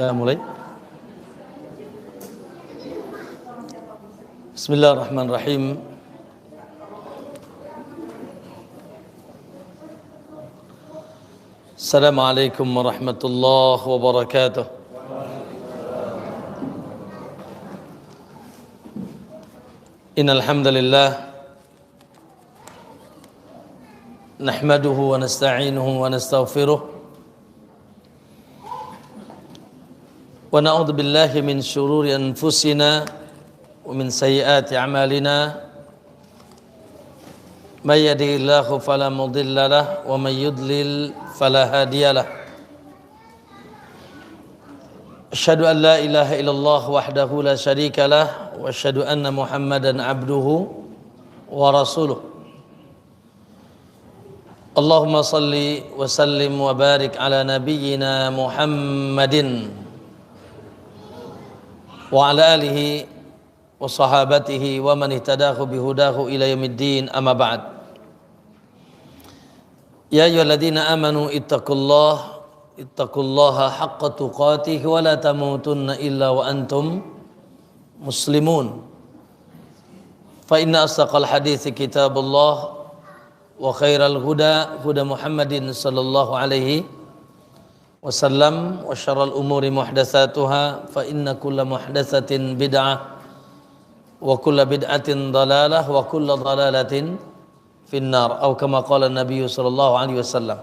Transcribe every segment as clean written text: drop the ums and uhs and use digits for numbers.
Kita mulai. Bismillahirrahmanirrahim. Assalamualaikum warahmatullahi wabarakatuh. Innal hamdalillah nahmaduhu wa nasta'inuhu wa nastaghfiruh wa na'udzu billahi min shururi anfusina wa min sayyiati a'malina may yahdihillahu fala mudilla lahu wa may yudlil fala hadiya lahu. Asyhadu an la ilaha illallah wahdahu la syarika lah wa asyhadu anna Muhammadan abduhu wa rasuluh. Allahumma salli wa sallim wa barik ala nabiyyina Muhammadin wa ala alihi wa sahabatihi wa man ihtadahu bihudahu ila yaumiddin, amma ba'd. Ya ayyuhalladzina amanu ittaqullaha haqqa tuqatih wa la tamutunna illa wa antum muslimun. Fa inna asdaqal hadithi kitabullah wa khairal huda Muhammadin sallallahu alaihi wasallam wa syarrul umuri muhdatsatuha fa inna kulla muhdatsatin bid'ah wa kulla bid'atin dhalalah wa kulla dhalalatin finnar, atau kama qala Nabi sallallahu alaihi wasallam.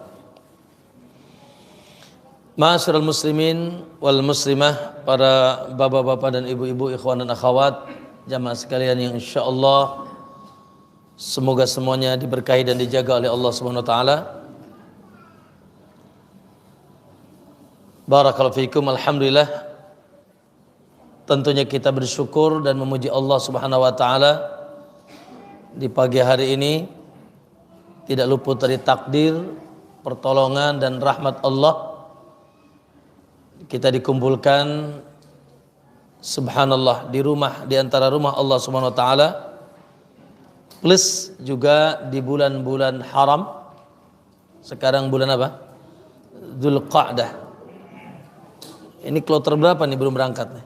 Ma'asyiral muslimin wal muslimah, para bapak-bapak dan ibu-ibu, ikhwan dan akhwat, jamaah sekalian yang insyaallah semoga semuanya diberkahi dan dijaga oleh Allah Subhanahu wa taala. Barakallahu fikum. Alhamdulillah, tentunya kita bersyukur dan memuji Allah Subhanahu wa taala di pagi hari ini tidak luput dari takdir, pertolongan dan rahmat Allah. Kita dikumpulkan subhanallah di antara rumah Allah Subhanahu wa taala, plus juga di bulan-bulan haram. Sekarang bulan apa? Dzulqa'dah. Ini kloter berapa nih belum berangkat nih?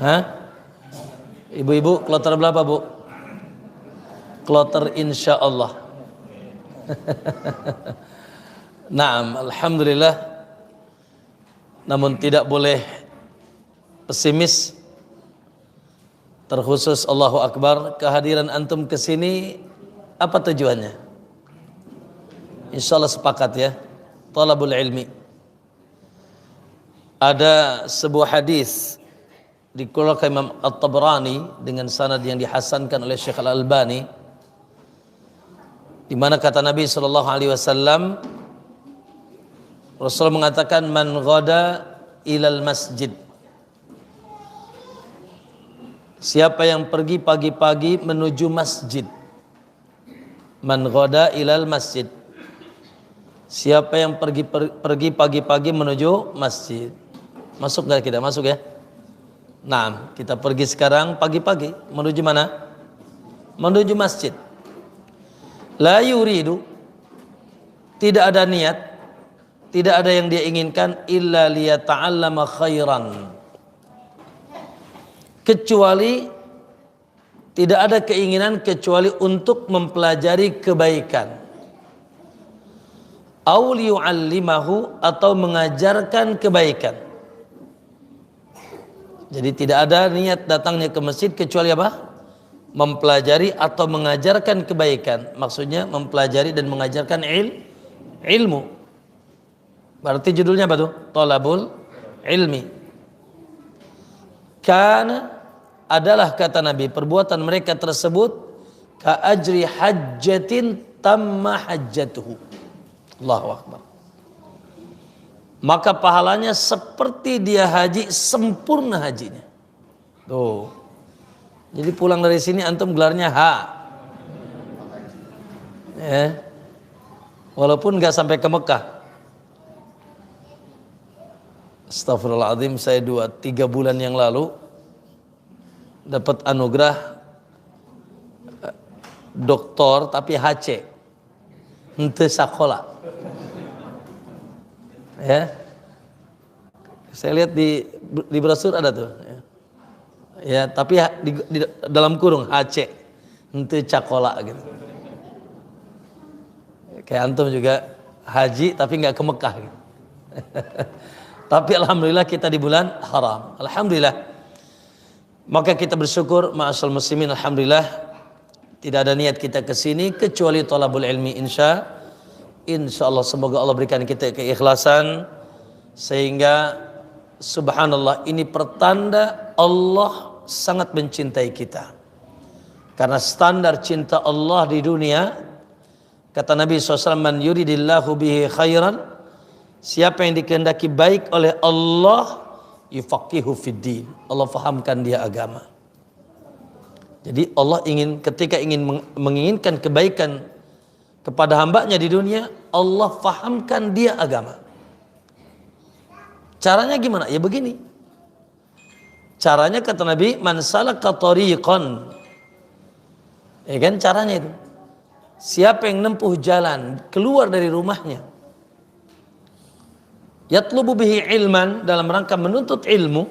Hah? Ibu-ibu, kloter berapa, Bu? Kloter insyaallah. Naam, alhamdulillah. Namun tidak boleh pesimis. Terkhusus Allahu Akbar, kehadiran antum ke sini apa tujuannya? Insyaallah sepakat ya, talabul ilmi. Ada sebuah hadis dikeluarkan Imam At-Tabrani dengan sanad yang dihasankan oleh Syekh Al-Albani, di mana kata Nabi sallallahu alaihi wasallam, Rasul mengatakan, man ghada ilal masjid, siapa yang pergi pagi-pagi menuju masjid. Man ghada ilal masjid, siapa yang pergi pagi-pagi menuju masjid. Masuk gak kita? Masuk ya. Nah, kita pergi sekarang pagi-pagi menuju mana? Menuju masjid. La yuridu, tidak ada niat, tidak ada yang dia inginkan, illa liyata'allama khairan, kecuali tidak ada keinginan kecuali untuk mempelajari kebaikan. Aw liyu'allimahu, atau mengajarkan kebaikan. Jadi tidak ada niat datangnya ke masjid kecuali apa? Mempelajari atau mengajarkan kebaikan. Maksudnya mempelajari dan mengajarkan ilmu. Berarti judulnya apa tuh? Thalabul ilmi. Karena adalah, kata Nabi, perbuatan mereka tersebut ka ajri hajjatin tamma hajjatuhu. Allahu Akbar. Maka pahalanya seperti dia haji sempurna hajinya. Tuh. Jadi pulang dari sini antum gelarnya H. Ya. Walaupun enggak sampai ke Mekah. Astagfirullahaladzim, saya 2-3 bulan yang lalu dapat anugerah doktor tapi HC, henteu sakola. Ya. Saya lihat di brosur ada tuh. Ya, tapi di dalam kurung HC. Itu cakola gitu. Kayak antum juga haji tapi nggak ke Mekah gitu. Tapi alhamdulillah kita di bulan haram. Alhamdulillah. Maka kita bersyukur ma'asal muslimin, alhamdulillah tidak ada niat kita ke sini kecuali thalabul ilmi. Insyaallah semoga Allah berikan kita keikhlasan sehingga subhanallah ini pertanda Allah sangat mencintai kita. Karena standar cinta Allah di dunia, kata Nabi SAW, man yuridillahu bihi khairan, siapa yang dikehendaki baik oleh Allah, yufaqihu fiddin, Allah fahamkan dia agama. Jadi Allah ketika ingin menginginkan kebaikan kepada hambanya di dunia, Allah fahamkan dia agama. Caranya gimana? Ya begini. Caranya kata Nabi, man salaka tariqan. Ya kan caranya itu. Siapa yang nempuh jalan keluar dari rumahnya, yatlubu bihi ilman, dalam rangka menuntut ilmu,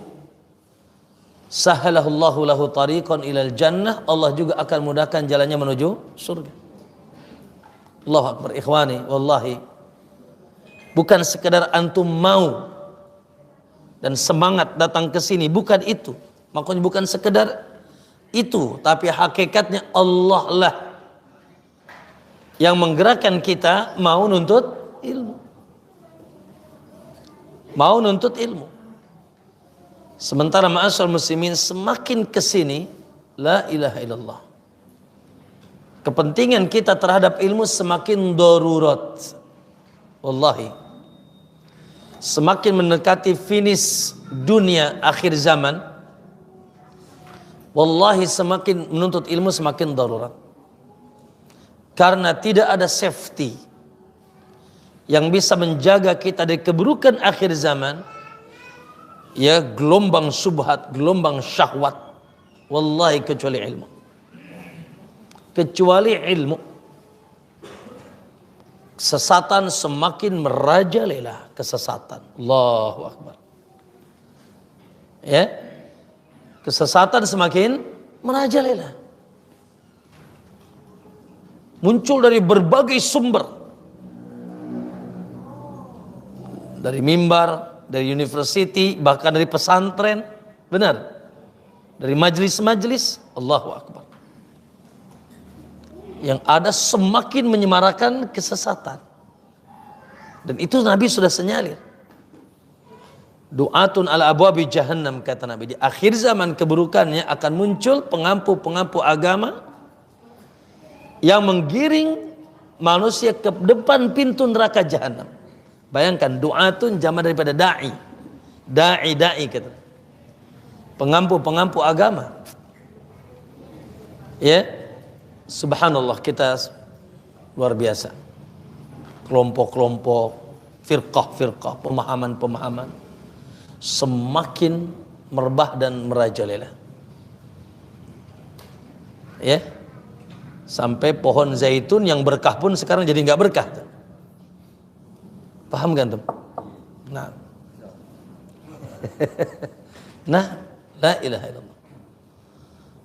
sahalahullahu lahu tariqan ilal jannah, Allah juga akan mudahkan jalannya menuju surga. Allahu akbar ikhwani, wallahi bukan sekedar antum mau dan semangat datang ke sini, bukan itu. Makanya bukan sekedar itu, tapi hakikatnya Allah lah yang menggerakkan kita mau nuntut ilmu. Mau nuntut ilmu. Sementara ma'asyar muslimin semakin kesini, la ilaha illallah, kepentingan kita terhadap ilmu semakin darurat. Wallahi, semakin mendekati finish dunia akhir zaman, wallahi semakin menuntut ilmu semakin darurat. Karena tidak ada safety yang bisa menjaga kita dari keburukan akhir zaman, ya gelombang subhat, gelombang syahwat, wallahi kecuali ilmu. Kecuali ilmu, kesesatan semakin merajalela, kesesatan. Allahu akbar. Ya, kesesatan semakin merajalela, muncul dari berbagai sumber, dari mimbar, dari university, bahkan dari pesantren, benar, dari majelis-majelis. Allahu akbar. Yang ada semakin menyemarakan kesesatan, dan itu Nabi sudah senyalir. Du'atun ala abwabi jahannam, kata Nabi, di akhir zaman keburukannya akan muncul pengampu-pengampu agama yang menggiring manusia ke depan pintu neraka jahanam. Bayangkan, du'atun jama daripada da'i. Da'i kata. Pengampu-pengampu agama. Ya. Subhanallah, kita luar biasa. Kelompok-kelompok, firqah-firqah, pemahaman-pemahaman semakin merebah dan merajalela. Ya. Sampai pohon zaitun yang berkah pun sekarang jadi nggak berkah. Paham kan tuh? Nah. Nah, la ilaha illallah.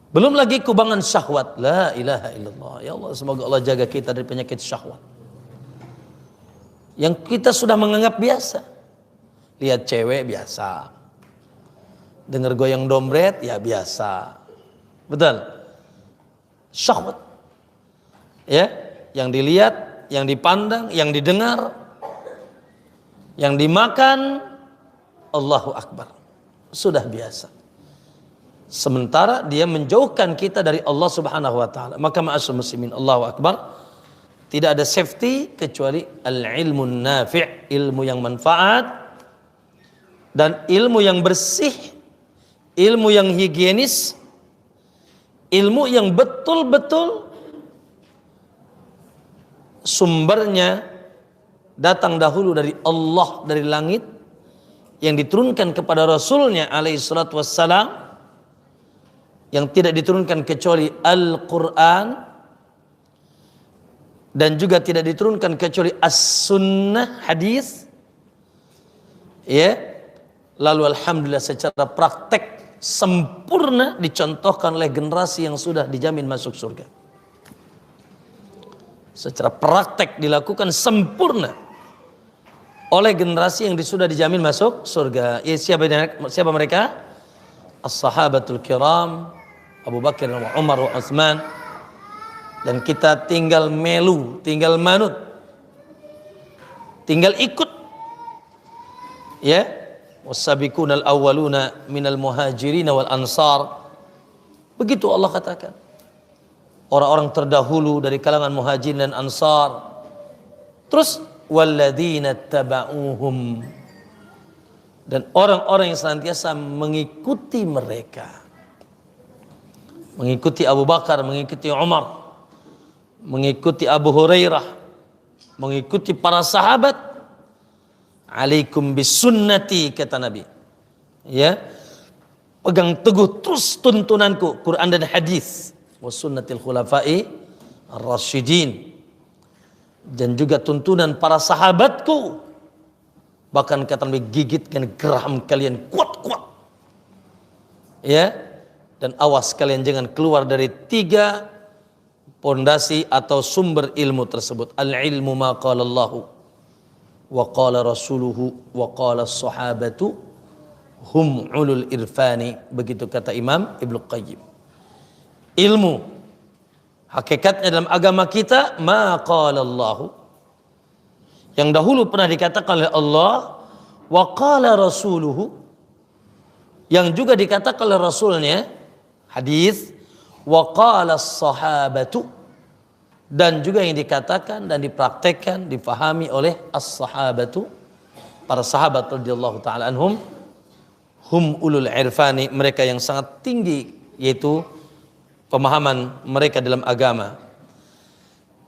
Belum lagi kubangan syahwat. La ilaha illallah. Ya Allah, semoga Allah jaga kita dari penyakit syahwat yang kita sudah menganggap biasa. Lihat cewek biasa, dengar goyang dompet ya biasa. Betul? Syahwat. Ya, yang dilihat, yang dipandang, yang didengar, yang dimakan, Allahu akbar, sudah biasa. Sementara dia menjauhkan kita dari Allah Subhanahu wa taala. Maka ma'asyiral muslimin, Allahu akbar, tidak ada safety kecuali al-ilmu nafi', ilmu yang manfaat dan ilmu yang bersih, ilmu yang higienis, ilmu yang betul-betul sumbernya datang dahulu dari Allah, dari langit, yang diturunkan kepada Rasulnya alaihi salatu wassalam, yang tidak diturunkan kecuali Al-Quran, dan juga tidak diturunkan kecuali As-Sunnah, hadis. Ya, Lalu alhamdulillah secara praktek sempurna dicontohkan oleh generasi yang sudah dijamin masuk surga. Secara praktek dilakukan sempurna oleh generasi yang sudah dijamin masuk surga. Ya, siapa mereka? As-sahabatul kiram, Abu Bakar, Umar, wa Utsman. Dan kita tinggal melu, tinggal manut, tinggal ikut. Ya, was-sabiqunal awwaluna minal muhajirin wal ansar. Begitu Allah katakan. Orang-orang terdahulu dari kalangan muhajirin dan ansar. Terus walladzina taba'uhum, dan orang-orang yang senantiasa mengikuti mereka. Mengikuti Abu Bakar, mengikuti Umar, mengikuti Abu Hurairah, mengikuti para sahabat. Alaikum bisunnati, kata Nabi. Ya, pegang teguh terus tuntunanku, Quran dan hadis, wa sunnatil khulafai ar-rasyidin, dan juga tuntunan para sahabatku. Bahkan kata Nabi, gigitkan geram kalian kuat-kuat. Ya, dan awas kalian jangan keluar dari 3 pondasi atau sumber ilmu tersebut. Al-ilmu ma qala Allahu wa qala rasuluhu wa qala sahabatu hum ulul irfani. Begitu kata Imam Ibnu Qayyim. Ilmu hakikatnya dalam agama kita ma qala Allahu, yang dahulu pernah dikatakan oleh Allah, wa qala rasuluhu, yang juga dikatakan oleh Rasulnya, hadis, wa qala sahabatu, dan juga yang dikatakan dan dipraktekkan, difahami oleh as-sahabatu, para sahabat radhiyallahu taala anhum, hum ulul irfani, mereka yang sangat tinggi yaitu pemahaman mereka dalam agama.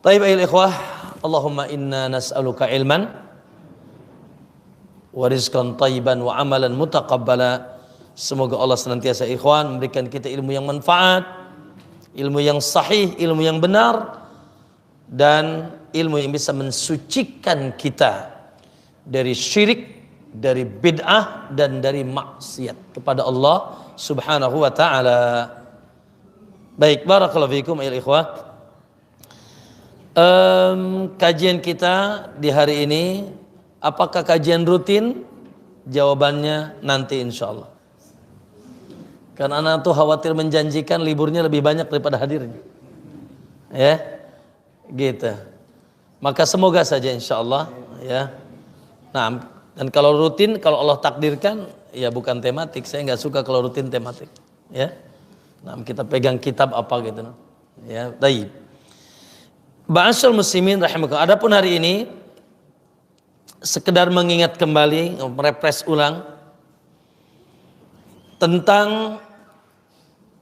Taib ayol ikhwah, Allahumma inna nas'aluka ilman wa rizqan tayyiban wa amalan mutaqabbala. Semoga Allah senantiasa ikhwan memberikan kita ilmu yang manfaat, ilmu yang sahih, ilmu yang benar, dan ilmu yang bisa mensucikan kita dari syirik, dari bid'ah, dan dari maksiat kepada Allah subhanahu wa ta'ala. Baik, barakallahu fikum ayol ikhwah. Kajian kita di hari ini, apakah kajian rutin? Jawabannya nanti insyaallah. Karena anak tuh khawatir menjanjikan liburnya lebih banyak daripada hadirnya. Ya, gitu. Maka semoga saja insyaallah, ya. Nah, dan kalau rutin, kalau Allah takdirkan, ya bukan tematik. Saya nggak suka kalau rutin tematik. Ya, nah kita pegang kitab apa gitu. Ya, baik. Ba'asyal muslimin rahimakumullah. Adapun hari ini sekedar mengingat kembali, merefresh ulang tentang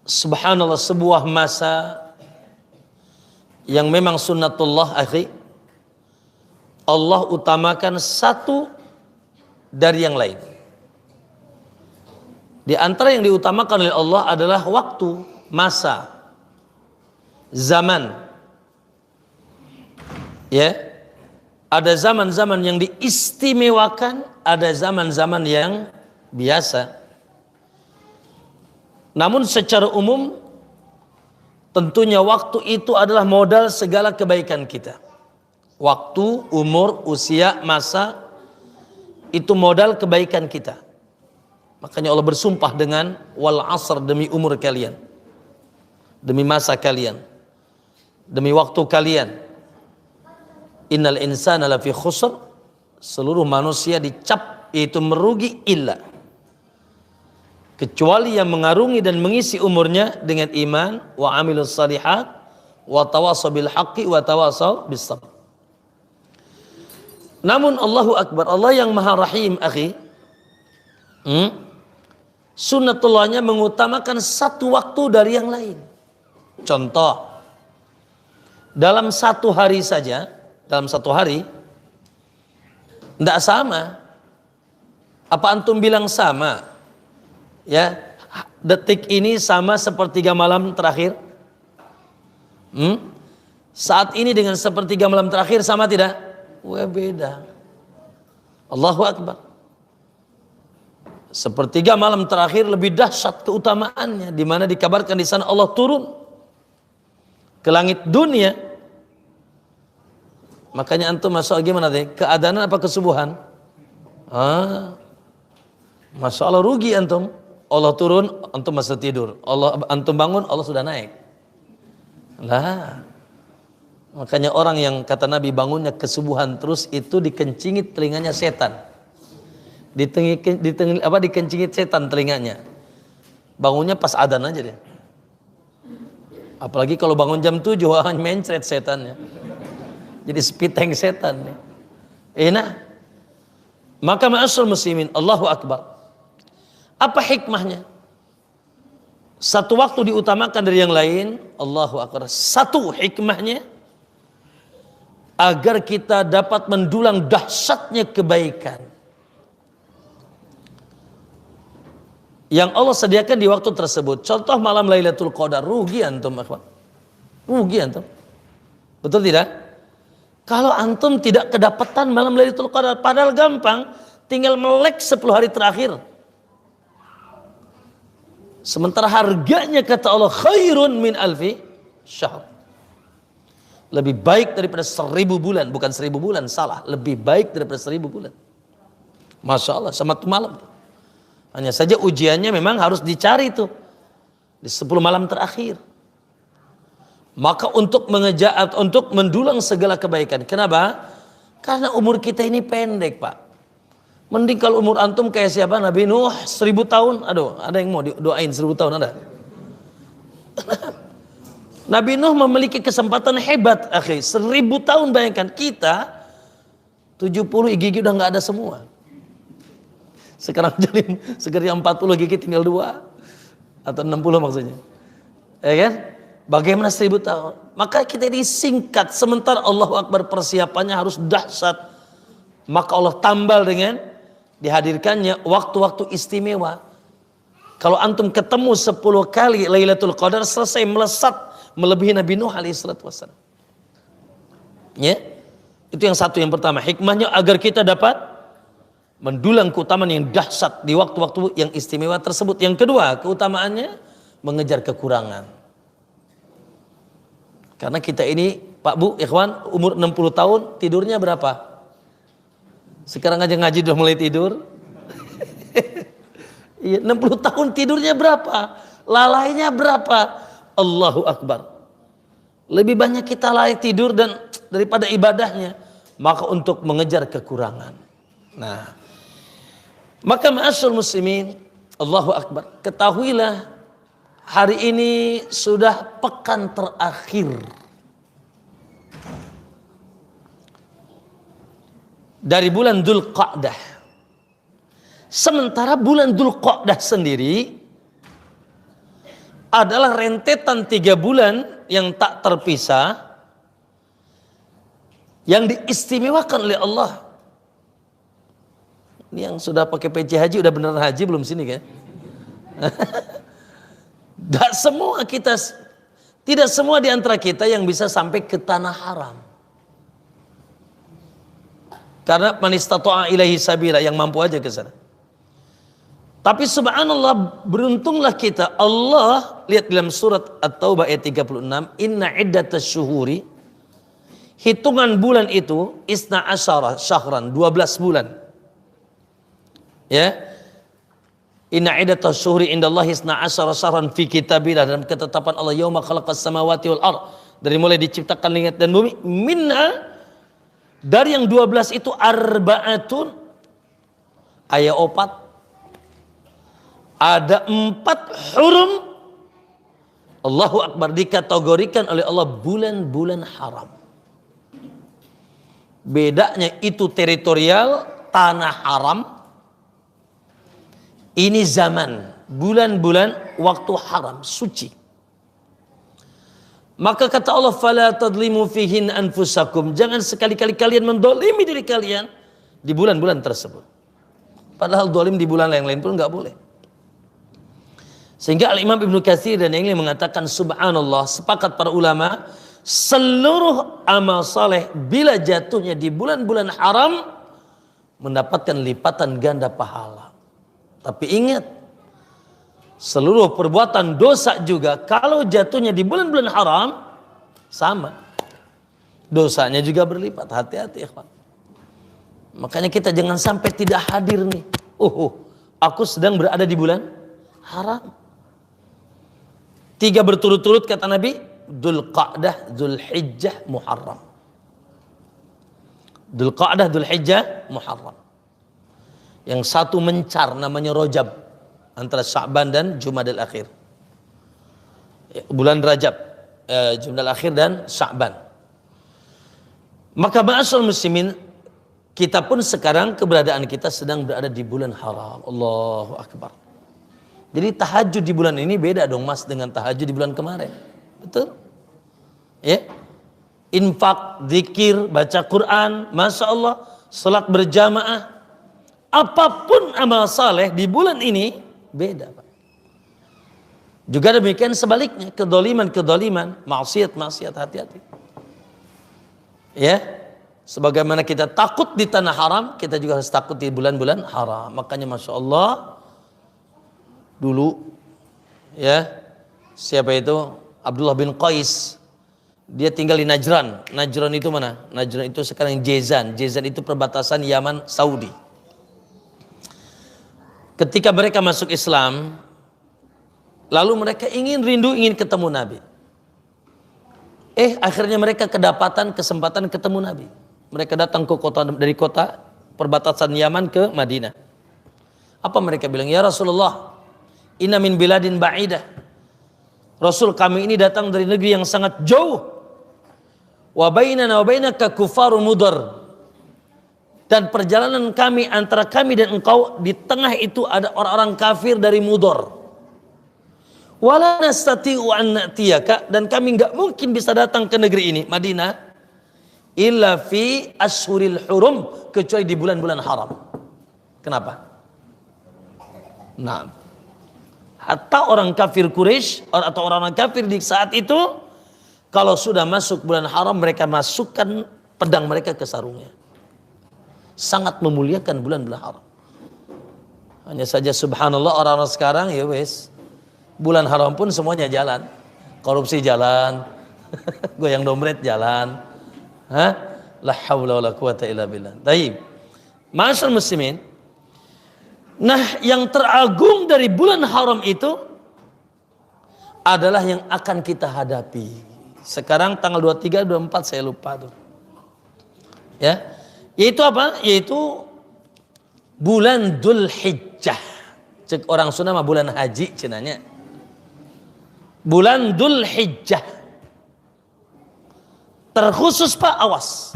subhanallah sebuah masa yang memang sunnatullah akhi. Allah utamakan satu dari yang lain. Di antara yang diutamakan oleh Allah adalah waktu, masa, zaman. Ya, ada zaman-zaman yang diistimewakan, ada zaman-zaman yang biasa. Namun secara umum tentunya waktu itu adalah modal segala kebaikan kita. Waktu, umur, usia, masa itu modal kebaikan kita. Makanya Allah bersumpah dengan wal asr, demi umur kalian, demi masa kalian, demi waktu kalian. Innal insana lafi khusr, seluruh manusia dicap yaitu merugi illa, kecuali yang mengarungi dan mengisi umurnya dengan iman, wa amilus salihat, wa tawasaw bil haqqi, wa tawasaw bis sabr. Namun Allahu Akbar, Allah yang Maha Rahim akhi, sunnatullahnya mengutamakan satu waktu dari yang lain. Contoh, dalam satu hari saja, dalam satu hari tidak sama. Apa antum bilang sama? Ya, detik ini sama sepertiga malam terakhir. Saat ini dengan sepertiga malam terakhir sama tidak? Wah, beda. Allahu Akbar. Sepertiga malam terakhir lebih dahsyat keutamaannya, di mana dikabarkan di sana Allah turun ke langit dunia. Makanya antum masuk gimana tadi? Keadanan apa kesubuhan? Masya Allah rugi antum. Allah turun, antum masih tidur. Antum bangun, Allah sudah naik. Lah. Makanya orang yang kata Nabi bangunnya kesubuhan terus itu dikencingit telinganya setan. Dikencingit setan telinganya. Bangunnya pas adzan aja dia. Apalagi kalau bangun jam 7 hanya mencret setannya. Jadi speed tank setan. Nah, maka ma'asyiral muslimin, Allahu Akbar. Apa hikmahnya? Satu waktu diutamakan dari yang lain, Allahu Akbar. Satu hikmahnya agar kita dapat mendulang dahsyatnya kebaikan yang Allah sediakan di waktu tersebut. Contoh malam Lailatul Qadar, rugi antum, akhwat. Rugi antum. Betul tidak? Kalau antum tidak kedapatan malam Lailatul Qadar, padahal gampang, tinggal melek 10 hari terakhir. Sementara harganya kata Allah khairun min alfi syahr. Lebih baik daripada 1000 bulan, bukan 1000 bulan, salah. Lebih baik daripada 1000 bulan. Masya Allah, sama tuh malam. Hanya saja ujiannya memang harus dicari tuh di 10 malam terakhir. Maka untuk mendulang segala kebaikan. Kenapa? Karena umur kita ini pendek, Pak. Mending kalau umur antum kayak siapa? Nabi Nuh 1000 tahun. Aduh, ada yang mau doain 1000 tahun ada? Nabi Nuh memiliki kesempatan hebat, akhi. 1000 tahun, bayangkan kita 70 gigi udah nggak ada semua. Sekarang jadi sekarang 40 gigi tinggal 2 atau 60 maksudnya. Ya kan? Bagaimana 1000 tahun? Maka kita disingkat, sementara Allahu Akbar persiapannya harus dahsyat. Maka Allah tambal dengan dihadirkannya waktu-waktu istimewa. Kalau antum ketemu 10 kali Lailatul Qadar, selesai melesat melebihi Nabi Nuh alaihissalatu wassalam. Ya? Itu yang satu, yang pertama. Hikmahnya agar kita dapat mendulang keutamaan yang dahsyat di waktu-waktu yang istimewa tersebut. Yang kedua, keutamaannya mengejar kekurangan. Karena kita ini, Pak Bu, ikhwan, umur 60 tahun, tidurnya berapa? Sekarang aja ngaji udah mulai tidur. Iya, 60 tahun tidurnya berapa? Lalainya berapa? Allahu Akbar. Lebih banyak kita lalai tidur daripada ibadahnya. Maka untuk mengejar kekurangan. Nah, maka ma'asyiral muslimin, Allahu Akbar, ketahuilah hari ini sudah pekan terakhir dari bulan Dzulqa'dah. Sementara bulan Dzulqa'dah sendiri adalah rentetan 3 bulan yang tak terpisah, yang diistimewakan oleh Allah. Ini yang sudah pakai peci haji udah beneran haji belum sini kan? Tidak semua di antara kita yang bisa sampai ke tanah haram. Karena man istata'a ilaihi sabila, yang mampu aja ke sana. Tapi subhanallah, beruntunglah kita. Allah lihat dalam surat At-Taubah ayat 36, inna iddatas syuhuri, hitungan bulan itu isna asyara syahran, 12 bulan. Ya, inna iddatas syuhuri indallahi isna asyara syahran fi kitabillah, dalam ketetapan Allah, yauma khalaqas samawati wal ard, dari mulai diciptakan langit dan bumi, minna, dari yang 12 itu arba'atun, ayat 4, ada 4 hurum. Allahu Akbar, dikategorikan oleh Allah bulan-bulan haram. Bedanya itu teritorial, tanah haram. Ini zaman, bulan-bulan waktu haram, suci. Maka kata Allah, fala tadlimu fihin anfusakum, jangan sekali-kali kalian mendolimi diri kalian di bulan-bulan tersebut. Padahal dolim di bulan yang lain pun nggak boleh. Sehingga Al-Imam Ibnu Katsir dan yang lain mengatakan, subhanallah, sepakat para ulama, seluruh amal saleh bila jatuhnya di bulan-bulan haram mendapatkan lipatan ganda pahala. Tapi ingat, seluruh perbuatan dosa juga kalau jatuhnya di bulan-bulan haram sama. Dosanya juga berlipat. Hati-hati ikhwan. Makanya kita jangan sampai tidak hadir nih. Aku sedang berada di bulan haram. 3 berturut-turut kata Nabi, Dzulqa'dah, Dzulhijjah, Muharram. Dzulqa'dah, Dzulhijjah, Muharram. Yang satu mencar namanya Rajab, antara Sya'ban dan Jumadil Akhir. Bulan Rajab, Jumadil Akhir dan Sya'ban. Maka ma'asyarul muslimin, kita pun sekarang keberadaan kita sedang berada di bulan haram. Allahu Akbar. Jadi tahajud di bulan ini beda dong mas dengan tahajud di bulan kemarin. Betul? Ya. Infak, zikir, baca Quran, Masya Allah, salat berjamaah. Apapun amal saleh di bulan ini beda, Pak. Juga demikian sebaliknya, kedoliman, maksiat, hati-hati. Ya, sebagaimana kita takut di tanah haram, kita juga harus takut di bulan-bulan haram. Makanya Masya Allah, dulu, ya, siapa itu? Abdullah bin Qais. Dia tinggal di Najran. Najran itu mana? Najran itu sekarang Jezan. Jezan itu perbatasan Yaman, Saudi. Ketika mereka masuk Islam, lalu mereka rindu ingin ketemu Nabi. Akhirnya mereka kedapatan kesempatan ketemu Nabi. Mereka datang ke dari kota perbatasan Yaman ke Madinah. Apa mereka bilang? Ya Rasulullah, inna min biladin ba'idah. Rasul, kami ini datang dari negeri yang sangat jauh. Wa bainana wa bainaka kufarun mudar. Dan perjalanan kami antara kami dan engkau, di tengah itu ada orang-orang kafir dari Mudar. Wala nastati'u an na'tiyaka, dan kami enggak mungkin bisa datang ke negeri ini, Madinah, illa fi ashuril hurum, kecuali di bulan-bulan haram. Kenapa? Nah, hatta orang kafir Quraisy atau orang-orang kafir di saat itu, kalau sudah masuk bulan haram, mereka masukkan pedang mereka ke sarungnya. Sangat memuliakan bulan-bulan haram. Hanya saja subhanallah, orang-orang sekarang ya wes, bulan haram pun semuanya jalan. Korupsi jalan, goyang dompet jalan. La haula wala quwata illa billah. Baik. Ma'asyiral muslimin. Nah, yang teragung dari bulan haram itu adalah yang akan kita hadapi. Sekarang tanggal 23, 24 saya lupa tuh. Ya. Yaitu apa? Yaitu bulan Dzulhijjah. Cek orang Sunda mah bulan haji cenanya. Bulan Dzulhijjah. Terkhusus Pak, awas.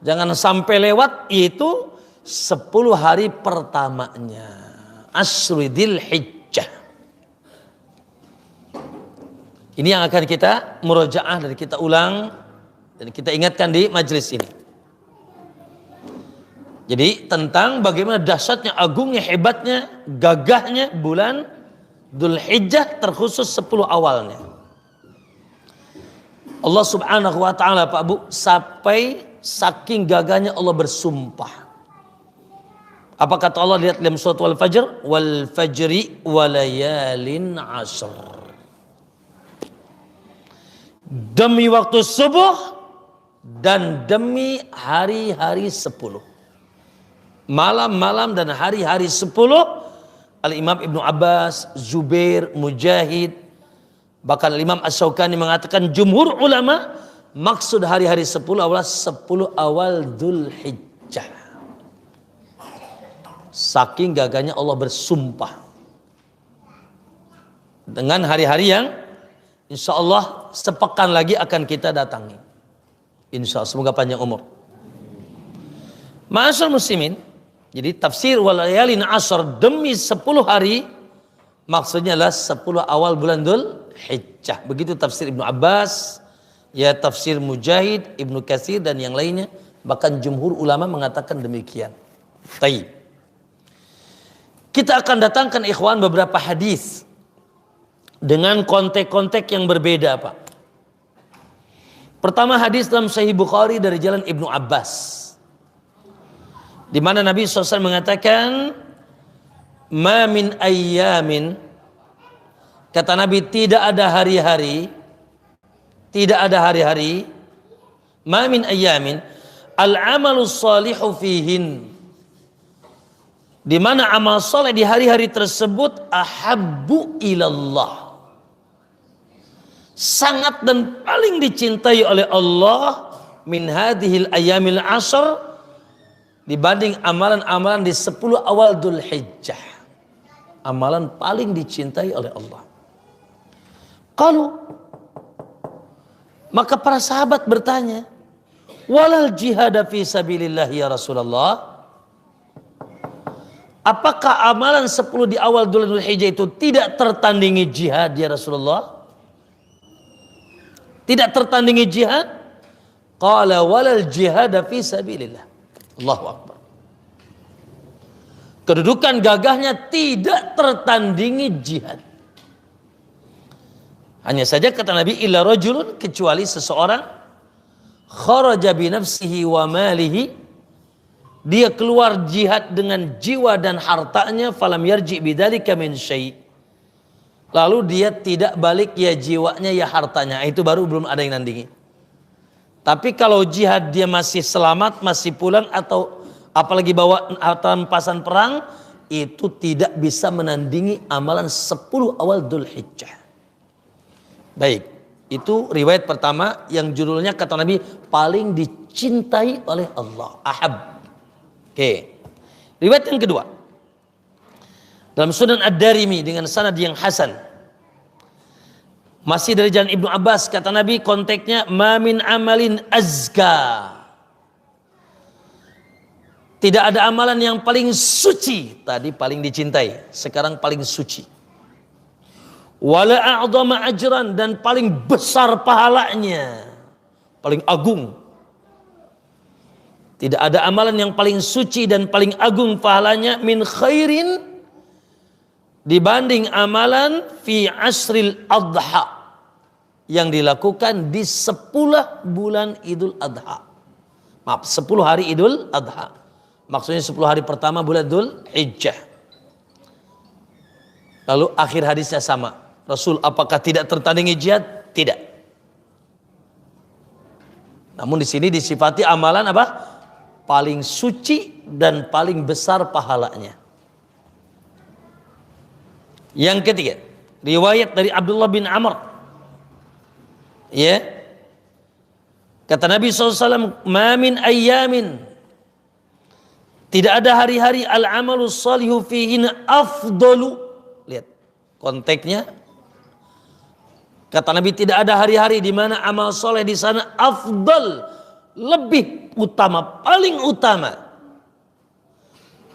Jangan sampai lewat, yaitu 10 hari pertamanya. Asyri Dzulhijjah. Ini yang akan kita murojaah dan kita ulang dan kita ingatkan di majelis ini. Jadi tentang bagaimana dahsyatnya, agungnya, hebatnya, gagahnya bulan Dzulhijjah, terkhusus 10 awalnya. Allah subhanahu wa ta'ala Pak Bu, sampai saking gagahnya Allah bersumpah. Apa kata Allah? Lihat dalam surat Al-Fajr, wal fajri walayalin ashr. Demi waktu subuh dan demi hari-hari 10. Malam-malam dan hari-hari 10. Al-Imam Ibnu Abbas, Zubair, Mujahid, bahkan Imam Asy-Syaukani mengatakan jumhur ulama maksud hari-hari 10 adalah 10 awal Dzulhijjah. Saking gagahnya Allah bersumpah dengan hari-hari yang insya Allah sepekan lagi akan kita datangi. Insya Allah, semoga panjang umur. Ma'asyiral muslimin, jadi tafsir walayalin ashr, demi 10 hari, maksudnya adalah 10 awal bulan Dzulhijjah. Begitu tafsir Ibnu Abbas, ya tafsir Mujahid, Ibnu Katsir dan yang lainnya, bahkan jumhur ulama mengatakan demikian. Taib. Kita akan datangkan ikhwan beberapa hadis dengan konteks-konteks yang berbeda, Pak. Pertama, hadis dalam Sahih Bukhari dari jalan Ibnu Abbas, di mana Nabi SAW mengatakan, Ma min ayyamin, kata Nabi, tidak ada hari-hari, ma min ayyamin al-amalus salihu fihin, di mana amal soleh di hari-hari tersebut ahabbu ilallah, sangat dan paling dicintai oleh Allah, min hadhil ayyamil ashr, dibanding amalan-amalan di 10 awal Dzulhijjah. Amalan paling dicintai oleh Allah. Qalu, maka para sahabat bertanya, walal jihad fi sabilillah ya Rasulullah, apakah amalan 10 di awal Dzulhijjah itu tidak tertandingi jihad ya Rasulullah? Tidak tertandingi jihad? Qala walal jihad fi sabilillah. Allahu Akbar. Kedudukan gagahnya tidak tertandingi jihad. Hanya saja kata Nabi, illa rajulun, kecuali seseorang, kharaja bi nafsihi wa malihi, dia keluar jihad dengan jiwa dan hartanya, falam yarji bidzalika min syai', lalu dia tidak balik ya jiwanya ya hartanya, itu baru belum ada yang nandingi. Tapi kalau jihad dia masih selamat, masih pulang, atau apalagi bawa rampasan perang, itu tidak bisa menandingi amalan 10 awal Dzulhijjah. Baik, itu riwayat pertama yang judulnya kata Nabi paling dicintai oleh Allah, ahab. Oke. Riwayat yang kedua, dalam Sunan Ad-Darimi dengan sanad yang hasan, masih dari jalan Ibnu Abbas, kata Nabi, konteksnya ma min amalin azka, tidak ada amalan yang paling suci, tadi paling dicintai, sekarang paling suci, wala a'dhama ajran, dan paling besar pahalanya, paling agung. Tidak ada amalan yang paling suci dan paling agung pahalanya min khairin, dibanding amalan fi asril adha, yang dilakukan di 10 bulan Idul Adha. Maaf, 10 hari Idul Adha. Maksudnya 10 hari pertama bulan Dzulhijjah. Lalu akhir hadisnya sama. Rasul, apakah tidak tertandingi jihad? Tidak. Namun di sini disifati amalan apa? Paling suci dan paling besar pahalanya. Yang ketiga, riwayat dari Abdullah bin Amr. Ya. Kata Nabi SAW, ma min ayyamin, tidak ada hari-hari al-amalus salihu fihin afdalu. Lihat konteksnya. Kata Nabi, tidak ada hari-hari di mana amal soleh di sana afdal, lebih utama, paling utama.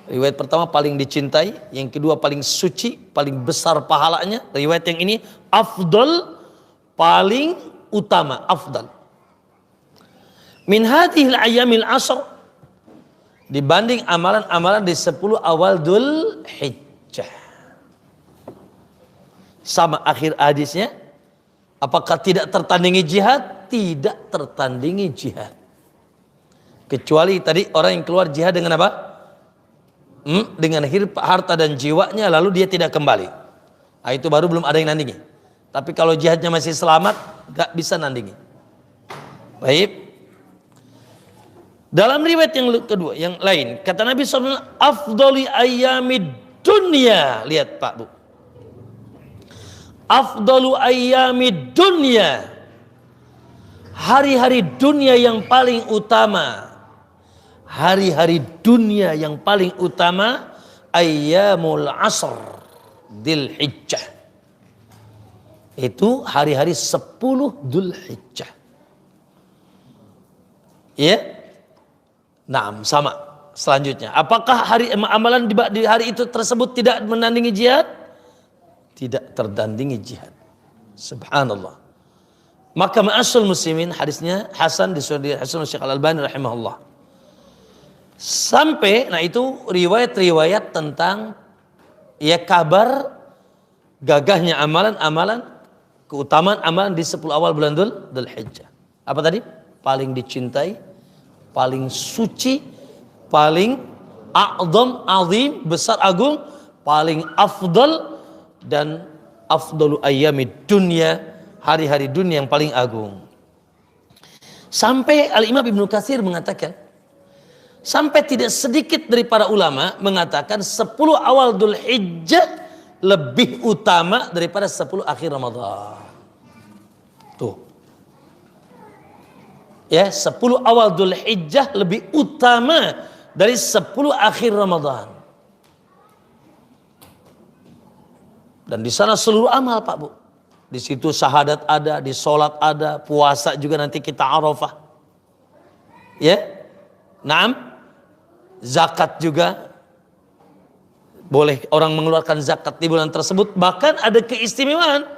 Riwayat pertama paling dicintai, yang kedua paling suci, paling besar pahalanya. Riwayat yang ini afdal, paling utama, afdal. Min hadhil ayyamil ashr, dibanding amalan-amalan di 10 awal Dzulhijjah. Sama akhir hadisnya. Apakah tidak tertandingi jihad? Tidak tertandingi jihad. Kecuali tadi orang yang keluar jihad dengan apa? Dengan harta dan jiwanya, lalu dia tidak kembali. Nah, itu baru belum ada yang nandingi. Tapi kalau jihadnya masih selamat, gak bisa nandingi. Baik. Dalam riwayat yang kedua, yang lain, kata Nabi SAW, afdoli ayyamid dunya. Lihat Pak Bu. Afdalu ayyamid dunya, hari-hari dunia yang paling utama, hari-hari dunia yang paling utama, ayyamul asr Dzulhijjah, itu hari-hari 10 Dzulhijjah. Ya. Nah, sama selanjutnya, apakah amalan di hari itu tersebut tidak menandingi jihad? Tidak tertandingi jihad. Subhanallah. Maka ma'asyul muslimin, hadisnya hasan, disebut Hasan Syekh Al-Albani rahimahullah. Sampai, nah itu riwayat-riwayat tentang ya kabar gagahnya amalan-amalan, keutamaan amalan di 10 awal bulan Dzulhijjah. Apa tadi? Paling dicintai, paling suci, paling a'zam, azim, besar, agung, paling afdal dan afdalu ayyamid dunya, hari-hari dunia yang paling agung. Sampai Al-Imam Ibnu Katsir mengatakan, sampai tidak sedikit dari para ulama mengatakan 10 awal Dzulhijjah lebih utama daripada 10 akhir Ramadan. Tuh. Ya, 10 awal Dzulhijjah lebih utama dari 10 akhir Ramadan. Dan di sana seluruh amal, Pak Bu. Di situ syahadat ada, di sholat ada, puasa juga nanti kita Arafah. Ya. Naam. Zakat juga. Boleh orang mengeluarkan zakat di bulan tersebut. Bahkan ada keistimewaan.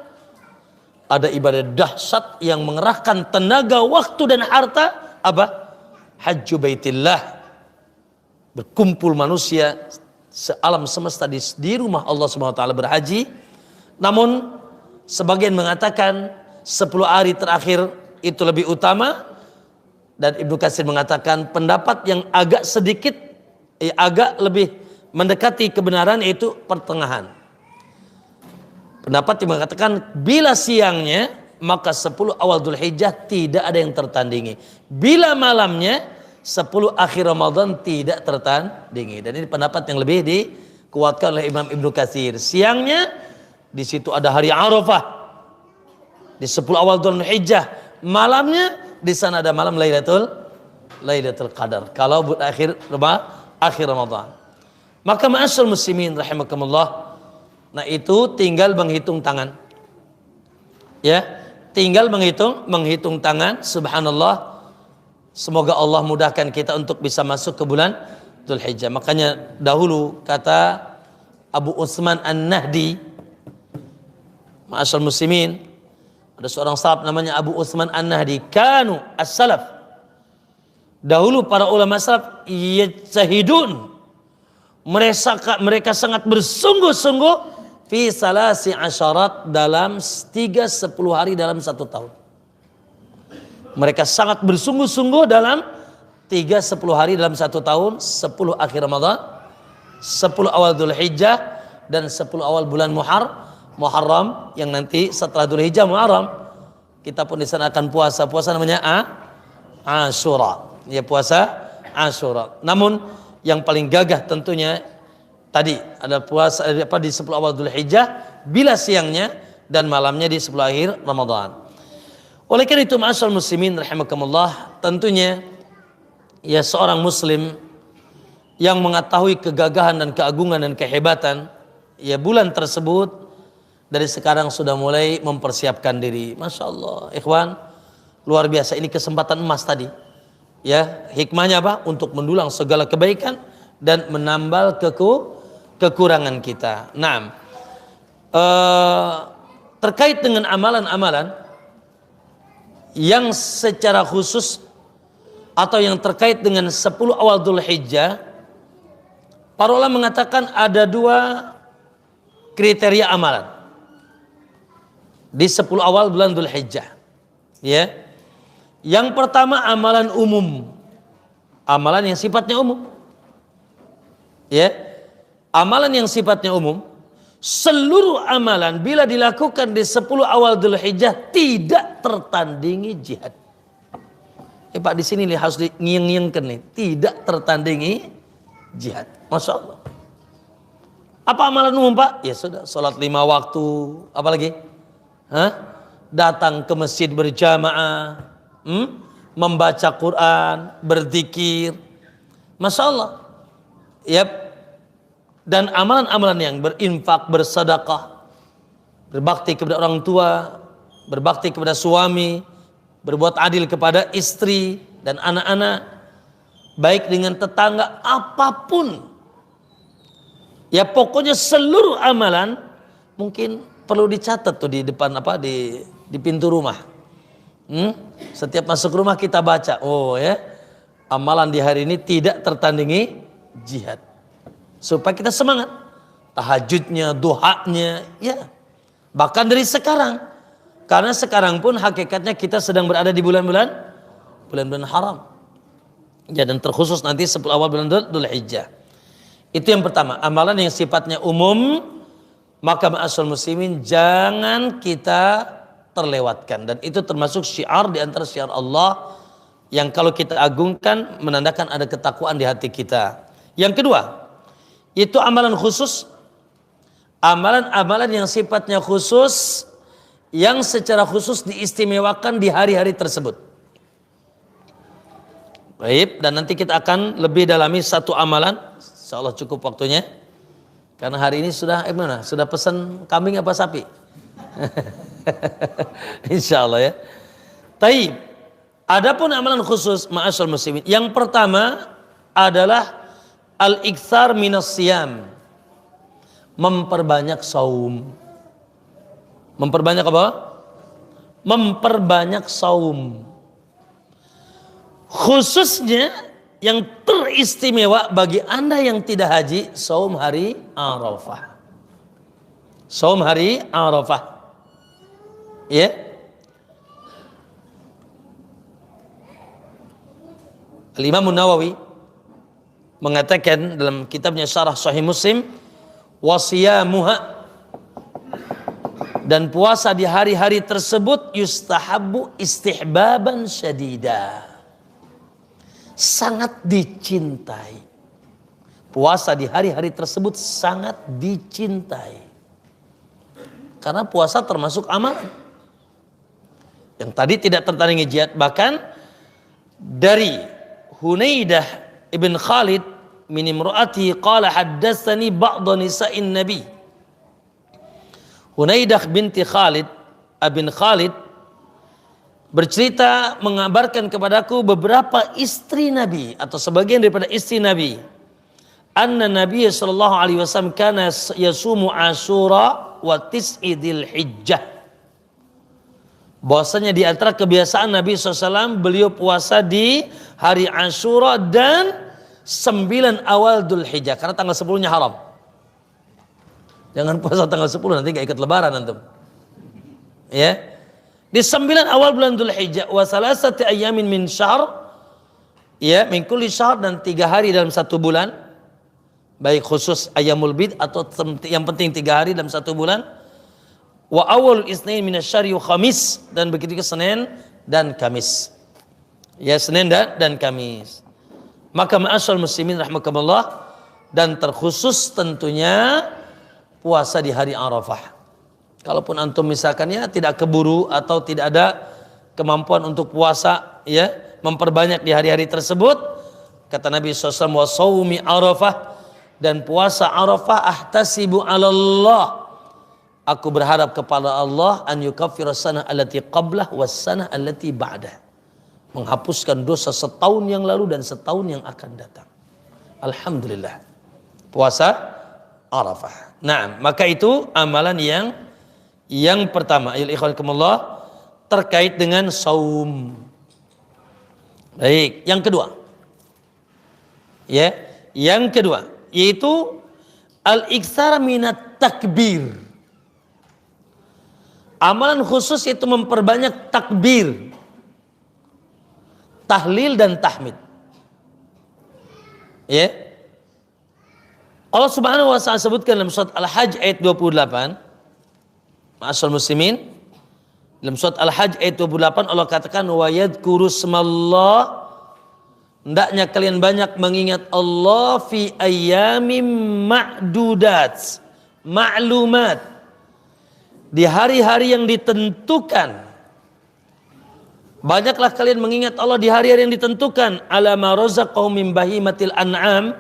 Ada ibadah dahsyat yang mengerahkan tenaga, waktu dan harta. Apa? Hajju baitillah. Berkumpul manusia sealam semesta di rumah Allah Subhanahu wa taala berhaji. Namun sebagian mengatakan 10 hari terakhir itu lebih utama. Dan Ibnu Katsir mengatakan pendapat yang agak sedikit, agak lebih mendekati kebenaran itu pertengahan. Pendapat yang mengatakan bila siangnya maka 10 awal Dzulhijjah tidak ada yang tertandingi. Bila malamnya 10 akhir Ramadan tidak tertandingi. Dan ini pendapat yang lebih dikuatkan oleh Imam Ibnu Katsir. Siangnya di situ ada hari Arafah. Di 10 awal Dzulhijjah. Malamnya di sana ada malam Lailatul Qadar. Kalau akhir Ramadan. Maka ma'asyarul muslimin rahimakumullah. Nah itu tinggal menghitung tangan. Ya, tinggal menghitung tangan. Subhanallah. Semoga Allah mudahkan kita untuk bisa masuk ke bulan Dzulhijjah. Makanya dahulu kata Abu Utsman An-Nahdi, ma'asyarul muslimin, ada seorang sahabat namanya Abu Utsman An-Nahdi, kanu as-salaf. Dahulu para ulama salaf yajtahidun, mereka sangat bersungguh-sungguh fi salasi asyarat dalam 10 hari dalam 1 tahun. Mereka sangat bersungguh-sungguh dalam 10 hari dalam 1 tahun, 10 akhir Ramadan, 10 awal Dzulhijjah dan 10 awal bulan Muharram yang nanti setelah Dzulhijjah Muharram kita pun di sana akan puasa namanya Asyura. Ya, puasa Asyura. Namun yang paling gagah tentunya tadi ada puasa di 10 awal Dzulhijjah bila siangnya dan malamnya di 10 akhir Ramadan. Oleh karena itu ma'asyarul muslimin rahimakumullah, tentunya ya seorang muslim yang mengetahui kegagahan dan keagungan dan kehebatan ya bulan tersebut dari sekarang sudah mulai mempersiapkan diri. Masya Allah, ikhwan, luar biasa, ini kesempatan emas tadi. Ya, hikmahnya apa? Untuk mendulang segala kebaikan dan menambal kekurangan kita. Nah, terkait dengan amalan-amalan yang secara khusus atau yang terkait dengan 10 awal Dzulhijjah, para ulama mengatakan ada 2 kriteria amalan di 10 awal bulan Dzulhijjah. Ya. Yang pertama amalan umum. Amalan yang sifatnya umum. Ya. Amalan yang sifatnya umum, seluruh amalan bila dilakukan di 10 awal Dzulhijjah tidak tertandingi jihad. Pak di sini harus dinyeng-nyengkan nih, tidak tertandingi jihad. Masya Allah. Apa amalan umum, Pak? Ya sudah, sholat 5 waktu, apalagi? Datang ke masjid berjamaah, membaca Quran, berzikir. Masya Allah. Yap. Dan amalan-amalan yang berinfak, bersedekah, berbakti kepada orang tua, berbakti kepada suami, berbuat adil kepada istri dan anak-anak, baik dengan tetangga, apapun. Ya pokoknya seluruh amalan mungkin perlu dicatat tuh di depan di pintu rumah. Setiap masuk rumah kita baca, oh ya, amalan di hari ini tidak tertandingi jihad. Supaya kita semangat. Tahajudnya, duhanya, ya. Bahkan dari sekarang. Karena sekarang pun hakikatnya kita sedang berada di bulan-bulan haram. Ya, dan terkhusus nanti 10 awal bulan Dzulhijjah. Itu yang pertama, amalan yang sifatnya umum, maka ma'asyiral muslimin jangan kita terlewatkan. Dan itu termasuk syiar di antara syiar Allah yang kalau kita agungkan menandakan ada ketakwaan di hati kita. Yang kedua, itu amalan khusus, amalan-amalan yang sifatnya khusus, yang secara khusus diistimewakan di hari-hari tersebut. Baik, dan nanti kita akan lebih dalami satu amalan. Insyaallah cukup waktunya. Karena hari ini sudah mana? Sudah pesan kambing apa sapi? Insyaallah ya. Taib. Adapun amalan khusus ma'asyiral muslimin, yang pertama adalah al-iktsar minas siyam. Memperbanyak saum. Memperbanyak apa? Memperbanyak saum. Khususnya yang teristimewa bagi Anda yang tidak haji, saum hari Arafah. Saum hari Arafah. Ya. Al-Imam Nawawi mengatakan dalam kitabnya Syarah Sahih Muslim, wasiyamuha, dan puasa di hari-hari tersebut yustahabbu istihbaban syadida, sangat dicintai. Puasa di hari-hari tersebut sangat dicintai. Karena puasa termasuk amalan yang tadi tidak tertandingi jihad. Bahkan dari Hunaidah ibn Khalid min imraati qala haddatsani ba'd nisa'in nabi. Hunaidah binti Khalid bin Khalid bercerita, mengabarkan kepadaku beberapa istri Nabi atau sebagian daripada istri Nabi. Anna Nabi sallallahu alaihi wasallam kana yasumu Asyura wa tis'i Dzulhijjah. Bahwasanya di antara kebiasaan Nabi SAW beliau puasa di hari Asyura dan 9 awal Dzulhijjah, karena tanggal 10-nya haram. Jangan puasa tanggal 10, nanti gak ikut lebaran antum. Ya. Di 9 awal bulan Dzulhijjah, wa salasati ayyamin min syahr, ya, min kulli syahr, dan 3 hari dalam 1 bulan, baik khusus ayyamul bid atau yang penting 3 hari dalam 1 bulan. Wa awalul isnain minasyari wa khamis, dan begitu ke Senin dan Kamis. Ya, Senin dan Kamis. Maka ma'asyiral muslimin rahimakumullah, dan terkhusus tentunya puasa di hari Arafah. Kalaupun antum misalkan ya tidak keburu atau tidak ada kemampuan untuk puasa, ya, memperbanyak di hari-hari tersebut, kata Nabi SAW, wa saumi Arafah, dan puasa Arafah, ahtasibu 'ala Allah, aku berharap kepada Allah, an yukaffira sanah allati qablah was sanah allati ba'dah, menghapuskan dosa setahun yang lalu dan setahun yang akan datang. Alhamdulillah. Puasa Arafah. Nah, maka itu amalan yang pertama, ayol ikhwanakumullah, terkait dengan saum. Baik, yang kedua. Ya, yang kedua yaitu al-iktsar minat takbir. Amalan khusus itu memperbanyak takbir, tahlil dan tahmid. Ya. Allah Subhanahu wa ta'ala sebutkan dalam surat Al-Hajj ayat 28. Ma'asyiral muslimin, dalam surat Al-Hajj ayat 28 Allah katakan, wa yadhkuru smallah, hendaknya kalian banyak mengingat Allah fi ayyamin ma'dudat, ma'lumat, di hari-hari yang ditentukan. Banyaklah kalian mengingat Allah di hari-hari yang ditentukan. Ala ma razaqahum min bahimatil an'am,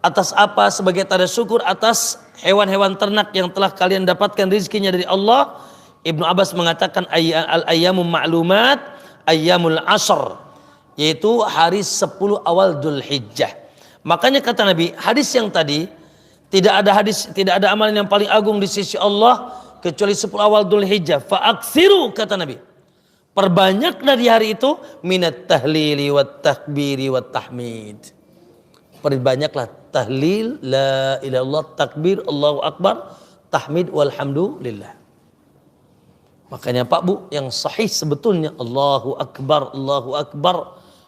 atas apa? Sebagai tanda syukur atas hewan-hewan ternak yang telah kalian dapatkan rizkinya dari Allah. Ibnu Abbas mengatakan al-ayyamum ma'lumat ayyamul ashr, yaitu hari 10 awal Dzulhijjah. Makanya kata Nabi, hadis yang tadi, tidak ada amalan yang paling agung di sisi Allah kecuali 10 awal Dzulhijjah. Fa'aksiru, kata Nabi, perbanyaklah di hari itu minat tahlili wat takbiri wat tahmid. Perbanyaklah tahlil, la ilaha illallah, takbir, Allahu akbar, tahmid, walhamdulillah. Makanya Pak Bu, yang sahih sebetulnya Allahu akbar,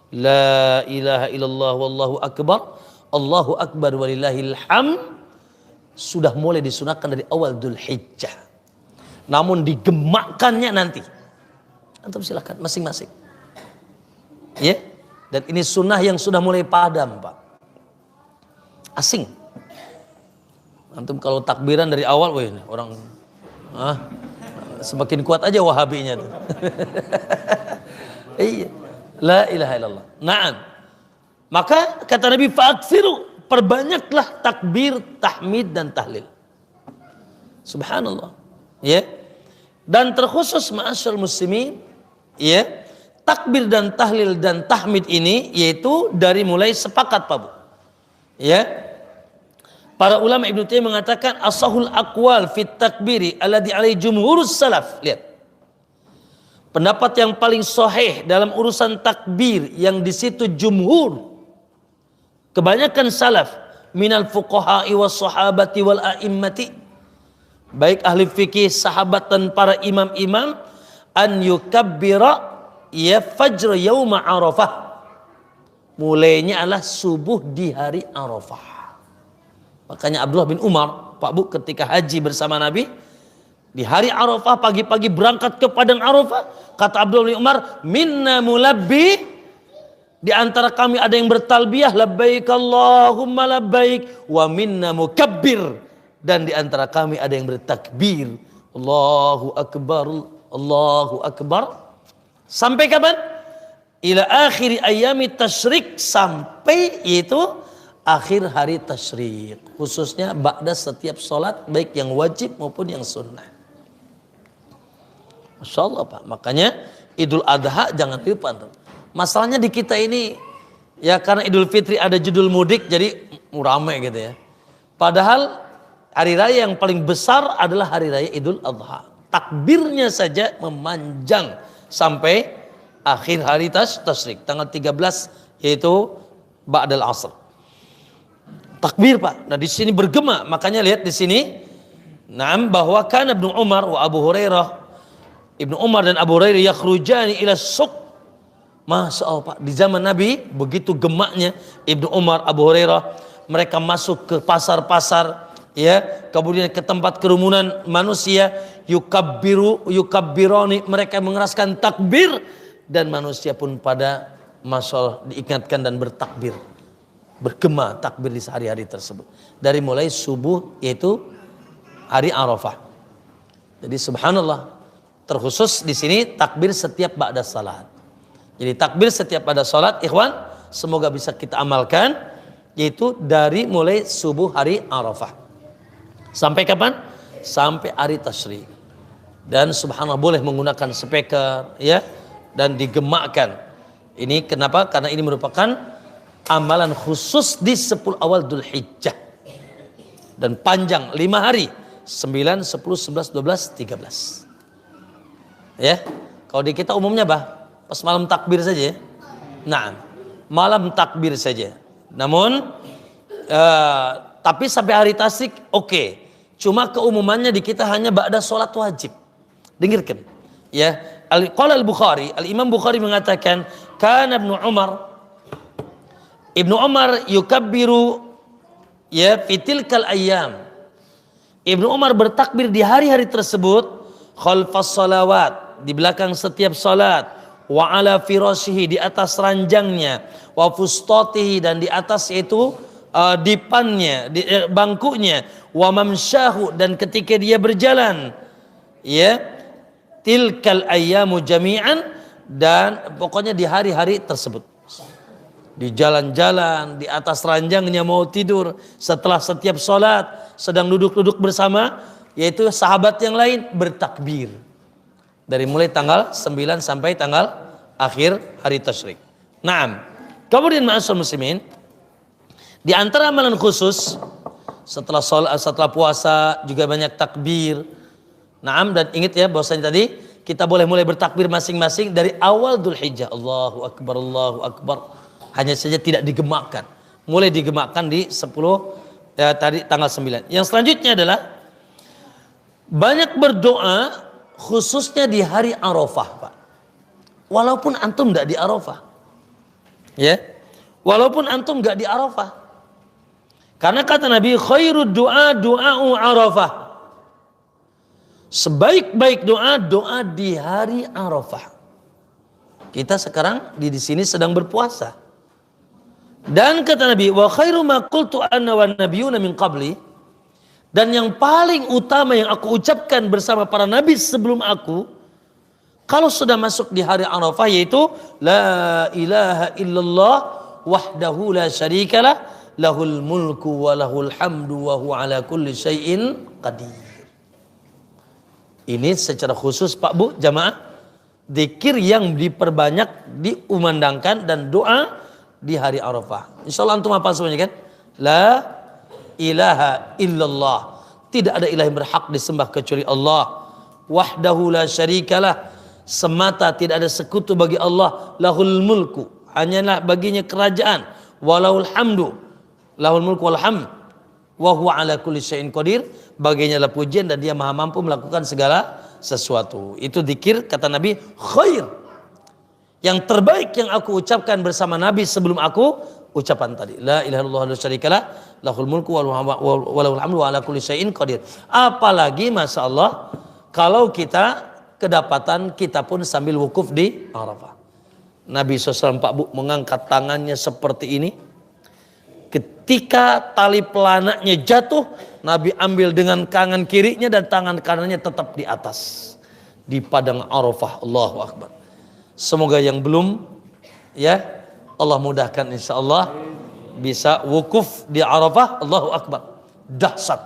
la ilaha illallah, wallahu akbar, Allahu Akbar walillahil hamd sudah mulai disunahkan dari awal Dzulhijjah. Namun digemakkannya nanti. Antum silakan masing-masing. Ya. Dan ini sunnah yang sudah mulai padam, Pak. Asing. Antum kalau takbiran dari awal, wah ini orang semakin kuat aja wahabinya tuh. Iya. La ilaha illallah. Naam. Maka kata Nabi fa'aksiru, perbanyaklah takbir, tahmid dan tahlil. Subhanallah. Ya. Dan terkhusus ma'asyar muslimin, ya, takbir dan tahlil dan tahmid ini yaitu dari mulai sepakat, Pak Bu. Ya. Para ulama Ibnu Taimiyah mengatakan asahul aqwal fit takbiri alladhi alaihi jumhurus salaf. Lihat. Pendapat yang paling sahih dalam urusan takbir yang di situ jumhur kebanyakan salaf minal fuqaha'i was sahabati wal a'immati, baik ahli fikih, sahabat dan para imam-imam, an yukabbira ya fajr yauma Arafah. Mulainya adalah subuh di hari Arafah. Makanya Abdullah bin Umar, Pak Bu, ketika haji bersama Nabi di hari Arafah pagi-pagi berangkat ke padang Arafah, kata Abdullah bin Umar, minna mulabbi, di antara kami ada yang bertalbiyah labbaik Allahumma labbaik, wa minna mukabbir, dan di antara kami ada yang bertakbir Allahu akbar, Allahu akbar. Sampai kapan? Ila akhir ayami tasyrik, sampai itu akhir hari tasyrik, khususnya ba'da setiap sholat, baik yang wajib maupun yang sunnah. Masya Allah, Pak. Makanya Idul Adha jangan lupa. Masalahnya di kita ini ya, karena Idul Fitri ada judul mudik jadi rame gitu ya. Padahal hari raya yang paling besar adalah hari raya Idul Adha. Takbirnya saja memanjang sampai akhir hari tasyrik, tanggal 13 yaitu ba'dal asr. Takbir, Pak. Nah di sini bergema, makanya lihat di sini, naam, bahwa kan Ibnu Umar wa Abu Hurairah, Ibnu Umar dan Abu Hurairah yakhrujani ila suq. Masya Allah, Pak, di zaman Nabi begitu gemaknya Ibnu Umar, Abu Hurairah, mereka masuk ke pasar-pasar, ya, kemudian ke tempat kerumunan manusia, yukabbironi, mereka mengeraskan takbir, dan manusia pun pada masya Allah diingatkan dan bertakbir. Bergema takbir di hari-hari tersebut dari mulai subuh yaitu hari Arafah. Jadi subhanallah, terkhusus di sini takbir setiap ba'da salat. Jadi takbir setiap ba'da salat, ikhwan, semoga bisa kita amalkan, yaitu dari mulai subuh hari Arafah. Sampai kapan? Sampai hari tasyrik. Dan subhanallah boleh menggunakan speaker, ya, dan digemakkan. Ini kenapa? Karena ini merupakan amalan khusus di 10 awal Dzulhijjah dan panjang 5 hari, 9, 10, 11, 12, 13. Ya, kalau di kita umumnya pas malam takbir saja. Nah, malam takbir saja. Namun tapi sampai hari tasyrik oke. Cuma keumumannya di kita hanya ba'da sholat wajib. Dengarkan. Ya, qala al-Bukhari, al-Imam Bukhari mengatakan, kana Ibnu Umar yukabbiru ya fitilkal ayyam. Ibnu Umar bertakbir di hari-hari tersebut khalfas salawat, di belakang setiap salat, wa ala firashihi, di atas ranjangnya, wa fustatihi, dan di atas itu dipannya, bangkunya, wa mamsyahu, dan ketika dia berjalan, ya, tilkal ayyamu jami'an, dan pokoknya di hari-hari tersebut. Di jalan-jalan, di atas ranjangnya mau tidur, setelah setiap sholat sedang duduk-duduk bersama, yaitu sahabat yang lain bertakbir dari mulai tanggal 9 sampai tanggal akhir hari tasyrik. Naam. Kemudian ma'asyiral muslimin, di antara amalan khusus setelah sholat, setelah puasa juga banyak takbir. Naam, dan ingat ya bahwasanya tadi kita boleh mulai bertakbir masing-masing dari awal Dzulhijjah. Allahu akbar, Allahu akbar. Hanya saja tidak digemakkan. Mulai digemakkan di 10 tadi tanggal 9. Yang selanjutnya adalah banyak berdoa khususnya di hari Arafah, Pak. Walaupun antum enggak di Arafah. Ya. Walaupun antum enggak di Arafah. Karena kata Nabi, khairud du'a du'a'u Arafah. Sebaik-baik doa, doa di hari Arafah. Kita sekarang di sini sedang berpuasa. Dan kata Nabi, wa khairu ma qultu anna wan nabiyuna min qabli. Dan yang paling utama yang aku ucapkan bersama para nabi sebelum aku, kalau sudah masuk di hari Arafah, yaitu la ilaha illallah wahdahu la syarikalah lahul mulku wa lahul hamdu wa huwa ala kulli syai'in qadir. Ini secara khusus Pak Bu jamaah, zikir yang diperbanyak, diumandangkan dan doa di hari Arafah. Insyaallah antum hafal semuanya kan? La ilaha illallah, tidak ada ilah yang berhak disembah kecuali Allah. Wahdahu la syarikalah, semata tidak ada sekutu bagi Allah. Lahul mulku, hanyalah baginya kerajaan. Walahul hamdu, lahul mulku wal hamd wa huwa ala kulli syai'in qadir, baginya lah pujian dan dia maha mampu melakukan segala sesuatu. Itu zikir kata Nabi khair, yang terbaik yang aku ucapkan bersama Nabi sebelum aku ucapan tadi, la ilaha illallah la syarikalah lahul mulku wa lahul hamdu wa ala kulli syai'in qadir. Apalagi masya Allah kalau kita kedapatan kita pun sambil wukuf di Arafah. Nabi SAW Pak Bu mengangkat tangannya seperti ini. Ketika tali pelananya jatuh, Nabi ambil dengan tangan kirinya dan tangan kanannya tetap di atas di padang Arafah. Allahu Akbar. Semoga yang belum, ya Allah mudahkan insyaallah bisa wukuf di Arafah. Allahu Akbar. Dahsyat.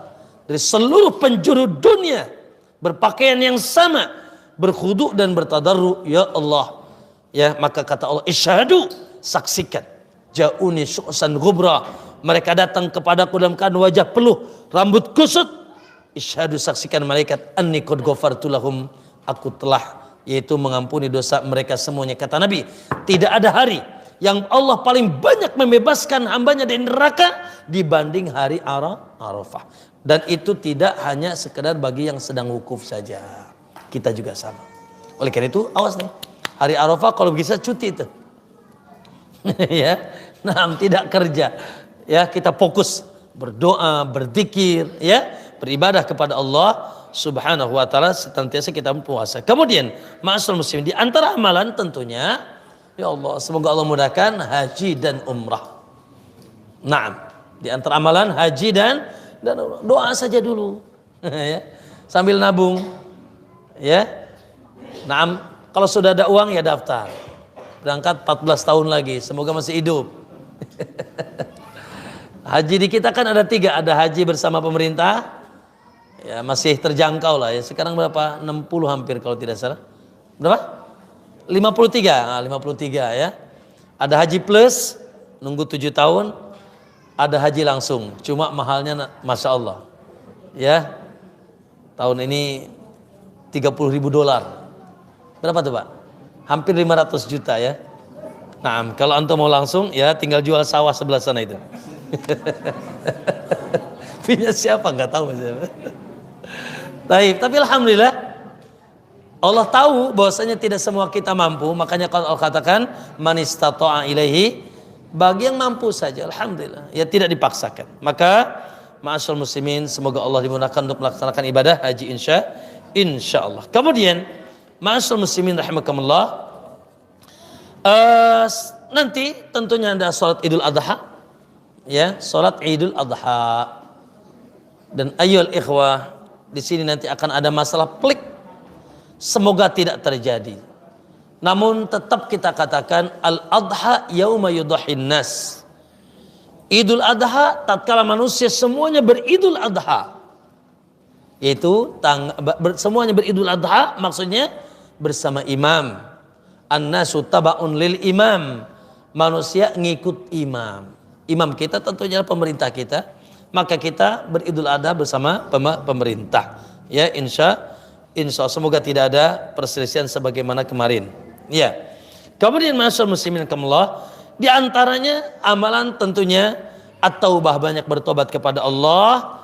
Dari seluruh penjuru dunia berpakaian yang sama, berkhuduk dan bertadarru, ya Allah. Ya, maka kata Allah, isyhadu, saksikan. Ja'uni syu'san ghubra, mereka datang kepadaku dalam keadaan wajah peluh, rambut kusut. Isyhadu, saksikan malaikat, anni qad ghafartu lahum, aku telah yaitu mengampuni dosa mereka semuanya. Kata Nabi, tidak ada hari yang Allah paling banyak membebaskan hambanya dari neraka dibanding hari Arafah. Dan itu tidak hanya sekedar bagi yang sedang wukuf saja, kita juga sama. Oleh karena itu awas nih, hari Arafah kalau bisa cuti itu. Ya, nah tidak kerja. Ya, kita fokus berdoa, berzikir, ya, beribadah kepada Allah Subhanahu wa taala, senantiasa kita puasa. Kemudian, ma'asyiral muslimin, di antara amalan tentunya, ya Allah, semoga Allah mudahkan haji dan umrah. Naam, di antara amalan haji dan doa saja dulu. Ya, sambil nabung. Ya. Naam, kalau sudah ada uang ya daftar. Berangkat 14 tahun lagi, semoga masih hidup. Haji di kita kan ada 3, ada haji bersama pemerintah, ya masih terjangkau lah ya. Sekarang berapa? 60 hampir kalau tidak salah. Berapa? 53, nah, 53 ya. Ada haji plus, nunggu 7 tahun. Ada haji langsung, cuma mahalnya masya Allah. Ya, tahun ini $30.000. Berapa tuh Pak? Hampir 500 juta ya. Nah, kalau antum mau langsung ya tinggal jual sawah sebelah sana itu. Punya siapa nggak tahu siapa. Tapi alhamdulillah Allah tahu bahwasanya tidak semua kita mampu, makanya kalau Allah katakan man istata'a ilaihi, bagi yang mampu saja, alhamdulillah, ya tidak dipaksakan. Maka ma'asyiral muslimin, semoga Allah dimudahkan untuk melaksanakan ibadah haji insyaallah. Kemudian ma'asyiral muslimin rahimakumullah, nanti tentunya ada salat Idul Adha, ya, salat Idul Adha. Dan ayyuhal ikhwah, di sini nanti akan ada masalah pelik, semoga tidak terjadi. Namun tetap kita katakan al-adha yauma yudhahin nas. Idul Adha tatkala manusia semuanya beridul adha. Yaitu semuanya beridul adha, maksudnya bersama imam. An-nasu taba'un lil imam. Manusia ngikut imam. Imam kita tentunya pemerintah kita. Maka kita beridul adha bersama pemerintah. Ya, insya semoga tidak ada perselisihan sebagaimana kemarin. Ya. Kemudian ma'asyiral muslimin rahimakumullah, di antaranya amalan tentunya at-taubah, banyak bertobat kepada Allah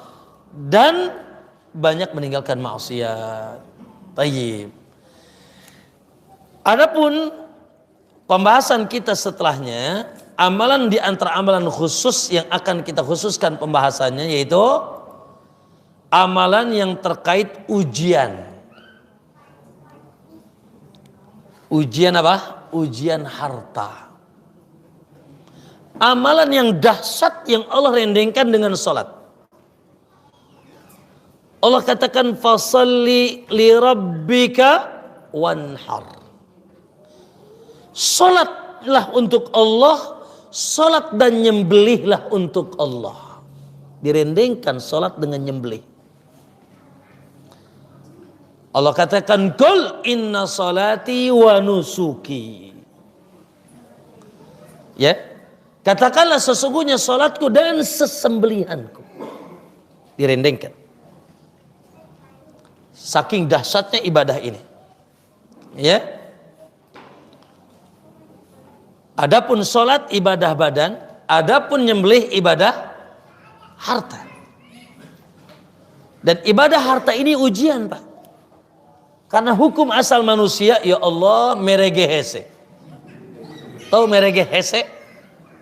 dan banyak meninggalkan maksiat. Tayyib. Adapun pembahasan kita setelahnya amalan di antara amalan khusus yang akan kita khususkan pembahasannya yaitu amalan yang terkait ujian. Ujian apa? Ujian harta. Amalan yang dahsyat yang Allah rendengkan dengan salat. Allah katakan fasalli li rabbika wanhar. Salatlah untuk Allah, salat dan nyembelihlah untuk Allah. Direndengkan salat dengan nyembelih. Allah katakan qul inna salati wa nusuki. Ya, katakanlah sesungguhnya salatku dan sesembelihanku. Direndengkan. Saking dahsyatnya ibadah ini. Ya. Adapun salat ibadah badan, adapun nyembelih ibadah harta. Dan ibadah harta ini ujian, Pak. Karena hukum asal manusia, ya Allah, merege hese. Tahu merege hese?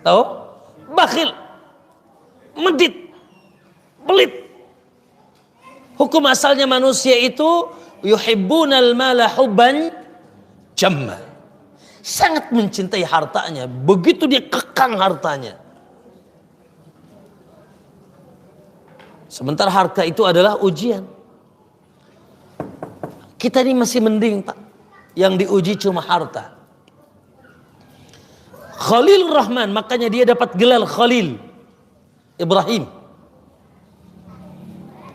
Tahu? Bakhil. Medit. Pelit. Hukum asalnya manusia itu yuhibbunal mala hubban jamma. Sangat mencintai hartanya. Begitu dia kekang hartanya. Sementara harta itu adalah ujian. Kita ini masih mending, Pak. Yang diuji cuma harta. Khalilur Rahman, makanya dia dapat gelar Khalil. Ibrahim.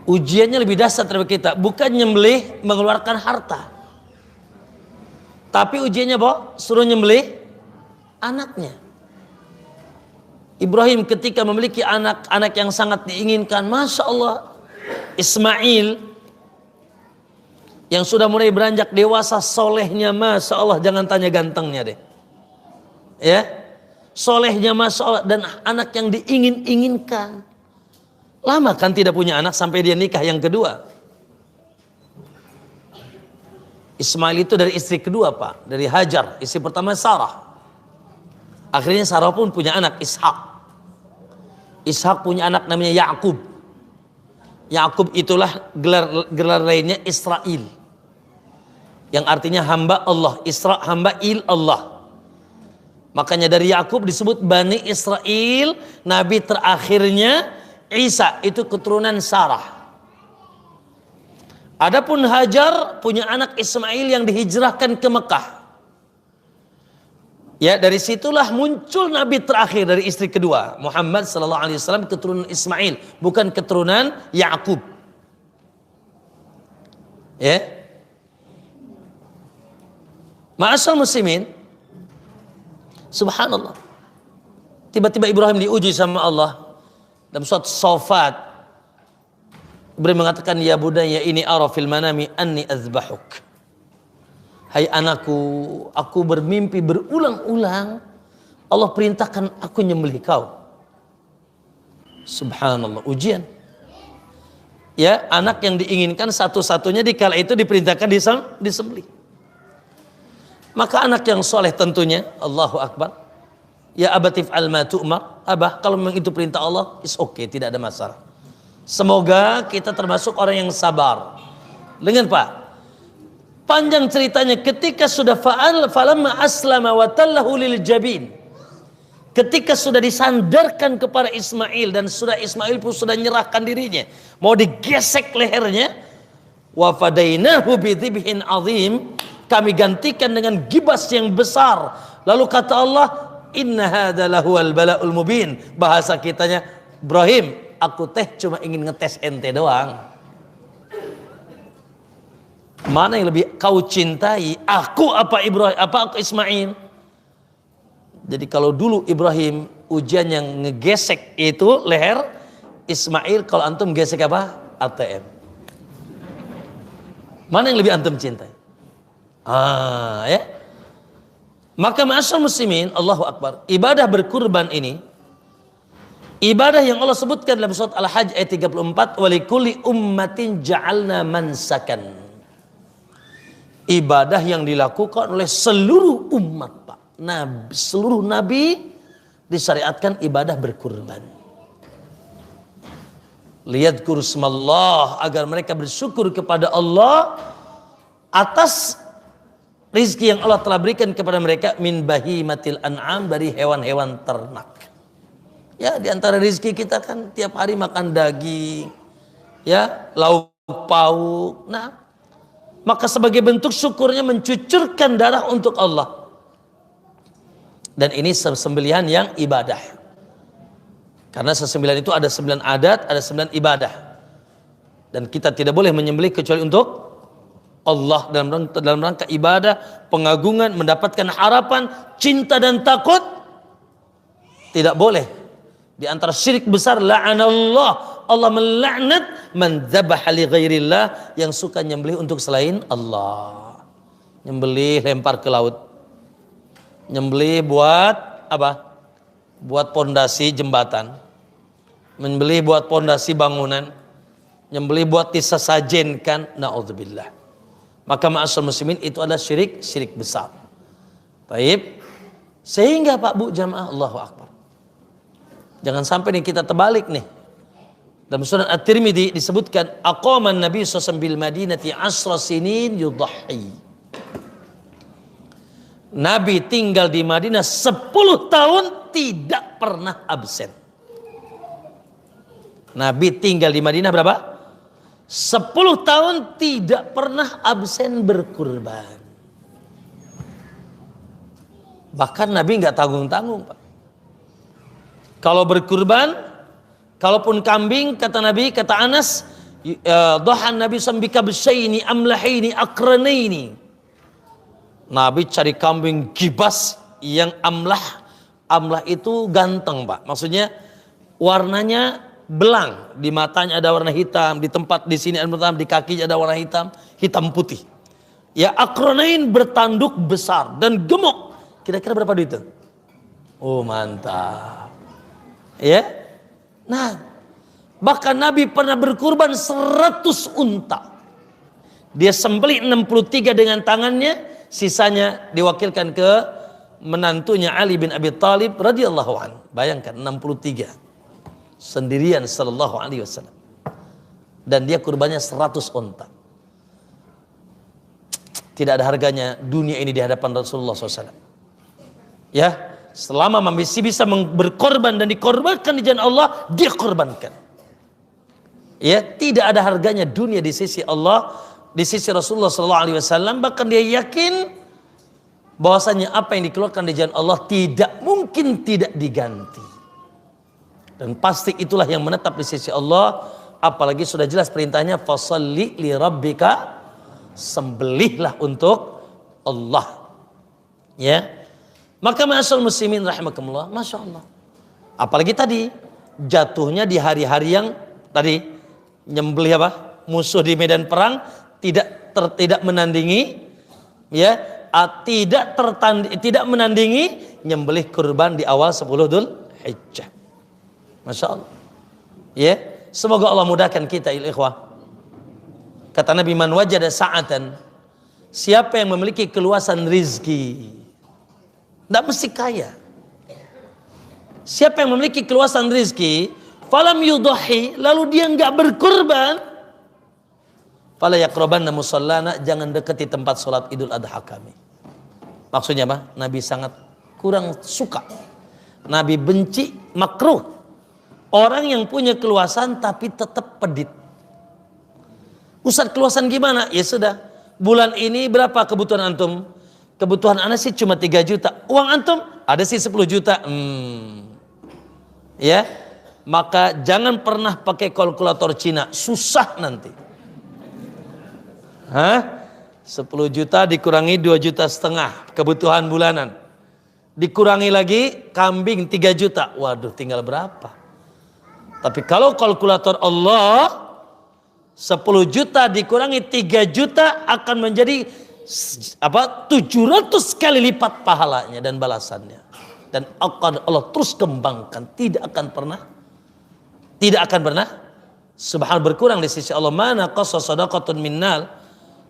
Ujiannya lebih dahsyat daripada kita. Bukan nyembelih mengeluarkan harta. Tapi ujiannya apa? Suruh nyembelih anaknya. Ibrahim ketika memiliki anak yang sangat diinginkan. Masya Allah. Ismail. Yang sudah mulai beranjak dewasa. Solehnya Masya Allah. Jangan tanya gantengnya deh. Ya. Solehnya Masya Allah. Dan anak yang diingin-inginkan. Lama kan tidak punya anak sampai dia nikah yang kedua. Ismail itu dari istri kedua, Pak. Dari Hajar. Istri pertama Sarah. Akhirnya Sarah pun punya anak Ishak. Ishak punya anak namanya Yakub. Yakub itulah gelar lainnya Israel. Yang artinya hamba Allah. Isra hamba il Allah. Makanya dari Yakub disebut Bani Israel. Nabi terakhirnya Isa itu keturunan Sarah. Adapun Hajar punya anak Ismail yang dihijrahkan ke Mekah. Ya, dari situlah muncul Nabi terakhir dari istri kedua, Muhammad sallallahu alaihi wasallam, keturunan Ismail, bukan keturunan Yakub. Ya. Ma'asal muslimin, subhanallah. Tiba-tiba Ibrahim diuji sama Allah. Dalam surat Safat Ibrahim mengatakan, ya budaya ini ara fil manami anni azbahuk. Hai anakku, aku bermimpi berulang-ulang Allah perintahkan aku nyembelih kau. Subhanallah, ujian. Ya, anak yang diinginkan satu-satunya di kala itu diperintahkan disembelih. Maka anak yang soleh tentunya, Allahu Akbar. Ya abatif al-ma tu'mar. Abah, kalau memang itu perintah Allah, is okay, tidak ada masalah. Semoga kita termasuk orang yang sabar. Dengan Pak, panjang ceritanya ketika sudah falamma aslama wa tallahu lil jabin. Ketika sudah disandarkan kepada Ismail dan sudah Ismail pun sudah nyerahkan dirinya, mau digesek lehernya, wa fadainahu bidzibhin azim, kami gantikan dengan gibas yang besar. Lalu kata Allah, inna hadza lahuwal bala'ul mubin. Bahasa kitanya, Ibrahim, aku teh cuma ingin ngetes ente doang. Mana yang lebih kau cintai, aku apa Ibrahim, apa aku Ismail? Jadi kalau dulu Ibrahim ujian yang ngegesek itu leher, Ismail kalau antum gesek apa? ATM. Mana yang lebih antum cintai? Ya. Maka ma'asyar muslimin, Allahu Akbar, ibadah berkurban ini, ibadah yang Allah sebutkan dalam surat Al-Hajj ayat 34, walikulli ummatin ja'alna mansakan. Ibadah yang dilakukan oleh seluruh umat, Pak. Seluruh nabi disyariatkan ibadah berkurban. Liyadhkuru smallah, agar mereka bersyukur kepada Allah atas rizki yang Allah telah berikan kepada mereka, min bahimatil an'am, dari hewan-hewan ternak. Ya, di antara rizki kita kan tiap hari makan daging, ya, lauk pauk. Nah, maka sebagai bentuk syukurnya mencucurkan darah untuk Allah. Dan ini sembelihan yang ibadah. Karena sesembelihan itu ada 9 adat, ada 9 ibadah. Dan kita tidak boleh menyembelih kecuali untuk Allah, dalam rangka ibadah, pengagungan, mendapatkan harapan, cinta dan takut. Tidak boleh. Di antara syirik besar, la'anallah, Allah melaknat man dzabaha li ghairillah, yang suka nyembelih untuk selain Allah. Nyembelih lempar ke laut. Nyembelih buat apa? Buat pondasi jembatan. Menyembelih buat pondasi bangunan, menyembelih buat disesajenkan, naudzubillah. Maka ma'asyiral muslimin, itu adalah syirik besar. Baik. Sehingga Pak Bu jamaah, Allahu akbar. Jangan sampai nih kita terbalik nih. Dalam Sunan At-Tirmidzi disebutkan, aqaman Nabi sallallahu bil Madinati 10 sinin yudhhi. Nabi tinggal di Madinah 10 tahun tidak pernah absen. Nabi tinggal di Madinah berapa? 10 tahun tidak pernah absen berkurban. Bahkan Nabi nggak tanggung-tanggung, Pak. Kalau berkurban, kalaupun kambing, kata Nabi, kata Anas, dhahan Nabi sambika bisyaini amlahaini akranaini. Nabi cari kambing gibas yang amlah. Amlah itu ganteng, Pak. Maksudnya warnanya belang, di matanya ada warna hitam, di tempat di sini ada warna hitam, di kakinya ada warna hitam, hitam putih. Ya, akranain, bertanduk besar dan gemuk. Kira-kira berapa duit itu? Oh, mantap. Ya. Nah, bahkan Nabi pernah berkurban 100 unta. Dia sembelih 63 dengan tangannya, sisanya diwakilkan ke menantunya Ali bin Abi Thalib radhiyallahu anhu. Bayangkan 63. Sendirian sallallahu alaihi wasallam. Dan dia kurbannya 100 unta. Tidak ada harganya dunia ini di hadapan Rasulullah SAW. Ya, selama masih bisa berkorban dan dikorbankan di jalan Allah, dia korbankan. Ya, tidak ada harganya dunia di sisi Allah, di sisi Rasulullah SAW. Bahkan dia yakin bahwasanya apa yang dikeluarkan di jalan Allah tidak mungkin tidak diganti. Dan pasti itulah yang menetap di sisi Allah. Apalagi sudah jelas perintahnya, fasalli li rabbika, sembelihlah untuk Allah. Ya, maka ma'asyiral muslimin rahimakumullah, masya Allah. Apalagi tadi jatuhnya di hari-hari yang tadi nyembelih apa? Musuh di medan perang, tidak menandingi, ya, tidak menandingi nyembelih kurban di awal 10 Dzulhijjah. Masya Allah. Ya, semoga Allah mudahkan kita, ikhwah. Kata Nabi, man wajada sa'atan, siapa yang memiliki keluasan rizki, tidak mesti kaya. Siapa yang memiliki keluasan rizki, falam yudhahi, lalu dia enggak berkurban, fala yaqrabanna musallana, jangan dekati tempat sholat Idul Adha kami. Maksudnya apa? Nabi sangat kurang suka, Nabi benci, makruh orang yang punya keluasan tapi tetap pedit. Ustaz, keluasan gimana? Ya sudah, bulan ini berapa kebutuhan antum? Kebutuhan anak sih cuma 3 juta. Uang antum? Ada sih 10 juta. Ya, maka jangan pernah pakai kalkulator Cina, susah nanti. 10 juta dikurangi 2,5 juta kebutuhan bulanan. Dikurangi lagi kambing 3 juta. Waduh, tinggal berapa? Tapi kalau kalkulator Allah, 10 juta dikurangi 3 juta akan menjadi 700 kali lipat pahalanya dan balasannya. Dan akan Allah terus kembangkan, tidak akan pernah subhanallah berkurang di sisi Allah. Mana qasa sadaqatun minnal,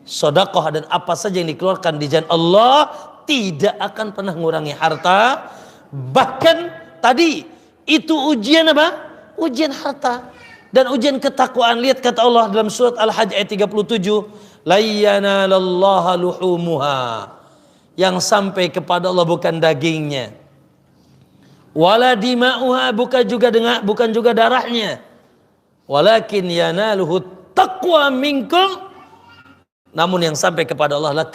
sedekah dan apa saja yang dikeluarkan di jalan Allah tidak akan pernah mengurangi harta, bahkan tadi itu ujian apa? Ujian harta dan ujian ketakwaan. Lihat kata Allah dalam surat Al-Hajj ayat 37, la yanalallaha luhumuha. Yang sampai kepada Allah bukan dagingnya, wala dima'uha, bukan juga darahnya, walakin yanaluhu taqwa minkum. Namun yang sampai kepada Allah adalah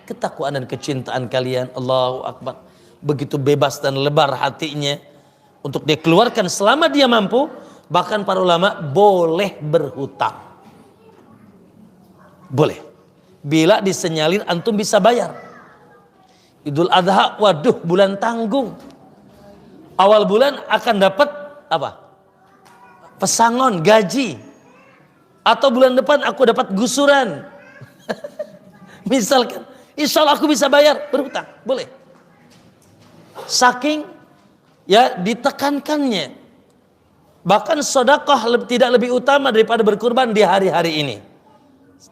ketakwaan dan kecintaan kalian. Allahu Akbar. Begitu bebas dan lebar hatinya untuk dia keluarkan selama dia mampu. Bahkan para ulama boleh berhutang. Boleh. Bila disenyalin antum bisa bayar. Idul Adha, waduh bulan tanggung. Awal bulan akan dapat apa? Pesangon, gaji. Atau bulan depan aku dapat gusuran. Misalkan, insya Allah aku bisa bayar, berhutang, boleh. Saking ya ditekankannya. Bahkan sedekah tidak lebih utama daripada berkurban di hari-hari ini.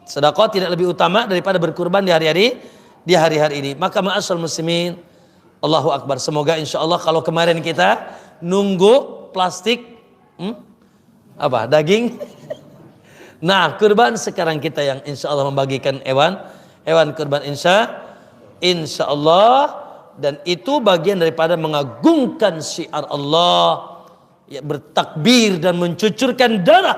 Sedekah tidak lebih utama daripada berkurban di hari-hari ini. Maka ma'asyiral muslimin, Allahu Akbar. Semoga insya Allah kalau kemarin kita nunggu plastik, daging. Nah, kurban sekarang kita yang insya Allah membagikan hewan kurban insya Allah. Dan itu bagian daripada mengagungkan syiar Allah, ya, bertakbir dan mencucurkan darah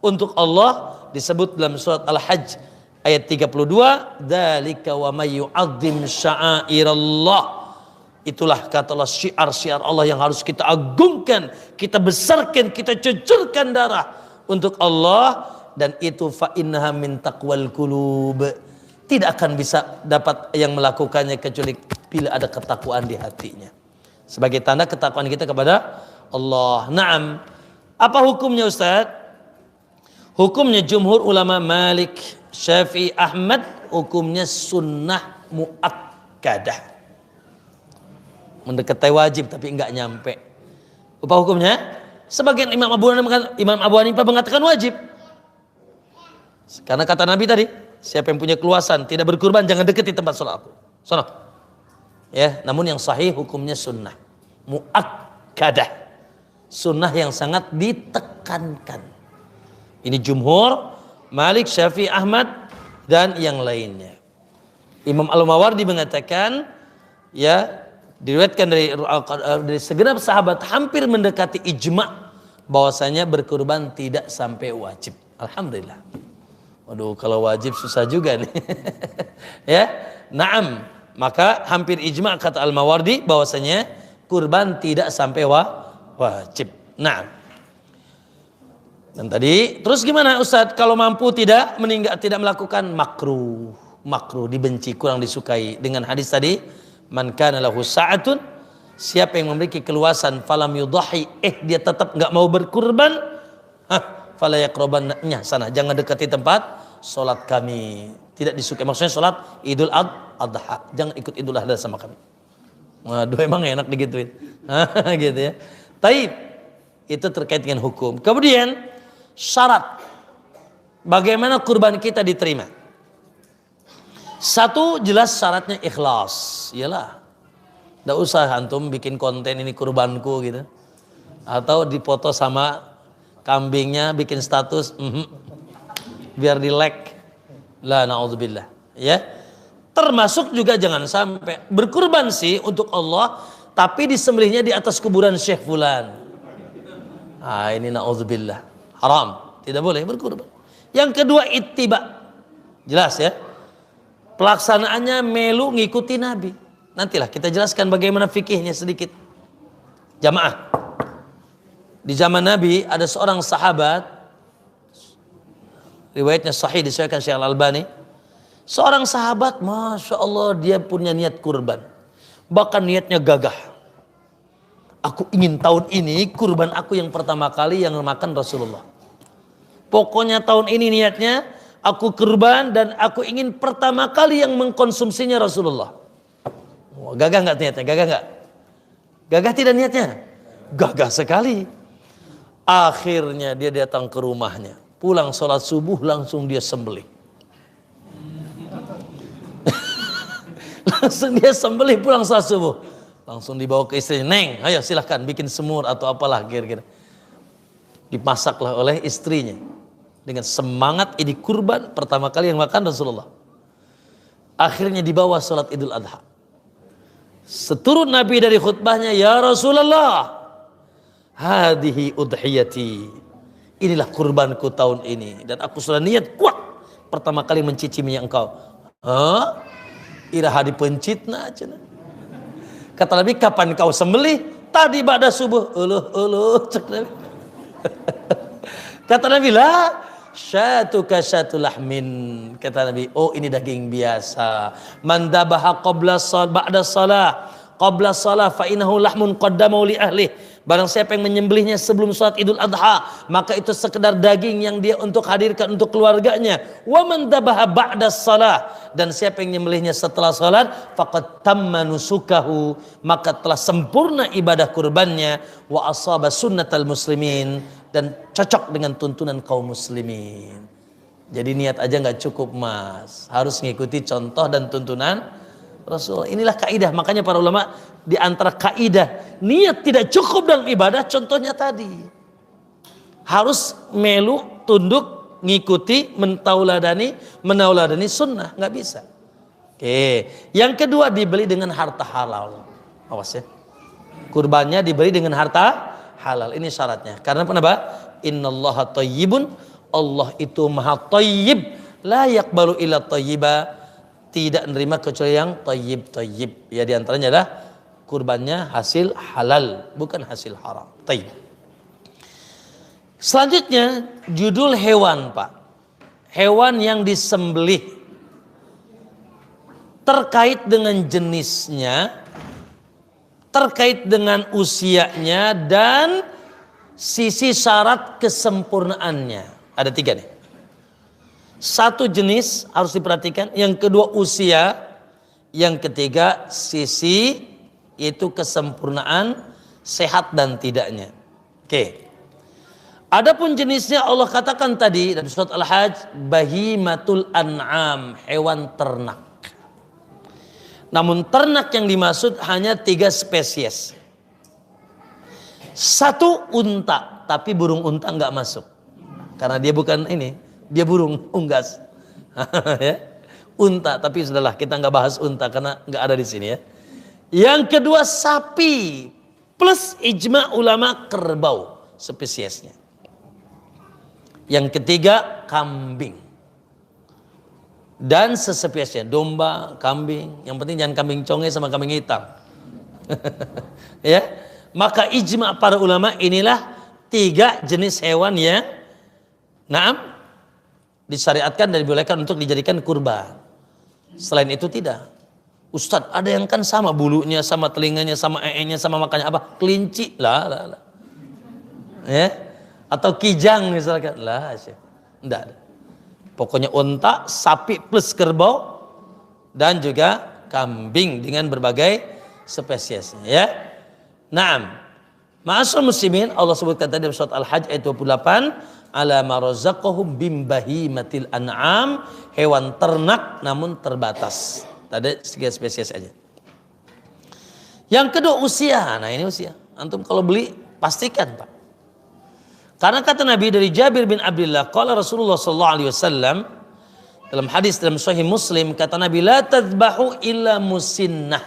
untuk Allah. Disebut dalam surat Al-Hajj ayat 32, dzalika wa may yu'azzim sya'airallah. Itulah kata Allah syiar-syiar Allah yang harus kita agungkan, kita besarkan, kita cucurkan darah untuk Allah. Dan itu fa innaha min taqwal qulub. Tidak akan bisa dapat yang melakukannya kecuali bila ada ketakwaan di hatinya. Sebagai tanda ketakwaan kita kepada Allah. Naam. Apa hukumnya Ustaz? Hukumnya jumhur ulama Malik, Syafi'i, Ahmad, hukumnya sunnah muakkadah. Mendekati wajib tapi enggak nyampe. Apa hukumnya? Sebagian Imam Abu Hanifah mengatakan wajib. Karena kata Nabi tadi, siapa yang punya keluasan tidak berkurban jangan deketi tempat sholat aku. Sono. Ya, namun yang sahih hukumnya sunnah muakkadah. Sunnah yang sangat ditekankan. Ini jumhur, Malik, Syafi'i, Ahmad dan yang lainnya. Imam Al-Mawardi mengatakan, ya, diriwayatkan dari segenap sahabat hampir mendekati ijma' bahwasanya berkurban tidak sampai wajib. Alhamdulillah. Waduh, kalau wajib susah juga nih. Ya, naam. Maka hampir ijma' kata Al-Mawardi bahwasanya kurban tidak sampai wajib. Naam. Dan tadi terus gimana Ustaz kalau mampu tidak melakukan? Makruh dibenci, kurang disukai. Dengan hadis tadi, man kana lahu sa'atun, siapa yang memiliki keluasan falam yudhi, dia tetap enggak mau berkurban, fala yaqrabanna sana, jangan dekati tempat salat kami. Tidak disukai, maksudnya salat Idul Adha, jangan ikut Idul Adha sama kami. Waduh, emang enak digituin. Gitu ya. Taib, itu terkait dengan hukum. Kemudian syarat bagaimana kurban kita diterima. Satu, jelas syaratnya ikhlas. Iyalah, nggak usah antum bikin konten ini kurbanku gitu, atau dipoto sama kambingnya bikin status biar di like. La na'udzubillah. Ya, termasuk juga jangan sampai berkurban sih untuk Allah tapi disembelihnya di atas kuburan Syekh Fulan. Ini na'udzubillah, haram, tidak boleh berkurban. Yang kedua, ittiba. Jelas ya, pelaksanaannya melu ngikuti Nabi. Nantilah kita jelaskan bagaimana fikihnya sedikit. Jamaah, di zaman Nabi ada seorang sahabat, riwayatnya sahih disahihkan Syekh Al-Albani. Seorang sahabat, masya Allah, dia punya niat kurban, bahkan niatnya gagah. Aku ingin tahun ini kurban aku yang pertama kali yang makan Rasulullah. Pokoknya tahun ini niatnya aku kurban dan aku ingin pertama kali yang mengkonsumsinya Rasulullah. Gagah nggak niatnya? Gagah nggak? Gagah tidak niatnya? Gagah sekali. Akhirnya dia datang ke rumahnya, pulang sholat subuh langsung dia sembelih. Langsung dia sembelih pulang sholat subuh. Langsung dibawa ke istrinya, "Neng, ayo silahkan bikin semur atau apalah kira-kira." Dimasaklah oleh istrinya. Dengan semangat ini kurban pertama kali yang makan Rasulullah. Akhirnya dibawa sholat Idul Adha. Seturut Nabi dari khutbahnya, "Ya Rasulullah, hadihi udhiyati." Inilah kurbanku tahun ini. Dan aku sudah niat kuat pertama kali mencicipinya engkau. Hah? Iraha dipencitna cenah. Kata Nabi, "Kapan kau sembelih?" "Tadi ba'da subuh." Uluh cek Nabi. Kata Nabi, "La syatuka syatu lahmin." Kata Nabi, "Oh, ini daging biasa. Man dabaha ba'da shalah qabla shalah fa innahu lahmun qaddamahu li ahli." Barang siapa yang menyembelihnya sebelum salat Idul Adha, maka itu sekedar daging yang dia untuk hadirkan untuk keluarganya. Wa man dabaha ba'da shalah, dan siapa yang menyembelihnya setelah salat, faqad tamma nusukahu, maka telah sempurna ibadah kurbannya, wa asaba sunnatal muslimin, dan cocok dengan tuntunan kaum muslimin. Jadi niat aja nggak cukup, Mas, harus mengikuti contoh dan tuntunan Rasul. Inilah kaidah. Makanya para ulama di antara kaidah niat tidak cukup dalam ibadah, contohnya tadi harus melu, tunduk, ngikuti, menauladani sunnah, nggak bisa. Oke, yang kedua dibeli dengan harta halal. Awas ya, kurbannya dibeli dengan harta halal. Ini syaratnya. Karena kenapa? Innallaha thayyibun, Allah itu maha thayyib, la yaqbalu illa thayyiba, tidak menerima kecuali yang thayyib. Ya, diantaranya adalah kurbannya hasil halal, bukan hasil haram. Thayyib. Selanjutnya judul hewan, Pak. Hewan yang disembelih terkait dengan jenisnya, terkait dengan usianya, dan sisi syarat kesempurnaannya. Ada 3 nih. 1 jenis harus diperhatikan, yang kedua usia, yang ketiga sisi, yaitu kesempurnaan sehat dan tidaknya. Oke. Adapun jenisnya Allah katakan tadi dalam surat Al-Hajj, bahimatul an'am, hewan ternak. Namun ternak yang dimaksud hanya 3 spesies. 1 unta, tapi burung unta nggak masuk karena dia bukan ini, dia burung unggas. Ya. Unta, tapi sudahlah, kita nggak bahas unta karena nggak ada di sini ya. Yang kedua sapi, plus ijma ulama kerbau spesiesnya. Yang ketiga kambing dan sespesiesnya, domba, kambing. Yang penting jangan kambing conge sama kambing hitam. Ya, maka ijma para ulama inilah 3 jenis hewan yang disyariatkan dan dibolehkan untuk dijadikan kurban. Selain itu tidak. Ustadz, ada yang kan sama bulunya, sama telinganya, sama enya, sama makannya apa? Kelinci lah. Ya, atau kijang misalkan lah, enggak ada. Pokoknya unta, sapi plus kerbau, dan juga kambing dengan berbagai spesiesnya. Ya, ma'asyiral muslimin, Allah sebutkan tadi dalam surat Al-Hajj ayat 28, ala ma razaqahum bim bahimatil an'am, hewan ternak namun terbatas. Ada 3 spesies aja. Yang kedua usia. Nah, ini usia. Antum kalau beli pastikan, Pak. Karena kata Nabi dari Jabir bin Abdullah, qala Rasulullah sallallahu alaihi wasallam, dalam hadis dalam Sahih Muslim, kata Nabi, la tadbahu illa musinnah.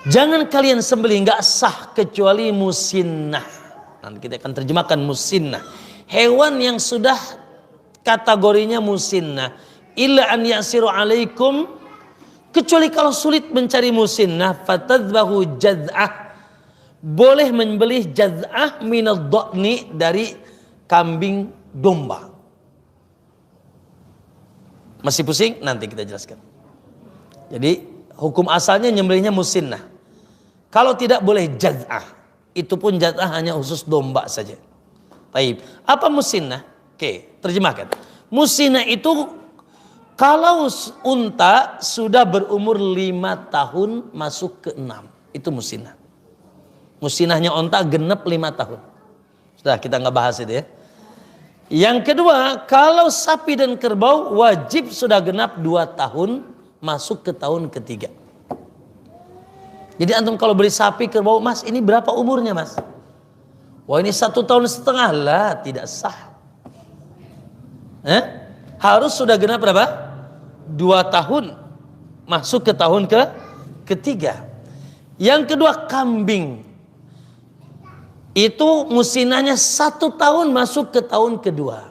Jangan kalian sembelih, enggak sah kecuali musinnah. Nanti kita akan terjemahkan musinnah. Hewan yang sudah kategorinya musinnah. Illa an yasiru alaikum, kecuali kalau sulit mencari musinnah, fatadbahu jaz'ah. Boleh membeli jaz'ah minad dha'ni, dari kambing domba. Masih pusing? Nanti kita jelaskan. Jadi hukum asalnya nyembelihnya musinnah. Kalau tidak boleh jaz'ah. Itu pun jaz'ah hanya khusus domba saja. Taib. Apa musinnah? Oke, terjemahkan. Musinnah itu kalau unta sudah berumur 5 tahun masuk ke 6. Itu musinnah. Musinnahnya unta genep 5 tahun. Sudah, kita nggak bahas itu ya. Yang kedua, kalau sapi dan kerbau wajib sudah genap 2 tahun masuk ke tahun ketiga. Jadi antum kalau beli sapi kerbau, Mas ini berapa umurnya Mas? Wah ini 1,5 tahun lah, tidak sah. Harus sudah genap berapa? 2 tahun, masuk ke tahun ketiga. Yang kedua kambing, itu musinanya 1 tahun masuk ke tahun kedua,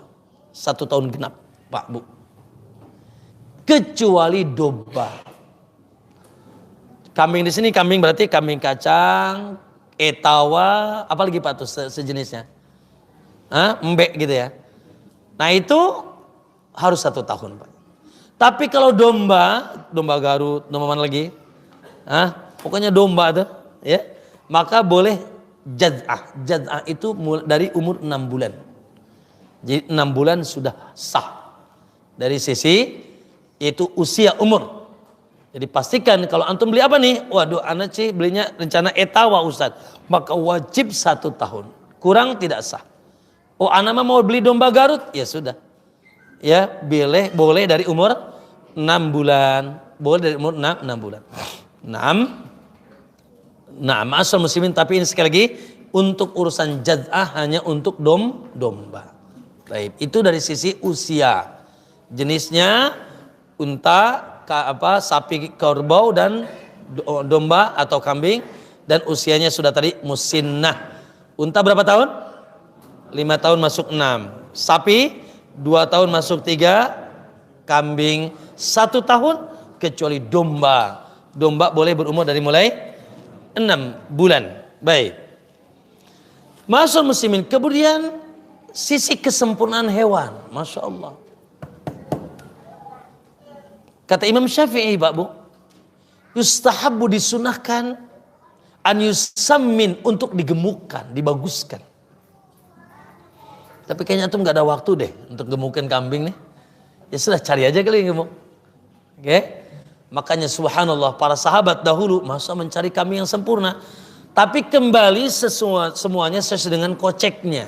1 tahun genap Pak Bu. Kecuali domba. Kambing di sini kambing berarti kambing kacang, etawa, apalagi Pak tuh sejenisnya, embek gitu ya. Nah itu harus 1 tahun Pak. Tapi kalau domba Garut, domba mana lagi? Pokoknya domba tuh, ya, maka boleh jaz'ah. Jaz'ah itu dari umur 6 bulan. Jadi 6 bulan sudah sah dari sisi itu usia umur. Jadi pastikan kalau antum beli apa nih? Waduh, anak sih belinya rencana etawa Ustaz. Maka wajib 1 tahun. Kurang tidak sah. Oh, anak mau beli domba Garut? Ya sudah. Ya, boleh dari umur 6 bulan. Boleh dari umur 6 bulan. 6. Nah, ma'asyiral muslimin, tapi ini sekali lagi untuk urusan jaz'ah hanya untuk domba. Baik, itu dari sisi usia. Jenisnya unta, sapi kerbau dan domba atau kambing, dan usianya sudah tadi musinnah. Unta berapa tahun? 5 tahun masuk 6. Sapi 2 tahun masuk 3. Kambing 1 tahun, kecuali domba. Domba boleh berumur dari mulai 6 bulan. Baik. Ma'asyiral muslimin, kemudian sisi kesempurnaan hewan, Masya Allah. Kata Imam Syafi'i Pak Bu, yustahabbu disunahkan an yusammin, untuk digemukkan, dibaguskan. Tapi kayaknya antum gak ada waktu deh untuk gemukkan kambing nih. Ya sudah, cari aja kali gemuk. Oke? Makanya subhanallah, para sahabat dahulu masa mencari kambing yang sempurna. Tapi kembali semuanya sesuai dengan koceknya.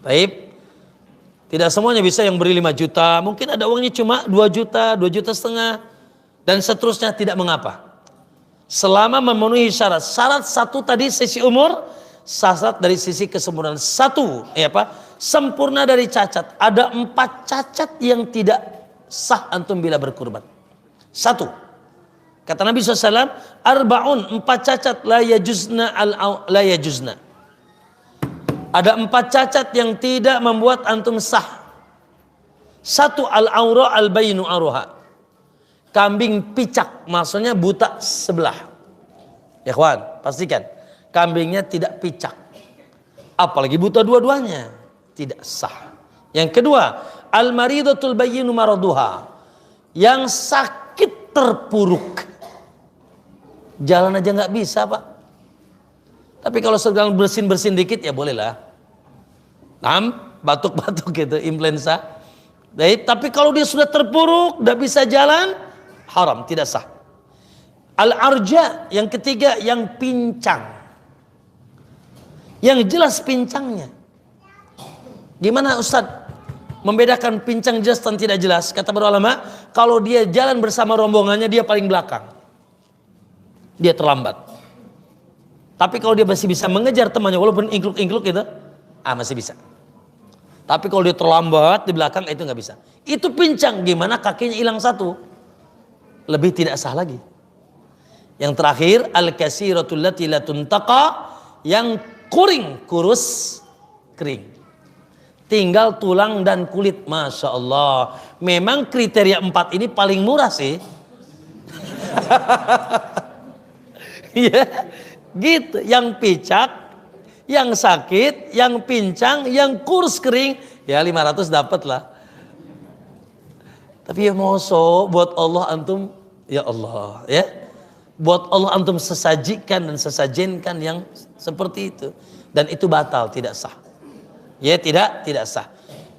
Baik. Tidak semuanya bisa yang beri 5 juta. Mungkin ada uangnya cuma 2 juta, 2,5 juta. Dan seterusnya, tidak mengapa. Selama memenuhi syarat. Syarat 1 tadi sisi umur. Syarat dari sisi kesempurnaan. 1, sempurna dari cacat. Ada 4 cacat yang tidak sah antum bila berkurban. 1. Kata Nabi SAW, arba'un, 4 cacat la yajuzna. Ada 4 cacat yang tidak membuat antum sah. 1, al-aura al-bayinu aruha. Kambing picak, maksudnya buta sebelah. Ya kawan, pastikan kambingnya tidak picak. Apalagi buta dua-duanya, tidak sah. Yang kedua, al-maridatul bayinu maraduha. Yang sakit terpuruk. Jalan aja nggak bisa Pak. Tapi kalau sedang bersin-bersin dikit ya bolehlah. Batuk-batuk gitu, influenza. Tapi kalau dia sudah terpuruk, tidak bisa jalan, haram, tidak sah. Al-arja, yang ketiga, yang pincang. Yang jelas pincangnya. Gimana Ustaz membedakan pincang jelas dan tidak jelas? Kata para ulama, kalau dia jalan bersama rombongannya, dia paling belakang. Dia terlambat. Tapi kalau dia masih bisa mengejar temannya walaupun ingkluk-ingkluk gitu, masih bisa. Tapi kalau dia terlambat di belakang, itu nggak bisa. Itu pincang, gimana kakinya hilang 1? Lebih tidak sah lagi. Yang terakhir, al-kasiratul lati la tuntaqa, yang kurus kering. Tinggal tulang dan kulit, Masya Allah. Memang kriteria 4 ini paling murah sih. Iya. Gitu, yang picak, yang sakit, yang pincang, yang kurus kering, ya 500 dapat lah. Tapi ya moso buat Allah antum, ya Allah, ya. Buat Allah antum sesajikan dan sesajinkan yang seperti itu, dan itu batal, tidak sah. Ya tidak sah.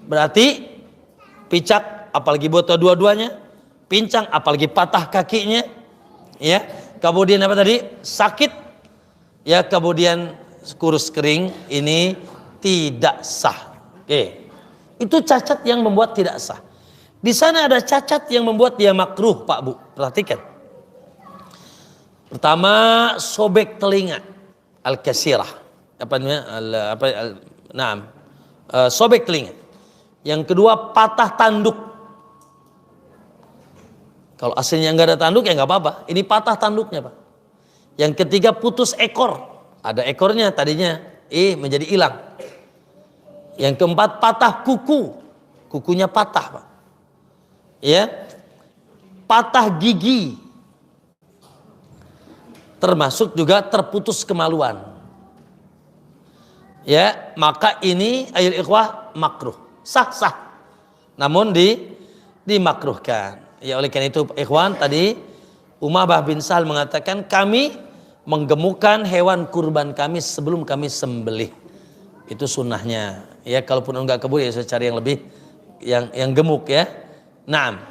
Berarti picak, apalagi buat dua-duanya, pincang, apalagi patah kakinya, ya. Kemudian apa tadi? Sakit. Ya, kemudian kurus kering, ini tidak sah. Oke. Itu cacat yang membuat tidak sah. Di sana ada cacat yang membuat dia makruh, Pak Bu. Perhatikan. Pertama, sobek telinga, al-kasirah. Apa namanya? Sobek telinga. Yang kedua, patah tanduk. Kalau aslinya nggak ada tanduk ya nggak apa-apa. Ini patah tanduknya, Pak. Yang ketiga, putus ekor. Ada ekornya tadinya, menjadi hilang. Yang keempat, patah kuku. Kukunya patah, Pak. Ya. Patah gigi. Termasuk juga terputus kemaluan. Ya, maka ini ayat ikhwah makruh. Sah. Namun dimakruhkan. Ya, oleh karena itu ikhwan, tadi Umamah bin Sahal mengatakan, kami menggemukkan hewan kurban kami sebelum kami sembelih. Itu sunnahnya. Ya, kalaupun enggak keburu ya saya cari yang lebih yang gemuk ya. Nah,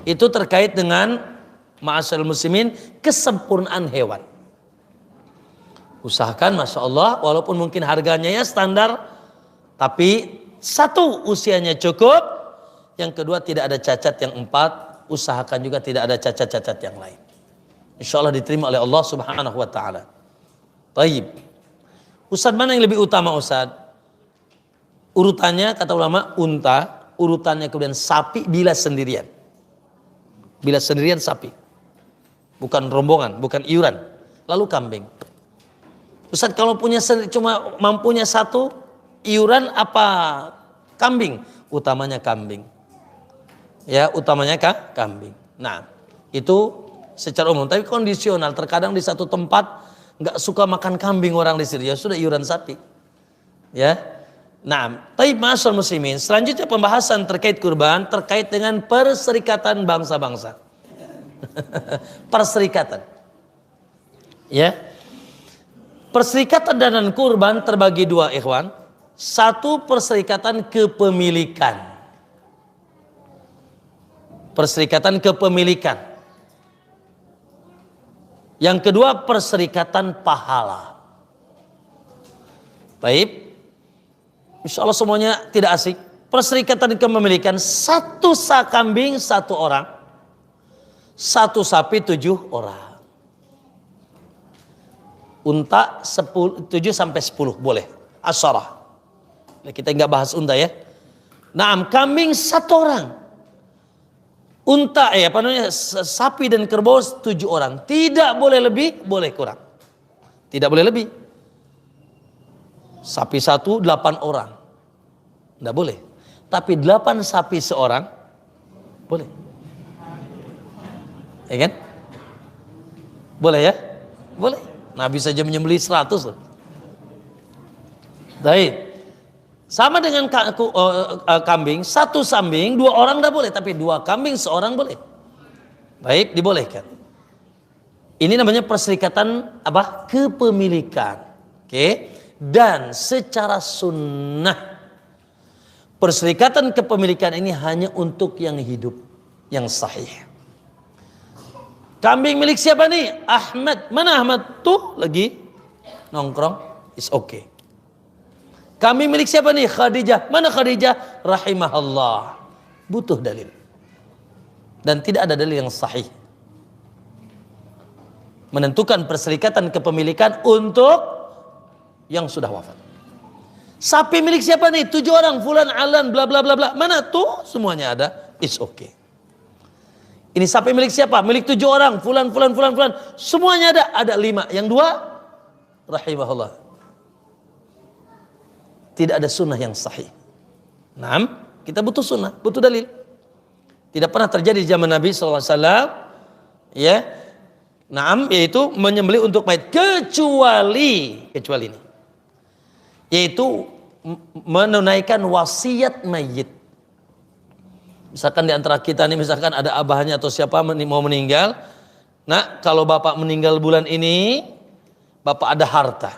itu terkait dengan ma'asyiral muslimin, kesempurnaan hewan. Usahakan, masya Allah, walaupun mungkin harganya ya standar, tapi satu, usianya cukup. Yang kedua, tidak ada cacat. Yang empat, usahakan juga tidak ada cacat-cacat yang lain. Insya Allah diterima oleh Allah subhanahu wa ta'ala. Taib. Ustadz, mana yang lebih utama Ustadz? Urutannya kata ulama unta, urutannya kemudian sapi bila sendirian. Bila sendirian sapi. Bukan rombongan, bukan iuran. Lalu kambing. Ustadz, kalau punya cuma mampunya satu, iuran apa kambing? Utamanya kambing. Ya, utamanya kambing. Nah, itu secara umum. Tapi kondisional, terkadang di satu tempat nggak suka makan kambing orang di sini, ya sudah iuran sapi. Ya. Nah, tapi ma'asyiral muslimin, selanjutnya pembahasan terkait kurban terkait dengan perserikatan bangsa-bangsa. Perserikatan. Ya. Perserikatan dan kurban terbagi dua, ikhwan. Satu, perserikatan kepemilikan. Perserikatan kepemilikan. Yang kedua, perserikatan pahala. Baik. Insya Allah semuanya tidak asik. Perserikatan kepemilikan, satu sak kambing 1 orang. Satu sapi 7 orang. Unta 7 sampai 10 boleh. Asyarah. Kita nggak bahas unta ya. Nah, kambing 1 orang. Unta sapi dan kerbau 7 orang. Tidak boleh lebih, boleh kurang. Tidak boleh lebih. Sapi 1 8 orang. Nggak boleh. Tapi 8 sapi seorang boleh. Ya kan? Boleh ya? Boleh. Nabi saja menyembelih 100 loh. Baik. Sama dengan kambing, 1 kambing 2 orang tidak boleh, tapi 2 kambing 1 orang boleh. Baik, dibolehkan. Ini namanya perserikatan apa? Kepemilikan. Oke. Dan secara sunnah, perserikatan kepemilikan ini hanya untuk yang hidup, yang sahih. Kambing milik siapa nih? Ahmad. Mana Ahmad? Tuh lagi nongkrong. It's okay. Kambing milik siapa nih? Khadijah. Mana Khadijah? Rahimahullah. Butuh dalil. Dan tidak ada dalil yang sahih menentukan perserikatan kepemilikan untuk yang sudah wafat. Sapi milik siapa nih? 7 orang. Fulan, Alan, bla bla bla bla. Mana tuh? Semuanya ada. It's okay. Ini sapi milik siapa? Milik 7 orang. Fulan. Semuanya ada. Ada 5. Yang 2, rahimahullah. Tidak ada sunnah yang sahih. Kita butuh sunnah, butuh dalil. Tidak pernah terjadi di zaman Nabi SAW. Ya. Yaitu menyembelih untuk mayit. Kecuali ini. Yaitu menunaikan wasiat mayit. Misalkan di antara kita nih, misalkan ada abahnya atau siapa mau meninggal. Nah, kalau bapak meninggal bulan ini, bapak ada harta,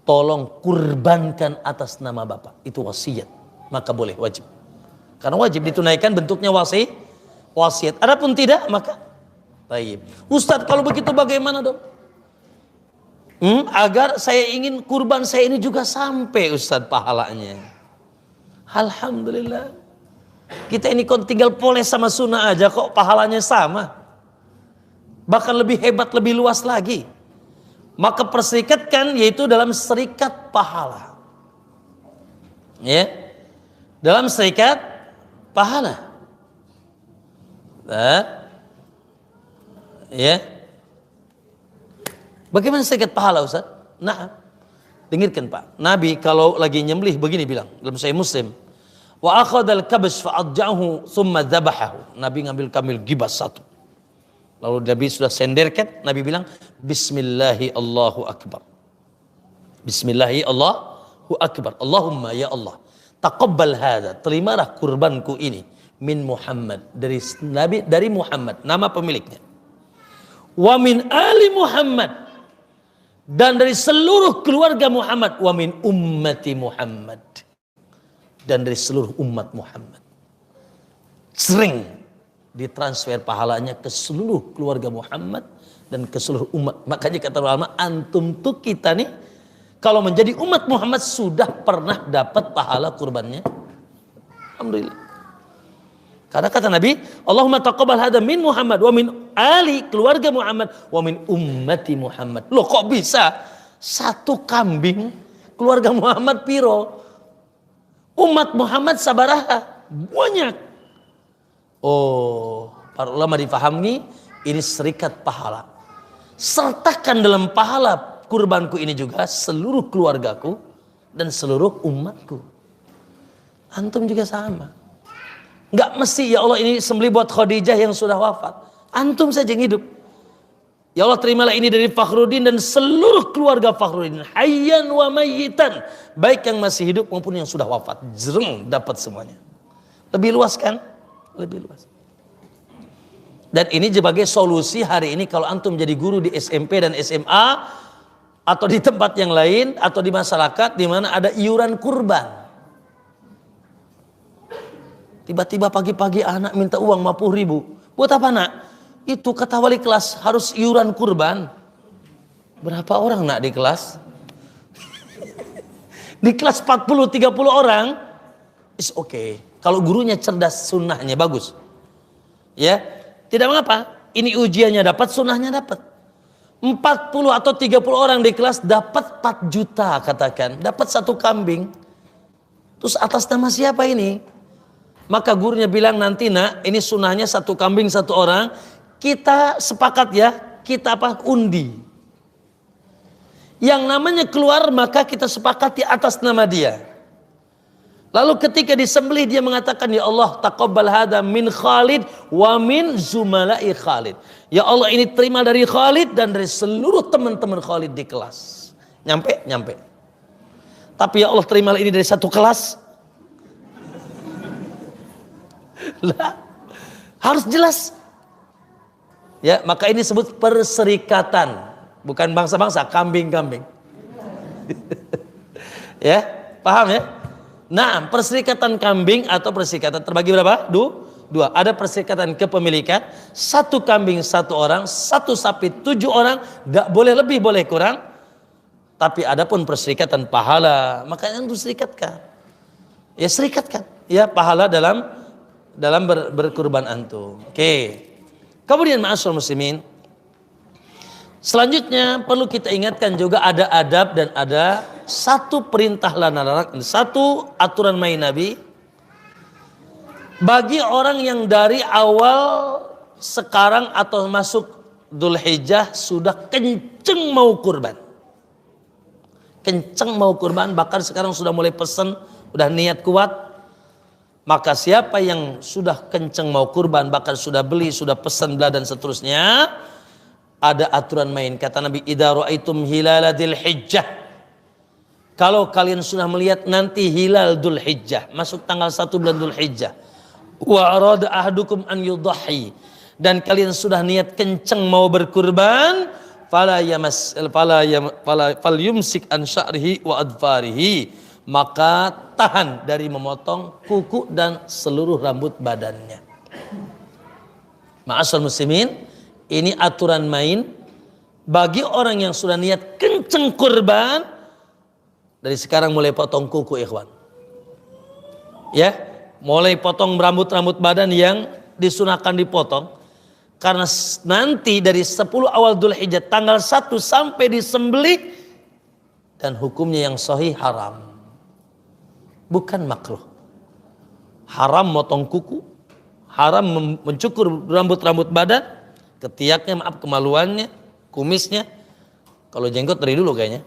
tolong kurbankan atas nama bapak. Itu wasiat, maka boleh, wajib. Karena wajib ditunaikan, bentuknya wasiat. Adapun tidak, maka baik. Ustadz, kalau begitu bagaimana dong? Agar saya ingin kurban saya ini juga sampai Ustadz pahalanya. Alhamdulillah. Kita ini tinggal poles sama sunnah aja kok pahalanya sama. bahkan lebih hebat, lebih luas lagi. Maka perserikatkan yaitu dalam serikat pahala. Ya. Dalam serikat pahala. Ya. Bagaimana serikat pahala, Ustaz? Nah, dengarkan Pak. Nabi kalau lagi nyembelih begini bilang dalam Sahih Muslim. Wa akhadhal kabsh fa'adja'ahu thumma dhabahahu. Nabi ngambil kamil gibas satu. Lalu Nabi sudah senderkan, Nabi bilang Bismillahi Allahu Akbar. Bismillahi Allahu Akbar. Allahumma ya Allah, taqabbal hadza, terimalah kurbanku ini min Muhammad, dari Nabi, dari Muhammad, nama pemiliknya. Wa min ali Muhammad, dan dari seluruh keluarga Muhammad. Wa min ummati Muhammad, dan dari seluruh umat Muhammad. Sering ditransfer pahalanya ke seluruh keluarga Muhammad dan ke seluruh umat. Makanya kata ulama, antum tuh kita nih kalau menjadi umat Muhammad sudah pernah dapat pahala kurbannya. Alhamdulillah. Karena kata Nabi, Allahumma taqabbal hadza min Muhammad wa min ali, keluarga Muhammad, wa min ummati Muhammad. Loh kok bisa satu kambing keluarga Muhammad piro? Umat Muhammad sabaraha? Banyak. Oh, para ulama difahami ini serikat pahala. Sertakan dalam pahala kurbanku ini juga seluruh keluargaku dan seluruh umatku. Antum juga sama. Enggak mesti ya Allah ini sembelih buat Khadijah yang sudah wafat. Antum saja yang hidup. Ya Allah terimalah ini dari Fakhruddin dan seluruh keluarga Fakhruddin, hayyan wa mayyitan, baik yang masih hidup maupun yang sudah wafat. Jreng, dapat semuanya. Lebih luas kan? Lebih luas. Dan ini sebagai solusi hari ini kalau antum jadi guru di SMP dan SMA atau di tempat yang lain atau di masyarakat di mana ada iuran kurban. Tiba-tiba pagi-pagi anak minta uang 50.000. Buat apa nak? Itu kata wali kelas harus iuran kurban. Berapa orang nak di kelas? Di kelas 40-30 orang is okay. Kalau gurunya cerdas, sunnahnya bagus. Ya, tidak mengapa. Ini ujiannya dapat, sunnahnya dapat. 40 atau 30 orang di kelas dapat 4 juta katakan. Dapat satu kambing. Terus atas nama siapa ini? Maka gurunya bilang nanti nak, ini sunnahnya satu kambing satu orang. Kita sepakat ya, kita apa? Undi. Yang namanya keluar maka kita sepakati atas nama dia. Lalu ketika disembelih dia mengatakan, ya Allah taqabbal hadza min Khalid wa min zumala'i Khalid. Ya Allah ini terima dari Khalid dan dari seluruh teman-teman Khalid di kelas. Nyampe? Nyampe. Tapi ya Allah terimalah ini dari satu kelas. Lah, harus jelas. Ya, maka ini disebut perserikatan. Bukan bangsa-bangsa, kambing-kambing. Ya, paham ya? Nah, perserikatan kambing atau perserikatan terbagi berapa? Dua. Ada perserikatan kepemilikan, satu kambing satu orang, satu sapi 7 orang, tidak boleh lebih boleh kurang. Tapi ada pun perserikatan pahala, makanya itu serikatkan. Ya serikatkan, ya pahala dalam berkurban antum. Oke. Kemudian ma'asyiral muslimin, selanjutnya perlu kita ingatkan juga ada adab dan ada satu perintah larangan, satu aturan main Nabi bagi orang yang dari awal sekarang atau masuk Dzulhijjah sudah kenceng mau kurban. Kenceng mau kurban, bahkan sekarang sudah mulai pesan, udah niat kuat. Maka siapa yang sudah kenceng mau kurban, bahkan sudah beli, sudah pesan belah dan seterusnya, ada aturan main. Kata Nabi, idza ra'aitum hilala Dzulhijjah, kalau kalian sudah melihat nanti hilal Dzulhijjah, masuk tanggal 1 bulan Dzulhijjah, wa arada ahadukum an yudhi, dan kalian sudah niat kenceng mau berkurban, falyumsik an sya'rihi wa adfarihi, maka tahan dari memotong kuku dan seluruh rambut badannya. Ma'asyiral muslimin, ini aturan main bagi orang yang sudah niat kenceng kurban. Dari sekarang mulai potong kuku ikhwan. Ya, mulai potong rambut-rambut badan yang disunahkan dipotong. Karena nanti dari 10 awal Dzulhijjah tanggal 1 sampai disembelih, dan hukumnya yang sahih haram. Bukan makruh. Haram motong kuku, haram mencukur rambut-rambut badan, ketiaknya, maaf, kemaluannya, kumisnya. Kalau jenggot dari dulu kayaknya.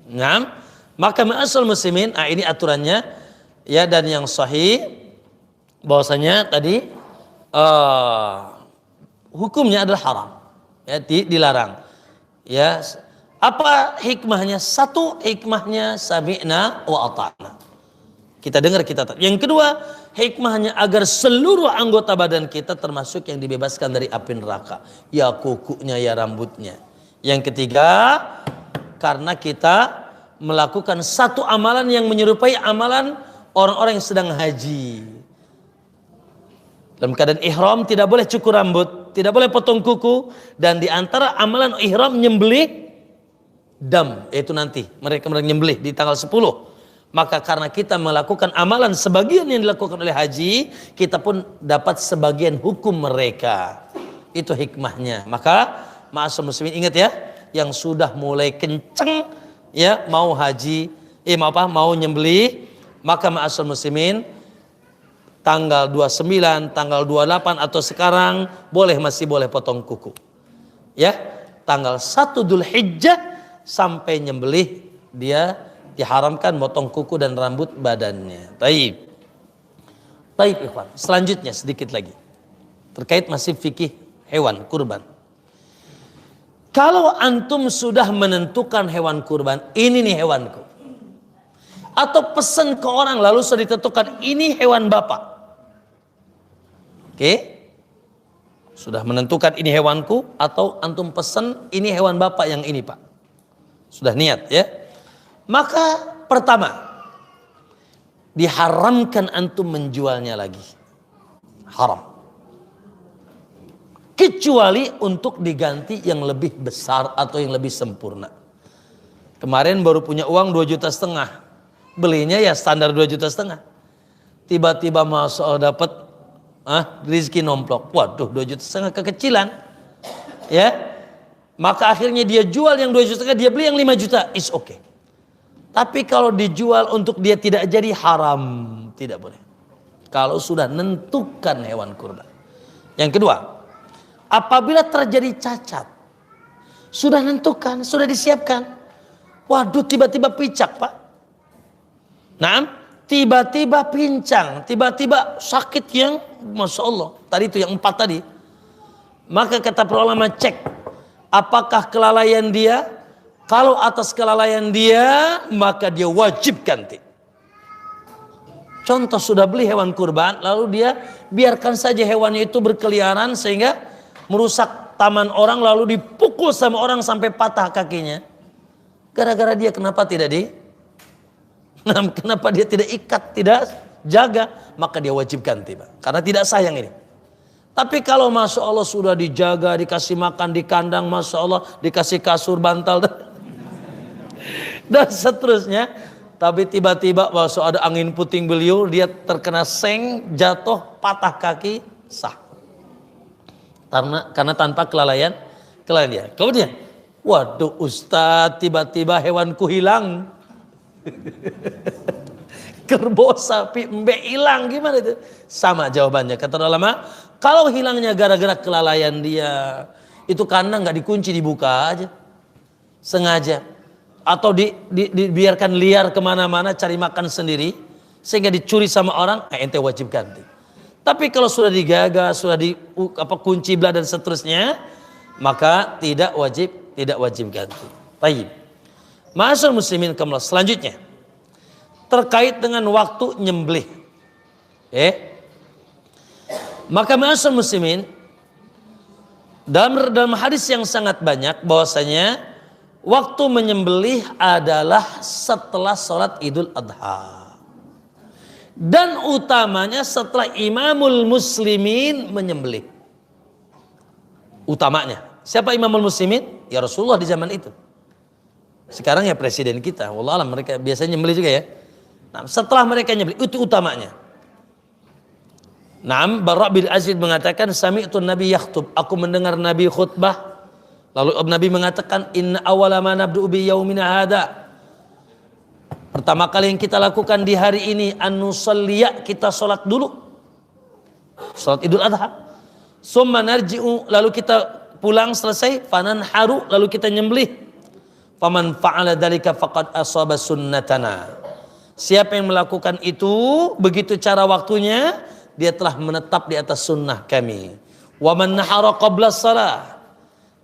Nah, maka ma'asal muslimin, ini aturannya ya, dan yang sahih bahwasanya tadi hukumnya adalah haram, ya, dilarang. Ya, apa hikmahnya? Satu, hikmahnya sami'na wa ata'na. Kita dengar, kita taat. Yang kedua, hikmahnya agar seluruh anggota badan kita termasuk yang dibebaskan dari api neraka. Ya kukunya, ya rambutnya. Yang ketiga, karena kita melakukan satu amalan yang menyerupai amalan orang-orang yang sedang haji. Dalam keadaan ihram tidak boleh cukur rambut, tidak boleh potong kuku, dan di antara amalan ihram nyembelih dam, yaitu nanti mereka nyembelih di tanggal 10. Maka karena kita melakukan amalan sebagian yang dilakukan oleh haji, kita pun dapat sebagian hukum mereka. Itu hikmahnya. Maka ma'asyiral muslimin, ingat ya, yang sudah mulai kenceng ya mau haji, mau nyembelih, maka ma'asyiral muslimin tanggal 29, tanggal 28 atau sekarang masih boleh potong kuku. Ya, tanggal 1 Dzulhijjah sampai nyembelih dia diharamkan potong kuku dan rambut badannya. Taib. Taib ikhwan. Selanjutnya sedikit lagi. Terkait masih fikih hewan kurban. Kalau antum sudah menentukan hewan kurban, ini nih hewanku. Atau pesan ke orang lalu sudah ditentukan ini hewan bapak. Oke, sudah menentukan ini hewanku, atau antum pesan ini hewan bapak yang ini pak, sudah niat ya. Maka pertama, diharamkan antum menjualnya lagi, haram. Kecuali untuk diganti yang lebih besar atau yang lebih sempurna. Kemarin baru punya uang 2,5 juta, belinya ya standar 2,5 juta. Tiba-tiba masuk dapat rezeki nomplok, waduh 2,5 juta kekecilan, ya. Maka akhirnya dia jual yang 2,5 juta, dia beli yang 5 juta, is okay. Tapi kalau dijual untuk dia tidak jadi, haram, tidak boleh. Kalau sudah nentukan hewan kurban. Yang kedua, apabila terjadi cacat, sudah nentukan, sudah disiapkan, waduh tiba-tiba picak pak, tiba-tiba pincang, tiba-tiba sakit yang Masya Allah, tadi itu yang 4 tadi. Maka kata para ulama, cek apakah kelalaian dia. Kalau atas kelalaian dia, maka dia wajib ganti. Contoh, sudah beli hewan kurban, lalu dia biarkan saja hewannya itu berkeliaran sehingga merusak taman orang, lalu dipukul sama orang sampai patah kakinya. Gara-gara dia kenapa tidak kenapa dia tidak ikat, tidak jaga, maka dia wajib ganti, Pak. Karena tidak sayang ini. Tapi kalau Masya Allah sudah dijaga, dikasih makan di kandang, Masya Allah, dikasih kasur, bantal, dan seterusnya. Tapi tiba-tiba Masya ada angin puting beliung, dia terkena seng, jatuh, patah kaki, sah. Karena tanpa kelalaian dia. Kemudian, waduh Ustadz, tiba-tiba hewanku hilang. Kerbau, sapi, mbek hilang, gimana itu? Sama jawabannya, kata ulama, kalau hilangnya gara-gara kelalaian dia, itu kandang nggak dikunci, dibuka aja, sengaja, atau dibiarkan liar kemana-mana cari makan sendiri, sehingga dicuri sama orang, ente wajib ganti. Tapi kalau sudah digaga, sudah kunci belah dan seterusnya, maka tidak wajib ganti. Baik. Ma'asyiral muslimin kamlah, selanjutnya terkait dengan waktu nyembelih. Maka ma'asyiral muslimin, dalam hadis yang sangat banyak bahwasanya waktu menyembelih adalah setelah sholat Idul Adha. Dan utamanya setelah imamul muslimin menyembelih. Utamanya. Siapa imamul muslimin? Ya Rasulullah di zaman itu. Sekarang ya presiden kita. Wallah alam, mereka biasanya nyembelih juga ya. Nah, setelah mereka nyembelih, itu utamanya. Naam, Bara' bin Azib mengatakan sami'tu Nabi yakhtub, aku mendengar Nabi khutbah. Lalu Nabi mengatakan inna awwala ma nabda'u bi yaumina hada. Pertama kali yang kita lakukan di hari ini an-nusalliya, kita salat dulu. Salat Idul Adha. Summa narji'u, lalu kita pulang selesai, fananharu, lalu kita nyembelih. Faman fa'ala dzalika faqad asaba sunnatana. Siapa yang melakukan itu begitu cara waktunya, dia telah menetap di atas sunnah kami. Wa man nahara qabla shalah.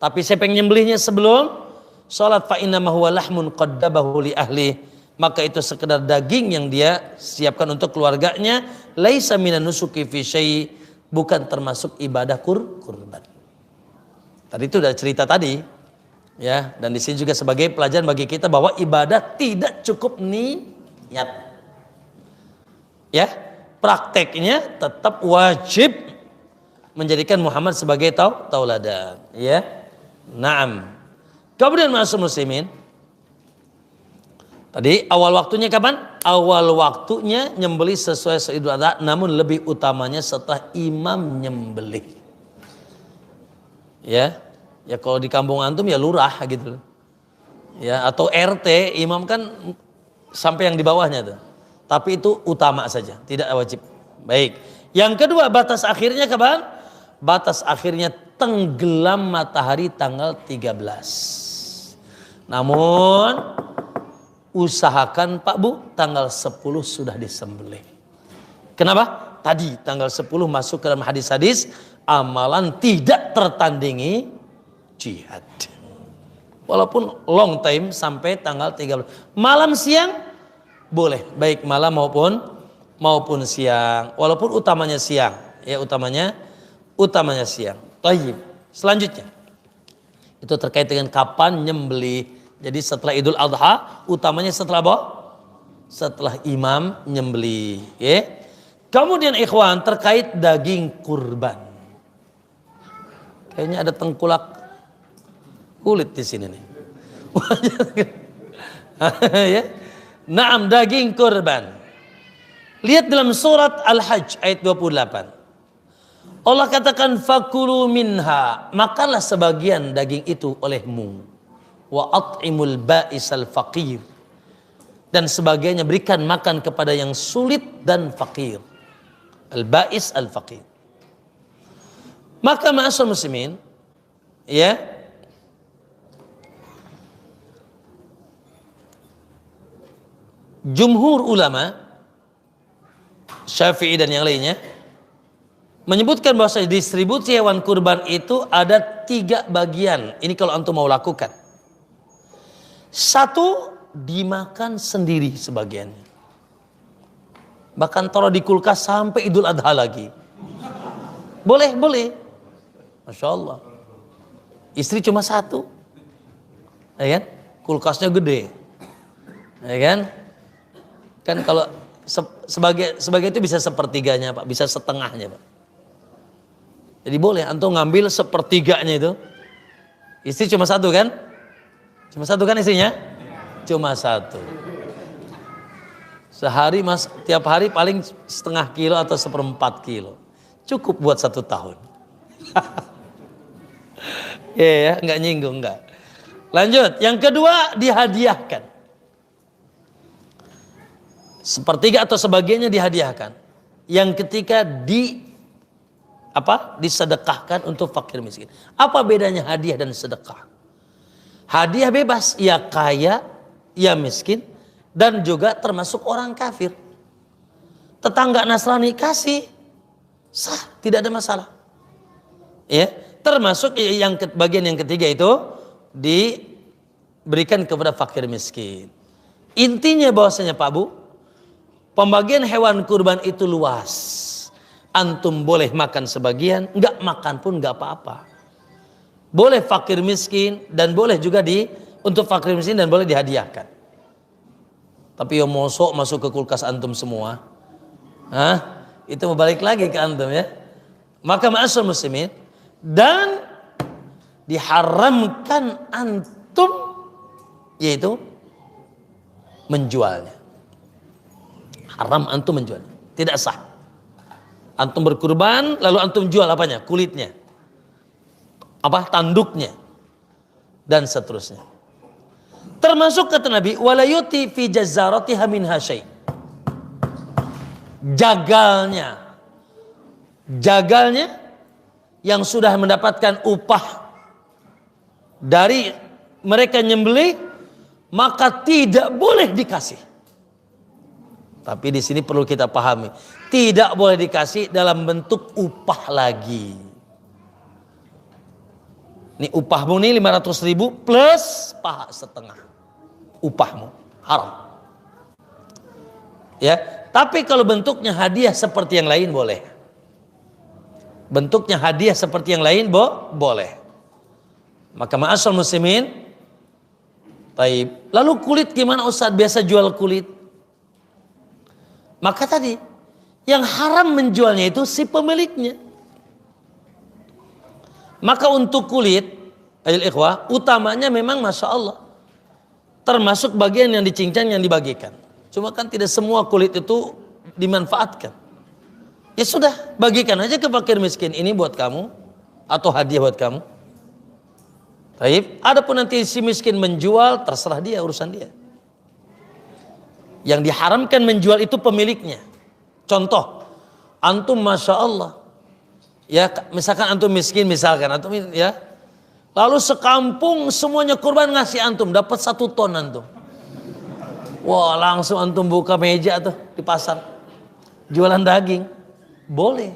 Tapi siapa yang nyembelihnya sebelum salat, fa inna ma huwa lahmun qaddabahu li ahli, maka itu sekedar daging yang dia siapkan untuk keluarganya. Laisa minan nusuki fi syai', bukan termasuk ibadah kurban. Tadi itu udah cerita tadi, ya, dan di sini juga sebagai pelajaran bagi kita bahwa ibadah tidak cukup niat, ya, prakteknya tetap wajib menjadikan Muhammad sebagai tauladan, ya. Naam. Kemudian masuk muslimin, tadi awal waktunya kapan? Awal waktunya nyembelih sesuai Idul Adha, namun lebih utamanya setelah imam nyembelih. Ya, ya kalau di kampung antum ya lurah gitu. Ya, atau RT, imam kan sampai yang di bawahnya tuh. Tapi itu utama saja, tidak wajib. Baik. Yang kedua, batas akhirnya kapan? Batas akhirnya tenggelam matahari tanggal 13. Namun usahakan Pak Bu, tanggal 10 sudah disembelih. Kenapa? Tadi tanggal 10 masuk ke dalam hadis-hadis amalan tidak tertandingi jihad. Walaupun long time sampai tanggal 13. Malam siang boleh, baik malam maupun siang. Walaupun utamanya siang, ya utamanya siang. Tayyib. Selanjutnya itu terkait dengan kapan nyembelih. Jadi setelah Idul Adha, utamanya setelah apa? Setelah imam nyembelih, ya. Kemudian ikhwan, terkait daging kurban. Kayaknya ada tengkulak kulit di sini nih. Ya. Naam, daging kurban. Lihat dalam surat Al-Hajj ayat 28. Allah katakan fakulu minha, makanlah sebagian daging itu olehmu. Wa at'imul ba'isal faqir, dan sebagiannya berikan makan kepada yang sulit dan fakir. Al-ba'is al-faqir. Maka ma'asyiral muslimin, ya, jumhur ulama Syafi'i dan yang lainnya menyebutkan bahwa distribusi hewan kurban itu ada 3 bagian. Ini kalau antum mau lakukan. 1, dimakan sendiri sebagiannya. Bahkan taruh di kulkas sampai Idul Adha lagi. Boleh. Masya Allah. Istri cuma 1. Ya kan? Kulkasnya gede. Ya kan? Kan kalau sebagai itu bisa sepertiganya Pak. Bisa setengahnya Pak. Jadi boleh antum ngambil sepertiganya itu. Istri cuma 1 kan? Cuma 1 kan istrinya? Cuma 1. Sehari mas, tiap hari paling setengah kilo atau 1/4 kilo. Cukup buat 1 tahun. Ya, nggak nyinggung, nggak. Lanjut, yang kedua dihadiahkan. Sepertiga atau sebagiannya dihadiahkan. Yang ketiga disedekahkan untuk fakir miskin. Apa bedanya hadiah dan sedekah? Hadiah bebas, ya kaya, ya miskin, dan juga termasuk orang kafir. Tetangga Nasrani kasih, sah, tidak ada masalah. Ya, termasuk bagian yang ketiga itu diberikan kepada fakir miskin. Intinya bahwasanya Pak Bu, pembagian hewan kurban itu luas. Antum boleh makan sebagian, enggak makan pun enggak apa-apa. Boleh fakir miskin dan boleh juga untuk fakir miskin dan boleh dihadiahkan. Tapi yang masuk ke kulkas antum semua. Itu mau balik lagi ke antum ya. Maka ma'asyiral muslimin, dan diharamkan antum yaitu menjualnya. Haram antum menjualnya. Tidak sah. Antum berkurban, lalu antum jual apanya? Kulitnya. Apa? Tanduknya. Dan seterusnya. Termasuk kata Nabi, wala yuti fi jazzaratiha minha syai'. Jagalnya yang sudah mendapatkan upah dari mereka nyembelih, maka tidak boleh dikasih. Tapi di sini perlu kita pahami, tidak boleh dikasih dalam bentuk upah lagi. Ini upahmu nih 500.000 plus paha setengah. Upahmu haram. Ya, tapi kalau bentuknya hadiah seperti yang lain boleh. Bentuknya hadiah seperti yang lain boleh. Maka ma'asyal muslimin. Taib. Lalu kulit gimana Ustaz? Biasa jual kulit. Maka tadi yang haram menjualnya itu si pemiliknya. Maka untuk kulit, ayol ikhwah, utamanya memang Masya Allah, termasuk bagian yang dicincang yang dibagikan. Cuma kan tidak semua kulit itu dimanfaatkan. Ya sudah, bagikan aja ke fakir miskin. Ini buat kamu atau hadiah buat kamu. Baik, adapun nanti si miskin menjual, terserah dia, urusan dia. Yang diharamkan menjual itu pemiliknya. Contoh, antum Masya Allah, ya misalkan antum miskin, misalkan antum ya, lalu sekampung semuanya kurban ngasih antum, dapat 1 ton antum. Wah, langsung antum buka meja tuh di pasar, jualan daging, boleh,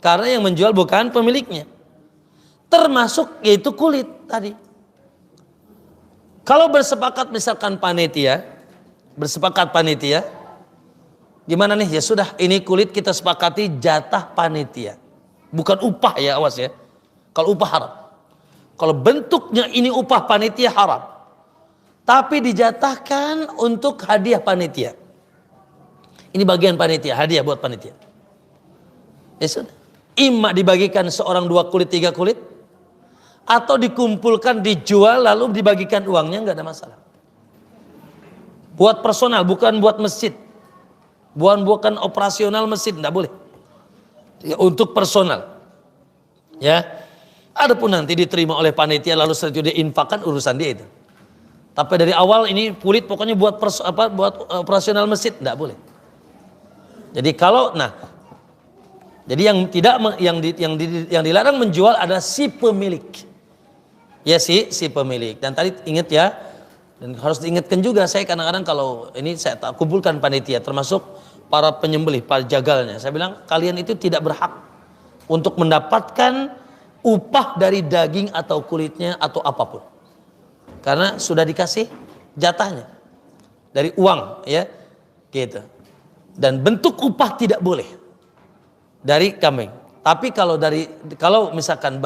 karena yang menjual bukan pemiliknya. Termasuk yaitu kulit tadi. Kalau bersepakat misalkan panitia, gimana nih? Ya sudah, ini kulit kita sepakati jatah panitia, bukan upah ya, awas ya. Kalau upah haram. Kalau bentuknya ini upah panitia haram, tapi dijatahkan untuk hadiah panitia. Ini bagian panitia, hadiah buat panitia. Ya sudah, imma dibagikan seorang 2 kulit, 3 kulit, atau dikumpulkan dijual lalu dibagikan uangnya, nggak ada masalah. Buat personal, bukan buat masjid. Bukan operasional masjid, enggak boleh. Ya, untuk personal. Ya. Adapun nanti diterima oleh panitia lalu setelah dia infakkan, urusan dia itu. Tapi dari awal ini kulit pokoknya buat operasional masjid, enggak boleh. Jadi jadi yang dilarang menjual adalah si pemilik. Ya si pemilik. Dan tadi ingat ya, dan harus diingatkan juga, saya kadang-kadang kalau ini saya tak kumpulkan panitia, termasuk para penyembelih, para jagalnya. Saya bilang kalian itu tidak berhak untuk mendapatkan upah dari daging atau kulitnya atau apapun. Karena sudah dikasih jatahnya dari uang, ya, gitu. Dan bentuk upah tidak boleh dari kambing. Tapi kalau misalkan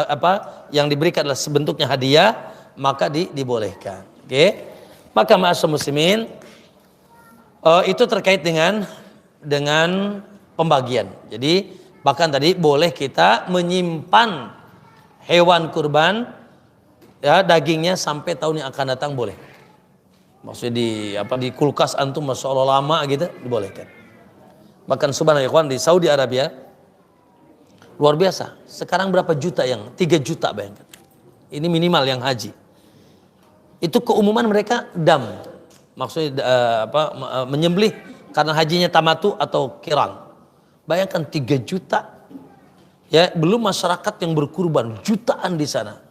yang diberikan adalah sebentuknya hadiah, maka dibolehkan. Oke. Maka ma'asyar muslimin, itu terkait dengan pembagian. Jadi bahkan tadi boleh kita menyimpan hewan kurban, ya, dagingnya sampai tahun yang akan datang boleh. Maksudnya di kulkas antum Masya Allah lama gitu, dibolehkan. Bahkan subhanallah di Saudi Arabia luar biasa. Sekarang berapa juta 3 juta bayangkan. Ini minimal yang haji. Itu keumuman mereka dam, maksudnya menyembelih karena hajinya tamatu atau kiran. Bayangkan 3 juta, ya, belum masyarakat yang berkurban jutaan di sana.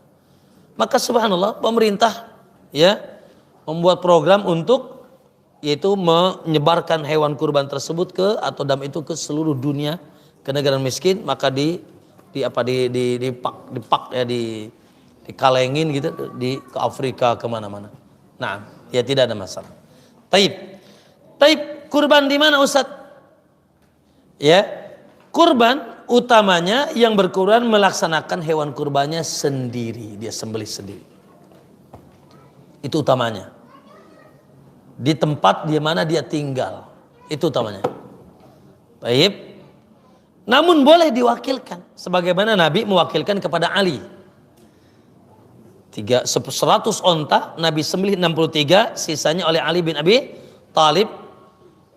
Maka subhanallah pemerintah, ya, membuat program untuk yaitu menyebarkan hewan kurban tersebut atau dam itu ke seluruh dunia, ke negara miskin. Maka dikalengin gitu ke Afrika, kemana-mana. Nah, ya tidak ada masalah. Taib kurban di mana Ustaz? Ya, kurban utamanya yang berkurban melaksanakan hewan kurbannya sendiri, dia sembelih sendiri. Itu utamanya. Di tempat di mana dia tinggal, itu utamanya. Taib. Namun boleh diwakilkan, sebagaimana Nabi mewakilkan kepada Ali. 100 onta Nabi sembelih 63, sisanya oleh Ali bin Abi Thalib,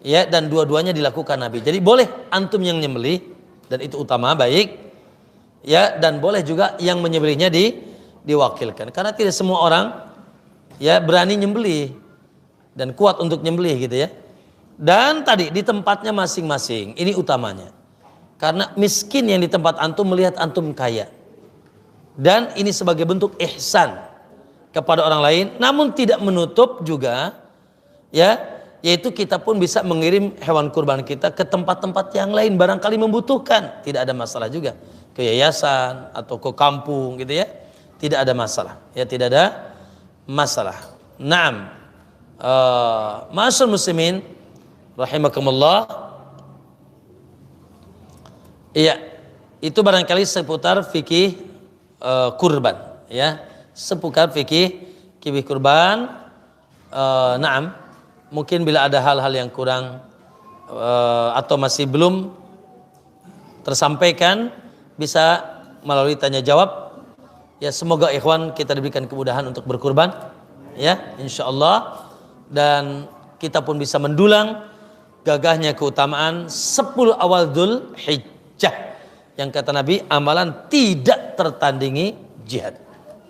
ya, dan dua-duanya dilakukan Nabi. Jadi boleh antum yang nyembelih, dan itu utama, baik. Ya, dan boleh juga yang menyembelihnya diwakilkan. Karena tidak semua orang ya berani nyembelih dan kuat untuk nyembelih gitu ya. Dan tadi di tempatnya masing-masing, ini utamanya. Karena miskin yang di tempat antum melihat antum kaya. Dan ini sebagai bentuk ihsan kepada orang lain, namun tidak menutup juga ya, yaitu kita pun bisa mengirim hewan kurban kita ke tempat-tempat yang lain barangkali membutuhkan, tidak ada masalah juga, ke yayasan atau ke kampung gitu ya, tidak ada masalah ya, tidak ada masalah. Naam, ma'asyiral muslimin rahimakumullah. Iya, itu barangkali seputar fikih kurban ya, seputar fikih kurban. Naam, mungkin bila ada hal-hal yang kurang atau masih belum tersampaikan bisa melalui tanya jawab ya. Semoga ikhwan kita diberikan kemudahan untuk berkurban ya, insyaallah, dan kita pun bisa mendulang gagahnya keutamaan 10 awal Dzulhijjah yang kata Nabi amalan tidak tertandingi jihad.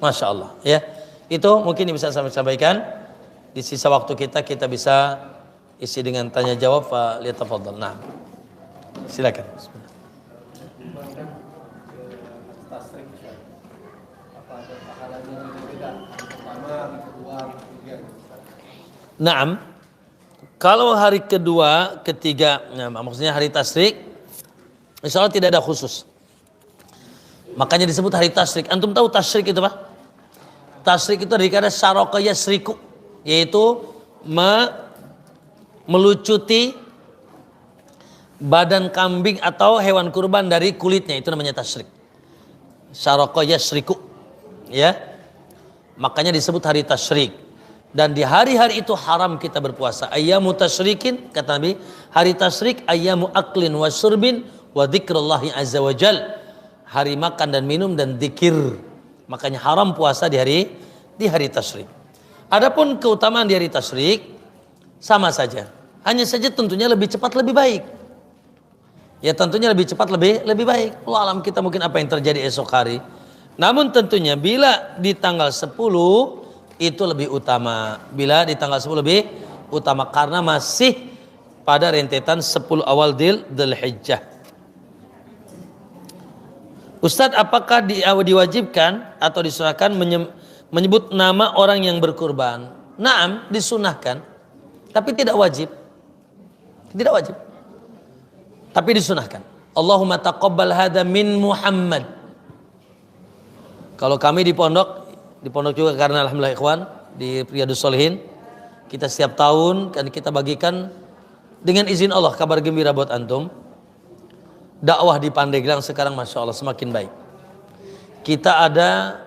Masya Allah ya. Itu mungkin yang bisa saya sampaikan. Di sisa waktu kita bisa isi dengan tanya jawab. Lihatafadhal. Nah, silakan. Naam, kalau hari kedua, ketiga, nah, maksudnya hari tasyrik, insya Allah tidak ada khusus. Makanya disebut hari tasyrik. Antum tahu tasyrik itu apa? Tasyrik itu dari kata syaraka yasriku, yaitu melucuti badan kambing atau hewan kurban dari kulitnya, itu namanya tasyrik. Syaraka yasriku ya. Makanya disebut hari tasyrik. Dan di hari-hari itu haram kita berpuasa. Ayyamu tasyrikin, kata Nabi, hari tasyrik ayyamu aklin wa syurbin wa dzikrullahi azza wa jal, hari makan dan minum dan zikir. Makanya haram puasa di hari tasyrik. Adapun keutamaan di hari tasyrik sama saja, hanya saja tentunya lebih cepat lebih baik ya, tentunya lebih cepat lebih baik. Allah alam kita mungkin apa yang terjadi esok hari, namun tentunya bila di tanggal 10 itu lebih utama, bila di tanggal 10 lebih utama karena masih pada rentetan 10 awal Dzulhijjah. Ustadz, apakah diwajibkan atau disunahkan menyebut nama orang yang berkurban? Naam, disunahkan, tapi tidak wajib. Tidak wajib, tapi disunahkan. Allahumma taqabbal hadza min Muhammad. Kalau kami di pondok juga, karena alhamdulillah ikhwan di Riyadhus Shalihin, kita setiap tahun kan kita bagikan dengan izin Allah kabar gembira buat antum. Dakwah di Pandeglang sekarang masya Allah semakin baik. Kita ada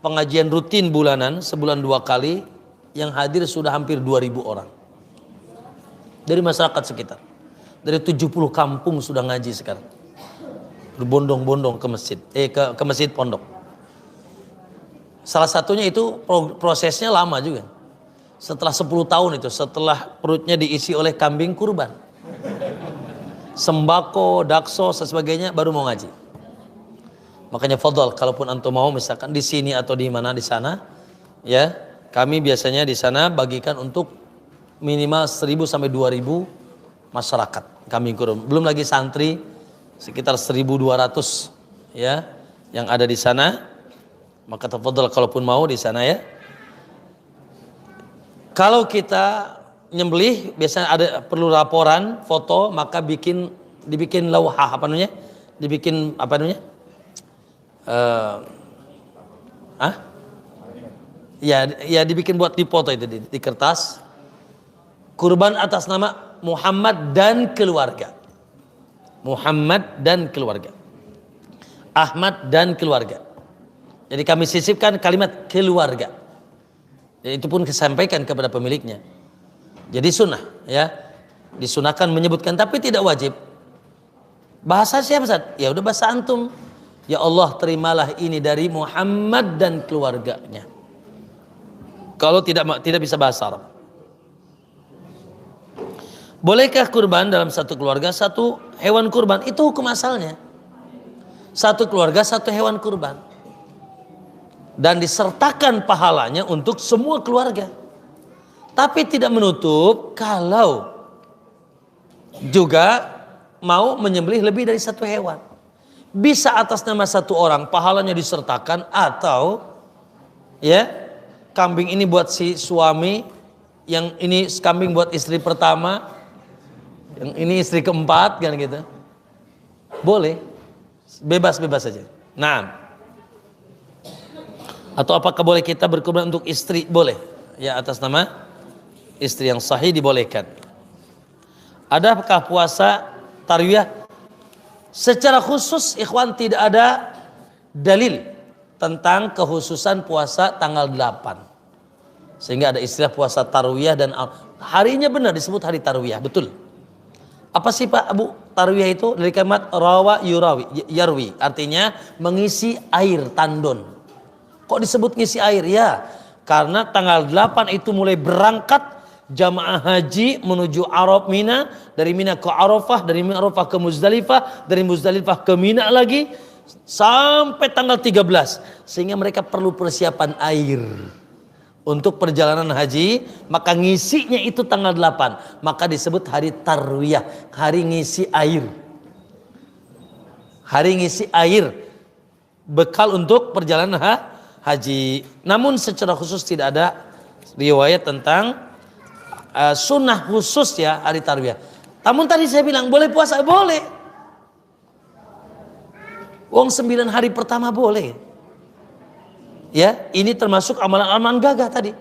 pengajian rutin bulanan, sebulan 2 kali, yang hadir sudah hampir 2.000 orang dari masyarakat sekitar. Dari 70 kampung sudah ngaji sekarang, berbondong-bondong ke masjid, ke masjid pondok. Salah satunya itu prosesnya lama juga. Setelah 10 tahun itu, setelah perutnya diisi oleh kambing kurban, sembako, dakso, dan sebagainya, baru mau ngaji. Makanya fadhal, kalaupun antum mau misalkan di sini atau di mana di sana, ya, kami biasanya di sana bagikan untuk minimal 1.000 sampai 2.000 masyarakat kambing kurban. Belum lagi santri sekitar 1.200 ya yang ada di sana. Maka tafadhal kalaupun mau di sana ya. Kalau kita nyembelih biasanya ada perlu laporan foto, maka dibikin lauhah apa namanya? Dibikin apa namanya? Ya dibikin buat dipoto itu di kertas. Kurban atas nama Muhammad dan keluarga. Muhammad dan keluarga. Ahmad dan keluarga. Jadi kami sisipkan kalimat keluarga. Dan itu pun disampaikan kepada pemiliknya. Jadi sunnah ya. Disunahkan menyebutkan tapi tidak wajib. Bahasa siapa Ustaz? Ya udah bahasa antum. Ya Allah, terimalah ini dari Muhammad dan keluarganya. Kalau tidak bisa bahasa Arab. Bolehkah kurban dalam satu keluarga satu hewan kurban? Itu hukum asalnya. Satu keluarga satu hewan kurban. Dan disertakan pahalanya untuk semua keluarga. Tapi tidak menutup kalau juga mau menyembelih lebih dari satu hewan. Bisa atas nama satu orang pahalanya disertakan, atau ya kambing ini buat si suami, yang ini kambing buat istri pertama, yang ini istri keempat, kan gitu. Boleh, bebas-bebas saja. Nah, atau apakah boleh kita berkurban untuk istri? Boleh, ya atas nama istri yang sahih dibolehkan. Adakah puasa tarwiyah? Secara khusus ikhwan tidak ada dalil tentang kekhususan puasa tanggal 8. Sehingga ada istilah puasa tarwiyah, dan harinya benar disebut hari tarwiyah, betul. Apa sih Pak Abu tarwiyah itu? Dari kalimat rawa yurawi, yarwi, artinya mengisi air tandon. Kok disebut ngisi air? Ya, karena tanggal 8 itu mulai berangkat jamaah haji menuju Arafah Mina, dari Mina ke Arafah, dari Arafah ke Muzdalifah, dari Muzdalifah ke Mina lagi sampai tanggal 13, sehingga mereka perlu persiapan air untuk perjalanan haji, maka ngisinya itu tanggal 8, maka disebut hari tarwiyah, hari ngisi air. Hari ngisi air, bekal untuk perjalanan haji. Namun secara khusus tidak ada riwayat tentang sunnah khusus ya hari tarwiyah. Namun tadi saya bilang boleh puasa, boleh. Wong 9 hari pertama boleh. Ya, ini termasuk amalan-amalan gagah tadi.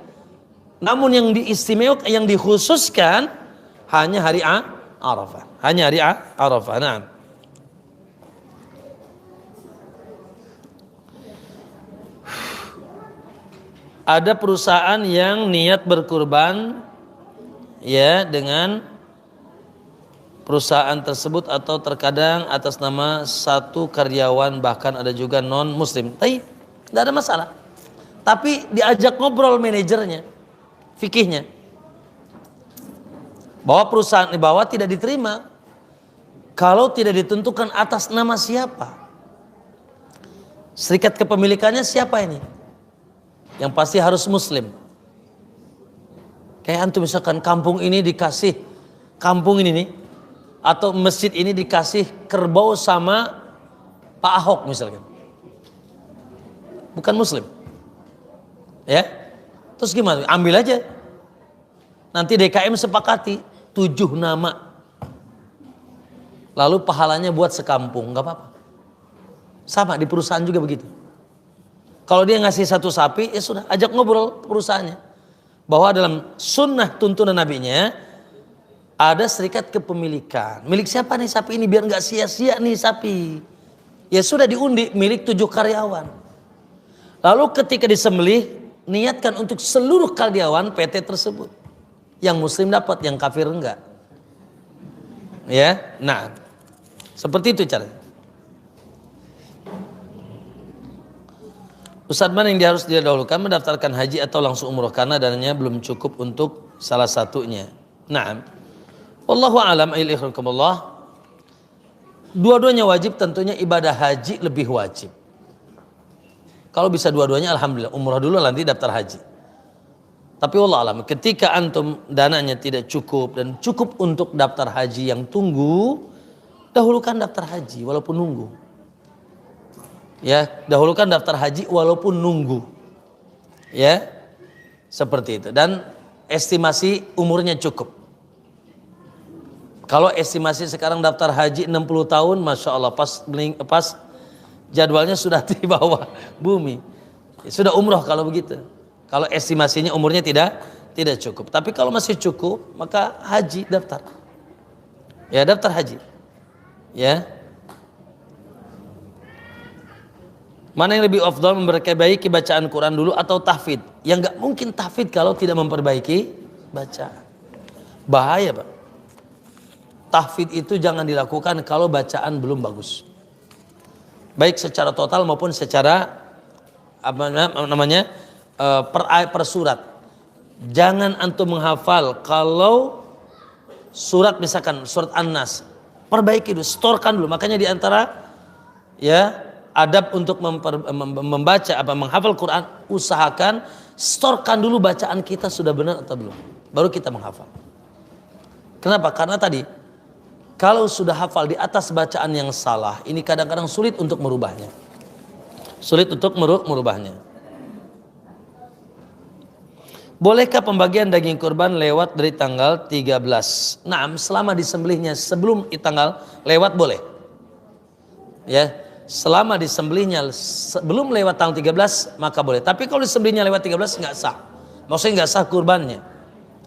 Namun yang diistimewakan, yang dikhususkan hanya hari Arafah. Hanya hari Arafah. Nah. Ada perusahaan yang niat berkurban ya dengan perusahaan tersebut, atau terkadang atas nama satu karyawan, bahkan ada juga non muslim. Tapi tidak ada masalah. Tapi diajak ngobrol manajernya, fikihnya, bahwa perusahaan di bawah tidak diterima kalau tidak ditentukan atas nama siapa. Serikat kepemilikannya siapa ini? Yang pasti harus muslim. Kayak antum misalkan kampung ini dikasih, kampung ini nih, atau masjid ini dikasih kerbau sama Pak Ahok misalkan, bukan muslim, ya, terus gimana? Ambil aja. Nanti DKM sepakati 7 nama, lalu pahalanya buat sekampung, nggak apa-apa. Sama di perusahaan juga begitu. Kalau dia ngasih satu sapi, ya sudah, ajak ngobrol perusahaannya, bahwa dalam sunnah tuntunan nabinya ada serikat kepemilikan. Milik siapa nih sapi ini, biar nggak sia-sia nih sapi. Ya sudah, diundi milik 7 karyawan. Lalu ketika disembelih, niatkan untuk seluruh karyawan PT tersebut. Yang muslim dapat, yang kafir enggak. Ya, nah seperti itu caranya. Ustaz, mana yang harus didahulukan, mendaftarkan haji atau langsung umroh, karena dananya belum cukup untuk salah satunya. Nah, wallahu a'lam. Dua-duanya wajib, tentunya ibadah haji lebih wajib. Kalau bisa dua-duanya alhamdulillah, umroh dulu nanti daftar haji. Tapi wallahu a'lam, ketika antum dananya tidak cukup dan cukup untuk daftar haji yang tunggu, dahulukan daftar haji walaupun nunggu. Ya, dahulukan daftar haji walaupun nunggu. Ya, seperti itu. Dan estimasi umurnya cukup. Kalau estimasi sekarang daftar haji 60 tahun, Masya Allah, pas jadwalnya sudah di bawah bumi. Sudah umroh kalau begitu. Kalau estimasinya umurnya tidak cukup. Tapi kalau masih cukup, maka haji daftar. Ya, daftar haji. Ya. Mana yang lebih afdal, memperbaiki bacaan Quran dulu atau tahfidz? Yang nggak mungkin tahfidz kalau tidak memperbaiki bacaan. Bahaya, Pak. Tahfidz itu jangan dilakukan kalau bacaan belum bagus. Baik secara total maupun secara per surat. Jangan antum menghafal kalau surat, misalkan surat An-Nas, perbaiki dulu, setorkan dulu. Makanya di antara ya adab untuk membaca menghafal Quran, usahakan storekan dulu bacaan kita sudah benar atau belum, baru kita menghafal. Kenapa? Karena tadi kalau sudah hafal di atas bacaan yang salah, ini kadang-kadang sulit untuk merubahnya. Sulit untuk merubahnya. Bolehkah pembagian daging kurban lewat dari tanggal 13? Nah, selama disembelihnya sebelum tanggal lewat boleh. Ya, selama disembelihnya sebelum lewat tanggal 13 maka boleh. Tapi kalau disembelihnya lewat 13 nggak sah. Maksudnya nggak sah kurbannya.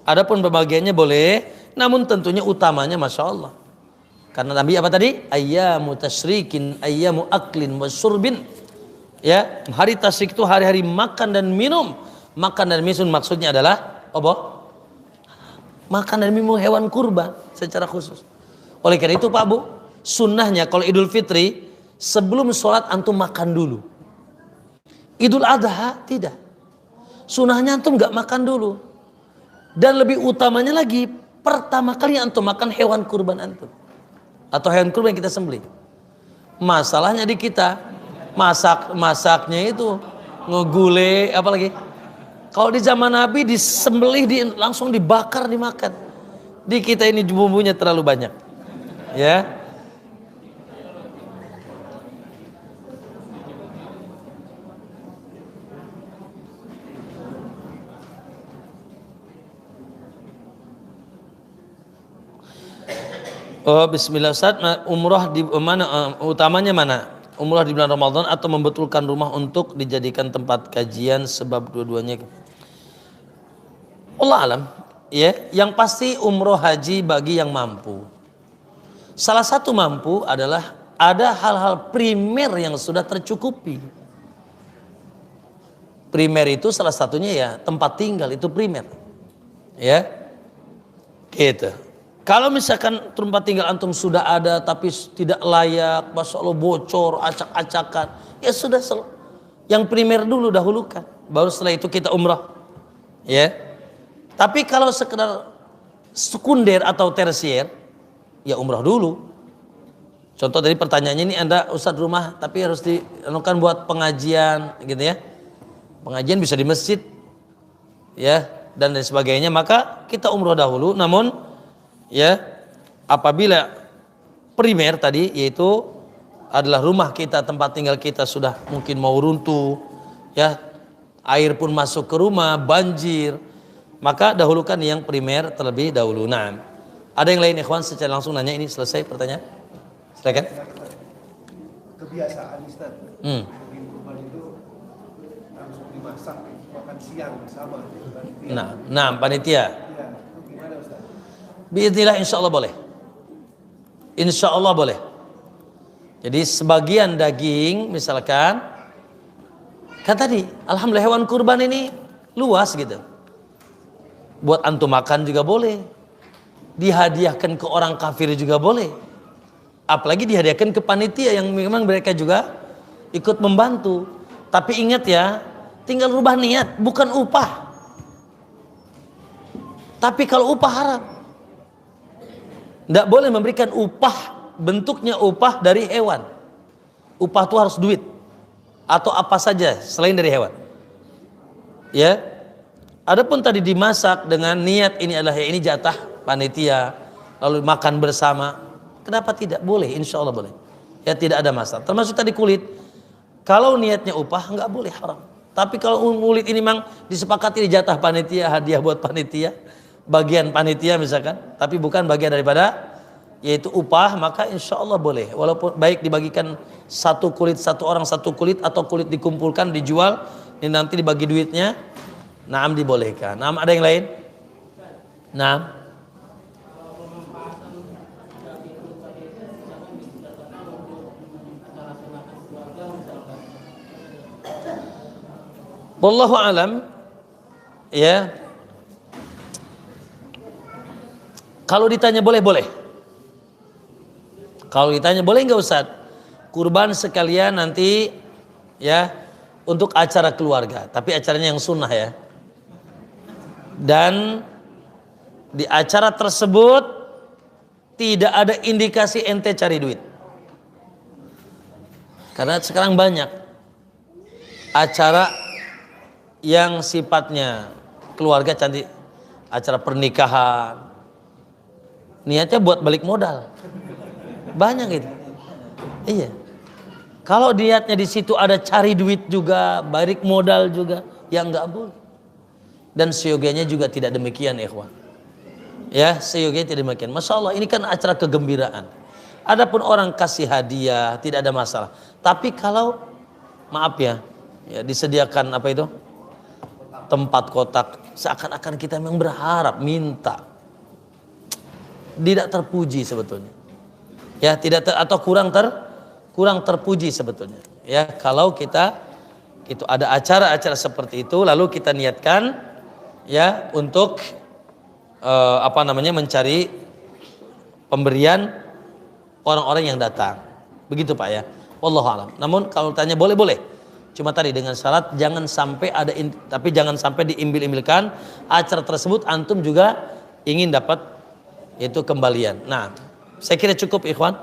Adapun pembagiannya boleh, namun tentunya utamanya Masya Allah. Karena Nabi apa tadi? Ayyamu tasyrikin, ayyamu aklin wa syurbin. Ya, hari tasyrik itu hari-hari makan dan minum. Makan dan minum maksudnya adalah apa? Makan dan minum hewan kurban secara khusus. Oleh karena itu Pak Bu, sunnahnya kalau Idul Fitri sebelum sholat antum makan dulu. Idul Adha tidak. Sunnahnya antum nggak makan dulu. Dan lebih utamanya lagi, pertama kali antum makan hewan kurban antum atau hewan kurban yang kita sembelih. Masalahnya di kita masaknya itu ngegule apalagi. Kalau di zaman Nabi disembelih langsung dibakar dimakan. Di kita ini bumbunya terlalu banyak. Ya. Oh, bismillah Ustaz, umrah di mana utamanya mana? Umrah di bulan Ramadan atau membetulkan rumah untuk dijadikan tempat kajian, sebab dua-duanya. Allah alam, ya, yang pasti umroh haji bagi yang mampu. Salah satu mampu adalah ada hal-hal primer yang sudah tercukupi. Primer itu salah satunya ya tempat tinggal, itu primer. Ya. Gitu. Kalau misalkan tempat tinggal antum sudah ada tapi tidak layak, Masya Allah bocor, acak-acakan, ya sudah yang primer dulu dahulukan, baru setelah itu kita umrah. Ya. Tapi kalau sekedar sekunder atau tersier, ya umrah dulu. Contoh dari pertanyaannya ini, Anda Ustadz rumah tapi harus dilakukan buat pengajian gitu ya. Pengajian bisa di masjid ya dan lain sebagainya, maka kita umrah dahulu. Namun ya apabila primer tadi yaitu adalah rumah kita, tempat tinggal kita sudah mungkin mau runtuh ya, air pun masuk ke rumah, banjir, maka dahulukan yang primer terlebih dahulu. Nah, ada yang lain ikhwan secara langsung nanya, ini selesai pertanyaan? Silakan. Kebiasaan Ustaz, daging kurban itu langsung dimasak makan siang bersama panitia. Nah, panitia. Ya, itu gimana Ustaz? Biidznillah insyaallah boleh. Insyaallah boleh. Jadi sebagian daging misalkan kan tadi alhamdulillah hewan kurban ini luas gitu. Buat antum makan juga boleh. Dihadiahkan ke orang kafir juga boleh. Apalagi dihadiahkan ke panitia yang memang mereka juga ikut membantu. Tapi ingat ya, tinggal rubah niat, bukan upah. Tapi kalau upah haram, tidak boleh memberikan upah, bentuknya upah dari hewan. Upah itu harus duit atau apa saja selain dari hewan. Ya. Adapun tadi dimasak dengan niat ini adalah ini jatah panitia, lalu makan bersama. Kenapa tidak? Boleh, insya Allah boleh. Ya tidak ada masalah. Termasuk tadi kulit. Kalau niatnya upah nggak boleh, haram. Tapi kalau kulit ini memang disepakati di jatah panitia, hadiah buat panitia, bagian panitia misalkan, tapi bukan bagian daripada yaitu upah, maka insya Allah boleh. Walaupun baik dibagikan satu kulit, satu orang satu kulit, atau kulit dikumpulkan dijual, ini nanti dibagi duitnya. Naam dibolehkan. Naam ada yang lain? Naam. Wallahu alam. Ya. Kalau ditanya boleh, boleh. Kalau ditanya boleh nggak Ustaz? Kurban sekalian nanti ya untuk acara keluarga, tapi acaranya yang sunnah ya. Dan di acara tersebut tidak ada indikasi ente cari duit. Karena sekarang banyak acara yang sifatnya keluarga cantik, acara pernikahan, niatnya buat balik modal. Banyak gitu. Iya. Kalau niatnya di situ ada cari duit juga, balik modal juga, ya nggak boleh. Dan seyogianya juga tidak demikian, ikhwan. Ya, seyogianya tidak demikian. Masya Allah, ini kan acara kegembiraan. Adapun orang kasih hadiah tidak ada masalah. Tapi kalau maaf ya, disediakan apa itu? Tempat kotak, seakan-akan kita memang berharap minta. Tidak terpuji sebetulnya. Ya, atau kurang terpuji sebetulnya. Ya, kalau kita itu ada acara-acara seperti itu lalu kita niatkan ya untuk mencari pemberian orang-orang yang datang. Begitu Pak ya. Wallahu a'lam. Namun kalau tanya boleh. Cuma tadi dengan syarat jangan sampai jangan sampai diimbil-imbilkan acara tersebut antum juga ingin dapat itu kembalian. Nah, saya kira cukup ikhwan.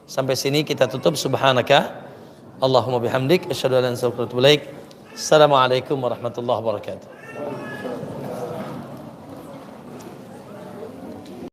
Sampai sini kita tutup. Subhanaka Allahumma bihamdik asyhadu an la ilaha illa anta astaghfiruka wa atubu ilaik. Assalamualaikum warahmatullahi wabarakatuh.